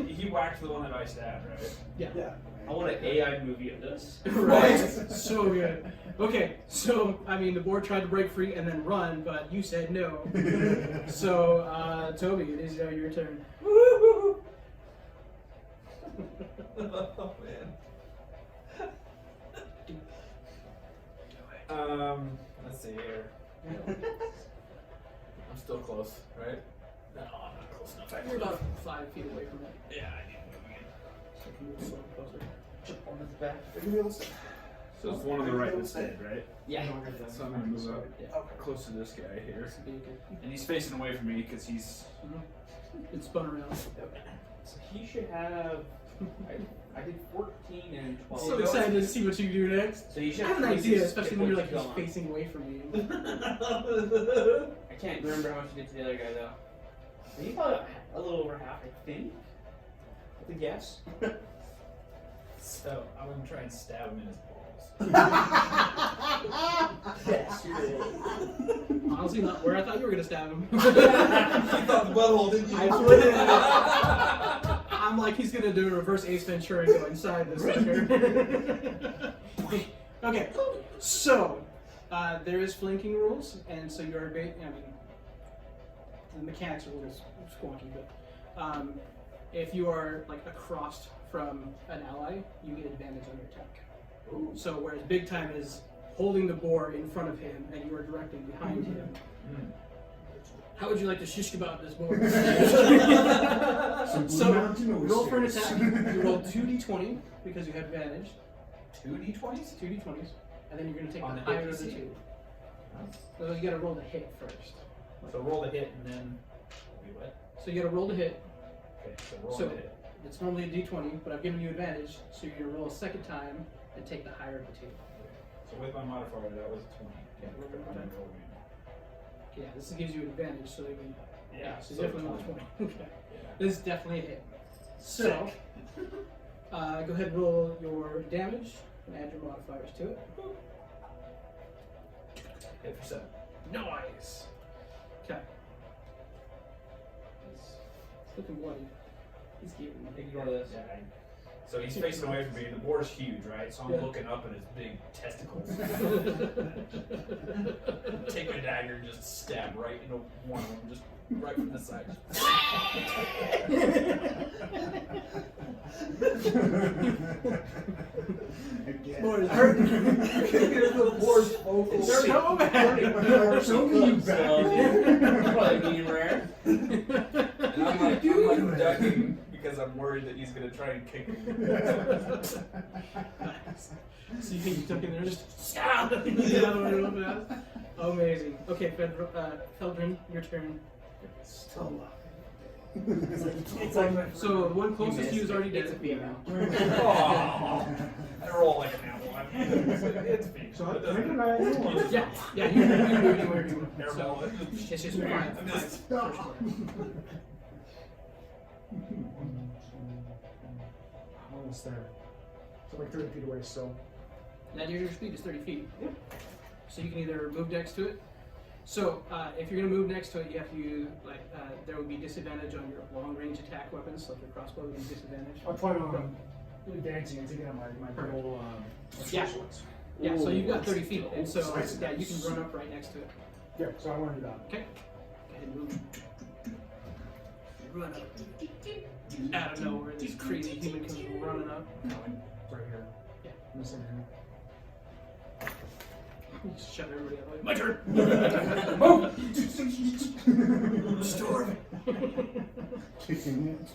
[SPEAKER 2] He whacked the one that I stabbed, right?
[SPEAKER 1] Yeah.
[SPEAKER 5] Yeah.
[SPEAKER 3] I want an AI movie of this.
[SPEAKER 1] Right? So good. Okay, so, I mean, the board tried to break free and then run, but you said no. So, Toby, it is now your turn.
[SPEAKER 2] Oh man. Let's see here. I'm still close, right? No, I'm not close enough.
[SPEAKER 1] You're about 5 feet away from it.
[SPEAKER 2] Yeah, I need to move again.
[SPEAKER 1] So can you move slightly closer?
[SPEAKER 3] Jump on his back.
[SPEAKER 2] So it's the one on the right that's dead, right?
[SPEAKER 3] Yeah.
[SPEAKER 2] So I'm gonna move up close to this guy here. And he's facing away from me because he's.
[SPEAKER 1] It's spun around.
[SPEAKER 3] So he should have. I did 14 and 12.
[SPEAKER 1] So excited to see what you do next.
[SPEAKER 3] So you should
[SPEAKER 1] I have an
[SPEAKER 3] 26
[SPEAKER 1] idea, especially
[SPEAKER 3] hit
[SPEAKER 1] when you're
[SPEAKER 3] points
[SPEAKER 1] like he's
[SPEAKER 3] gone.
[SPEAKER 1] facing away from you.
[SPEAKER 3] I can't remember how much you did to the other guy though. He probably a little over half, I think. With a guess.
[SPEAKER 2] So I'm gonna try and stab him in his balls.
[SPEAKER 3] Yes, you did.
[SPEAKER 1] Honestly, not where I thought you were gonna stab him.
[SPEAKER 2] You thought the butthole, didn't you?
[SPEAKER 1] I did. I'm like, he's gonna do a reverse Ace Ventura and go inside this sucker. Okay, so there is flanking rules, and so you're I mean, the mechanics are a little squonky, but if you are like across from an ally, you get advantage on your attack. So whereas big time is holding the boar in front of him, and you are directly behind him. How would you like to shish kebab this board? So roll for an attack. You roll 2d20 because you have advantage.
[SPEAKER 2] 2d20s?
[SPEAKER 1] 2d20s, and then you're going to take
[SPEAKER 2] On
[SPEAKER 1] the
[SPEAKER 2] the
[SPEAKER 1] higher
[SPEAKER 2] hit
[SPEAKER 1] of the
[SPEAKER 2] DC?
[SPEAKER 1] two. So you got to roll the hit first.
[SPEAKER 2] So roll the hit and then. Wait, what?
[SPEAKER 1] So you got to roll the hit.
[SPEAKER 2] Okay, so roll
[SPEAKER 1] So
[SPEAKER 2] the hit.
[SPEAKER 1] it's normally a d20, but I've given you advantage, so you're going to roll a second time and take the higher of the two.
[SPEAKER 2] So with my modifier, that was a 20.
[SPEAKER 1] Okay, roll
[SPEAKER 2] I'm
[SPEAKER 1] one
[SPEAKER 2] gonna
[SPEAKER 1] time.
[SPEAKER 2] roll again.
[SPEAKER 1] Yeah, this gives you advantage, so you can.
[SPEAKER 2] Yeah,
[SPEAKER 1] so
[SPEAKER 2] so
[SPEAKER 1] definitely roll
[SPEAKER 2] 20.
[SPEAKER 1] 20. Okay.
[SPEAKER 2] Yeah.
[SPEAKER 1] This is definitely a hit. So, go ahead and roll your damage and add your modifiers to it.
[SPEAKER 2] Hit for 7.
[SPEAKER 1] Nice. Okay. It's looking bloody. He's giving me.
[SPEAKER 3] Ignore this.
[SPEAKER 2] Yeah, so he's facing away from me. The boar's huge, right? So I'm
[SPEAKER 1] Yeah.
[SPEAKER 2] looking up at his big testicles. Take my dagger and just stab right into one of them, just right from the side.
[SPEAKER 1] Boy, it's hurting.
[SPEAKER 5] The board's vocal.
[SPEAKER 1] It's so bad.
[SPEAKER 7] Show me you back.
[SPEAKER 3] Probably medium rare.
[SPEAKER 2] And I'm like ducking because I'm worried that he's gonna try and kick me.
[SPEAKER 1] So you think you took in there just stab and get out of the way real fast? Amazing. Okay, Feldrin, your turn.
[SPEAKER 7] Still alive.
[SPEAKER 3] It's like
[SPEAKER 1] So the one closest to you is already
[SPEAKER 3] It's a
[SPEAKER 1] dead.
[SPEAKER 3] female.
[SPEAKER 2] Oh, I roll like an apple. It's big.
[SPEAKER 4] So I think about it.
[SPEAKER 1] Yeah, you can do anywhere you want.
[SPEAKER 2] Airball it.
[SPEAKER 1] It's just 5.
[SPEAKER 2] I'm just-
[SPEAKER 1] First square.
[SPEAKER 4] Almost there. So like 30 feet away still.
[SPEAKER 1] That your speed is 30 feet. So you can either move next to it. So if you're going to move next to it, you have to use, there will be disadvantage on your long-range attack weapons, like your crossbow would be disadvantage.
[SPEAKER 4] I plan on advancing and taking out my
[SPEAKER 1] Perfect.
[SPEAKER 4] little
[SPEAKER 1] Yeah.
[SPEAKER 4] short swords.
[SPEAKER 1] Yeah, so you've got 30 feet, and so
[SPEAKER 7] Slice it.
[SPEAKER 1] yeah, you can run up right next to it.
[SPEAKER 4] Yeah, so I want to do that.
[SPEAKER 1] Okay. Go ahead and move. Run up. Out of nowhere, this crazy human comes running up.
[SPEAKER 4] Right here.
[SPEAKER 1] Yeah.
[SPEAKER 4] In the center here.
[SPEAKER 1] Just shove everybody out of the way. My turn!
[SPEAKER 7] Move!
[SPEAKER 1] Storm!
[SPEAKER 7] Kicking it.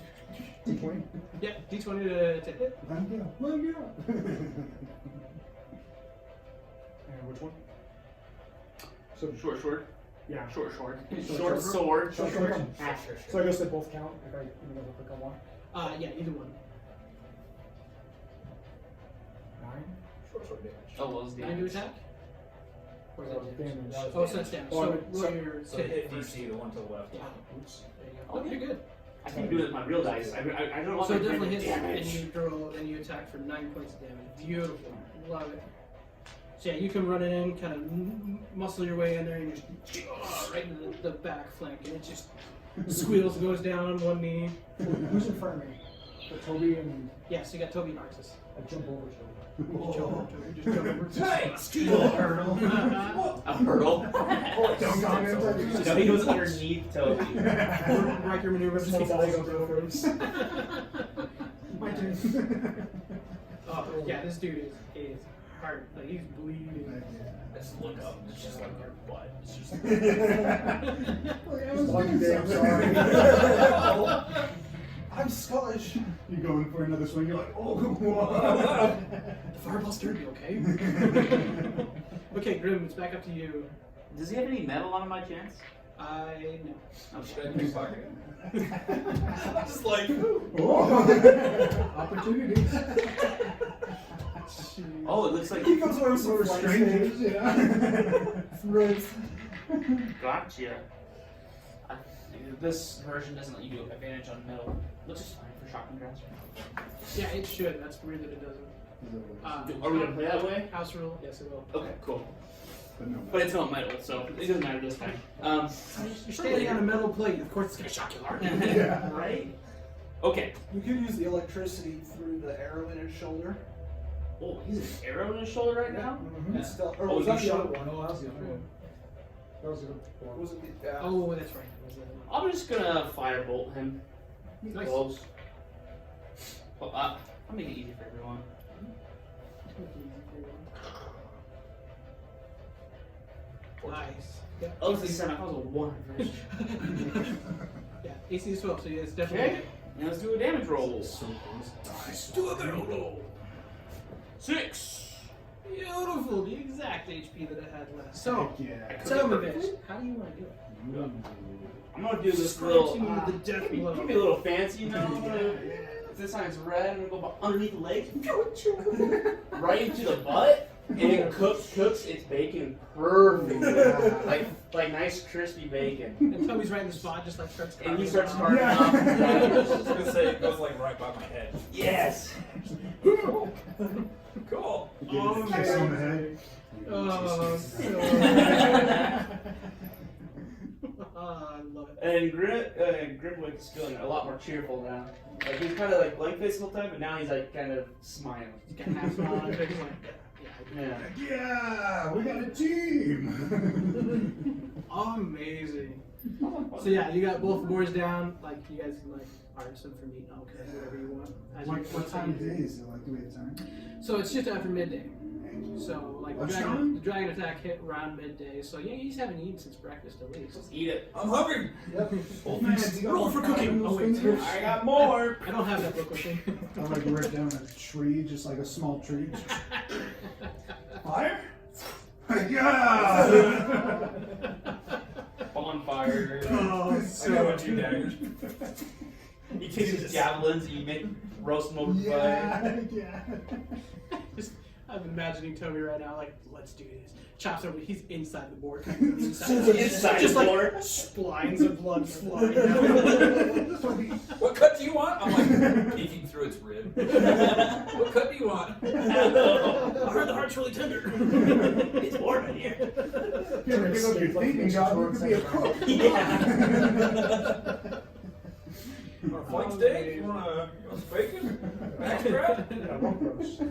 [SPEAKER 4] D20.
[SPEAKER 1] Yeah, D20 to hit.
[SPEAKER 7] Let him go. Let him go.
[SPEAKER 4] And which one? So
[SPEAKER 3] Short sword.
[SPEAKER 4] yeah.
[SPEAKER 3] Short sword.
[SPEAKER 4] Short
[SPEAKER 3] Short sword.
[SPEAKER 4] Short sword.
[SPEAKER 3] Ah,
[SPEAKER 4] So I guess they both count if I even though I click on one.
[SPEAKER 1] Yeah, either one.
[SPEAKER 4] 9.
[SPEAKER 2] Short sword damage.
[SPEAKER 3] Oh, what was the
[SPEAKER 1] 9 to attack? Or is
[SPEAKER 4] That
[SPEAKER 1] that
[SPEAKER 4] was
[SPEAKER 1] damage?
[SPEAKER 4] damage.
[SPEAKER 1] Oh, so that's damage.
[SPEAKER 4] Oh,
[SPEAKER 1] So
[SPEAKER 4] I mean,
[SPEAKER 1] roll your
[SPEAKER 2] So
[SPEAKER 1] hit.
[SPEAKER 2] hit DC, the one to the left.
[SPEAKER 1] Yeah.
[SPEAKER 4] Oops.
[SPEAKER 1] There you go. Oh, you're good.
[SPEAKER 3] I can do it with my real dice. I don't want
[SPEAKER 1] So
[SPEAKER 3] my
[SPEAKER 1] it definitely hits,
[SPEAKER 3] damage.
[SPEAKER 1] and you throw, and you attack for 9 points of damage. Beautiful. Love it. So yeah, you can run it in, kind of muscle your way in there, and just right into the back flank, and it just squeals, goes down on one knee.
[SPEAKER 4] Who's in front of me? So Toby and
[SPEAKER 1] Yeah, so you got Toby and Arxis.
[SPEAKER 4] I jump over Toby.
[SPEAKER 1] Just jump over Toby. Just jump over.
[SPEAKER 7] Little hurdle.
[SPEAKER 3] A hurdle.
[SPEAKER 7] Don't go into
[SPEAKER 3] No, he goes underneath Toby.
[SPEAKER 1] Riker maneuver. Just take the leg over first.
[SPEAKER 7] My turn.
[SPEAKER 1] Oh, yeah, this dude is hard. Like, he's bleeding.
[SPEAKER 2] I just look up and it's just like your butt. It's just
[SPEAKER 4] One damn sorry.
[SPEAKER 5] I'm Scottish.
[SPEAKER 7] You go in for another swing, you're like, oh,
[SPEAKER 1] The firebuster, you okay? Okay, Grim, it's back up to you.
[SPEAKER 3] Does he have any metal on him by chance?
[SPEAKER 1] I know.
[SPEAKER 2] should I pickpocket him? I'm just like,
[SPEAKER 7] Opportunity.
[SPEAKER 3] Oh, it looks like.
[SPEAKER 5] He comes over some
[SPEAKER 7] Strangers, yeah.
[SPEAKER 5] Threads.
[SPEAKER 3] Gotcha. This version doesn't let you do advantage on metal. Looks just fine for shotgun grasp.
[SPEAKER 1] Yeah, it should. That's weird that it doesn't.
[SPEAKER 3] Are we gonna play that way?
[SPEAKER 1] House rule? Yes, it will.
[SPEAKER 3] Okay, cool.
[SPEAKER 7] But no.
[SPEAKER 3] But it's not metal, so it doesn't matter this time.
[SPEAKER 1] You're standing on a metal plate. Of course, it's gonna shock your heart.
[SPEAKER 7] Yeah.
[SPEAKER 3] Right? Okay.
[SPEAKER 5] You could use the electricity through the arrow in his shoulder.
[SPEAKER 3] Oh, he's an arrow in his shoulder right now?
[SPEAKER 5] It's still, or
[SPEAKER 3] Oh,
[SPEAKER 5] was
[SPEAKER 3] you
[SPEAKER 5] that the
[SPEAKER 3] shot
[SPEAKER 5] other one?
[SPEAKER 4] No, that was the other one. That was the other one.
[SPEAKER 5] Was it the, yeah.
[SPEAKER 1] Oh, that's right.
[SPEAKER 3] I'm just gonna firebolt him.
[SPEAKER 1] Nice.
[SPEAKER 3] Close. Well, I'll make it easy for everyone.
[SPEAKER 1] Nice. Yeah.
[SPEAKER 3] Oh, this time I was a 1 first.
[SPEAKER 1] Yeah, AC is 12, so yeah, it's definitely.
[SPEAKER 3] Okay. Now let's do a damage roll.
[SPEAKER 1] Let's do a barrel roll.
[SPEAKER 3] 6.
[SPEAKER 1] Beautiful, the exact HP that I had last. So,
[SPEAKER 7] Heck yeah.
[SPEAKER 1] tell me, bitch, how do you want to do it?
[SPEAKER 3] I'm gonna do this
[SPEAKER 1] Describe
[SPEAKER 3] little.
[SPEAKER 1] to me the death blow.
[SPEAKER 3] Give me a little fancy, you know. This sign's red. I'm gonna go underneath the legs, right into the butt, and it cooks its bacon perfectly, like nice crispy bacon.
[SPEAKER 1] And Toby's right in the spot, just like starts
[SPEAKER 3] And he
[SPEAKER 1] carving
[SPEAKER 3] starts
[SPEAKER 1] it
[SPEAKER 3] carving
[SPEAKER 1] off.
[SPEAKER 3] off.
[SPEAKER 2] I was just gonna say it goes like right by my head.
[SPEAKER 3] Yes.
[SPEAKER 2] Cool.
[SPEAKER 7] Give it a kiss on the head.
[SPEAKER 1] Oh, so I love it.
[SPEAKER 3] And Grimwick is feeling a lot more cheerful now. Like he's kind of like blank faced the whole time, but now he's like kind of smiling.
[SPEAKER 1] He's got half smile on his face, like,
[SPEAKER 3] Yeah.
[SPEAKER 7] Yeah, we got a team.
[SPEAKER 1] amazing. So yeah, you got both boars down. Like you guys can like arm some for meat. Okay, whatever you want. As
[SPEAKER 7] What time of day is it? Like, do we have time?
[SPEAKER 1] So it's just after midday. So like the dragon attack hit around midday. So yeah, he's haven't eaten since breakfast at least.
[SPEAKER 3] Let's eat it.
[SPEAKER 2] I'm hungry.
[SPEAKER 7] Old man, you got
[SPEAKER 1] Roll
[SPEAKER 7] more
[SPEAKER 1] for
[SPEAKER 7] fire
[SPEAKER 1] cooking.
[SPEAKER 7] in those
[SPEAKER 1] Oh, wait.
[SPEAKER 7] fingers?
[SPEAKER 3] I got more.
[SPEAKER 1] I don't have that book with me.
[SPEAKER 7] I like rip down a tree, just like a small tree. Fire? Yeah!
[SPEAKER 3] Bonfire.
[SPEAKER 1] Oh,
[SPEAKER 2] I got my 2 daggers.
[SPEAKER 3] He takes his javelins and you make roast them over the fire.
[SPEAKER 7] Yeah.
[SPEAKER 1] I'm imagining Toby right now, like, let's do this. Chops over, he's inside the board. Inside
[SPEAKER 3] the
[SPEAKER 1] just like
[SPEAKER 3] board.
[SPEAKER 1] splines of blood flying out.
[SPEAKER 2] What cut do you want? I'm like peeking through its rib. What cut do you want?
[SPEAKER 1] I heard the heart's really tender.
[SPEAKER 3] It's warm in here.
[SPEAKER 7] You're thinking, God, you could be a cook.
[SPEAKER 2] Want a flank steak? You want some bacon? Max wrap?
[SPEAKER 4] Yeah, one roast.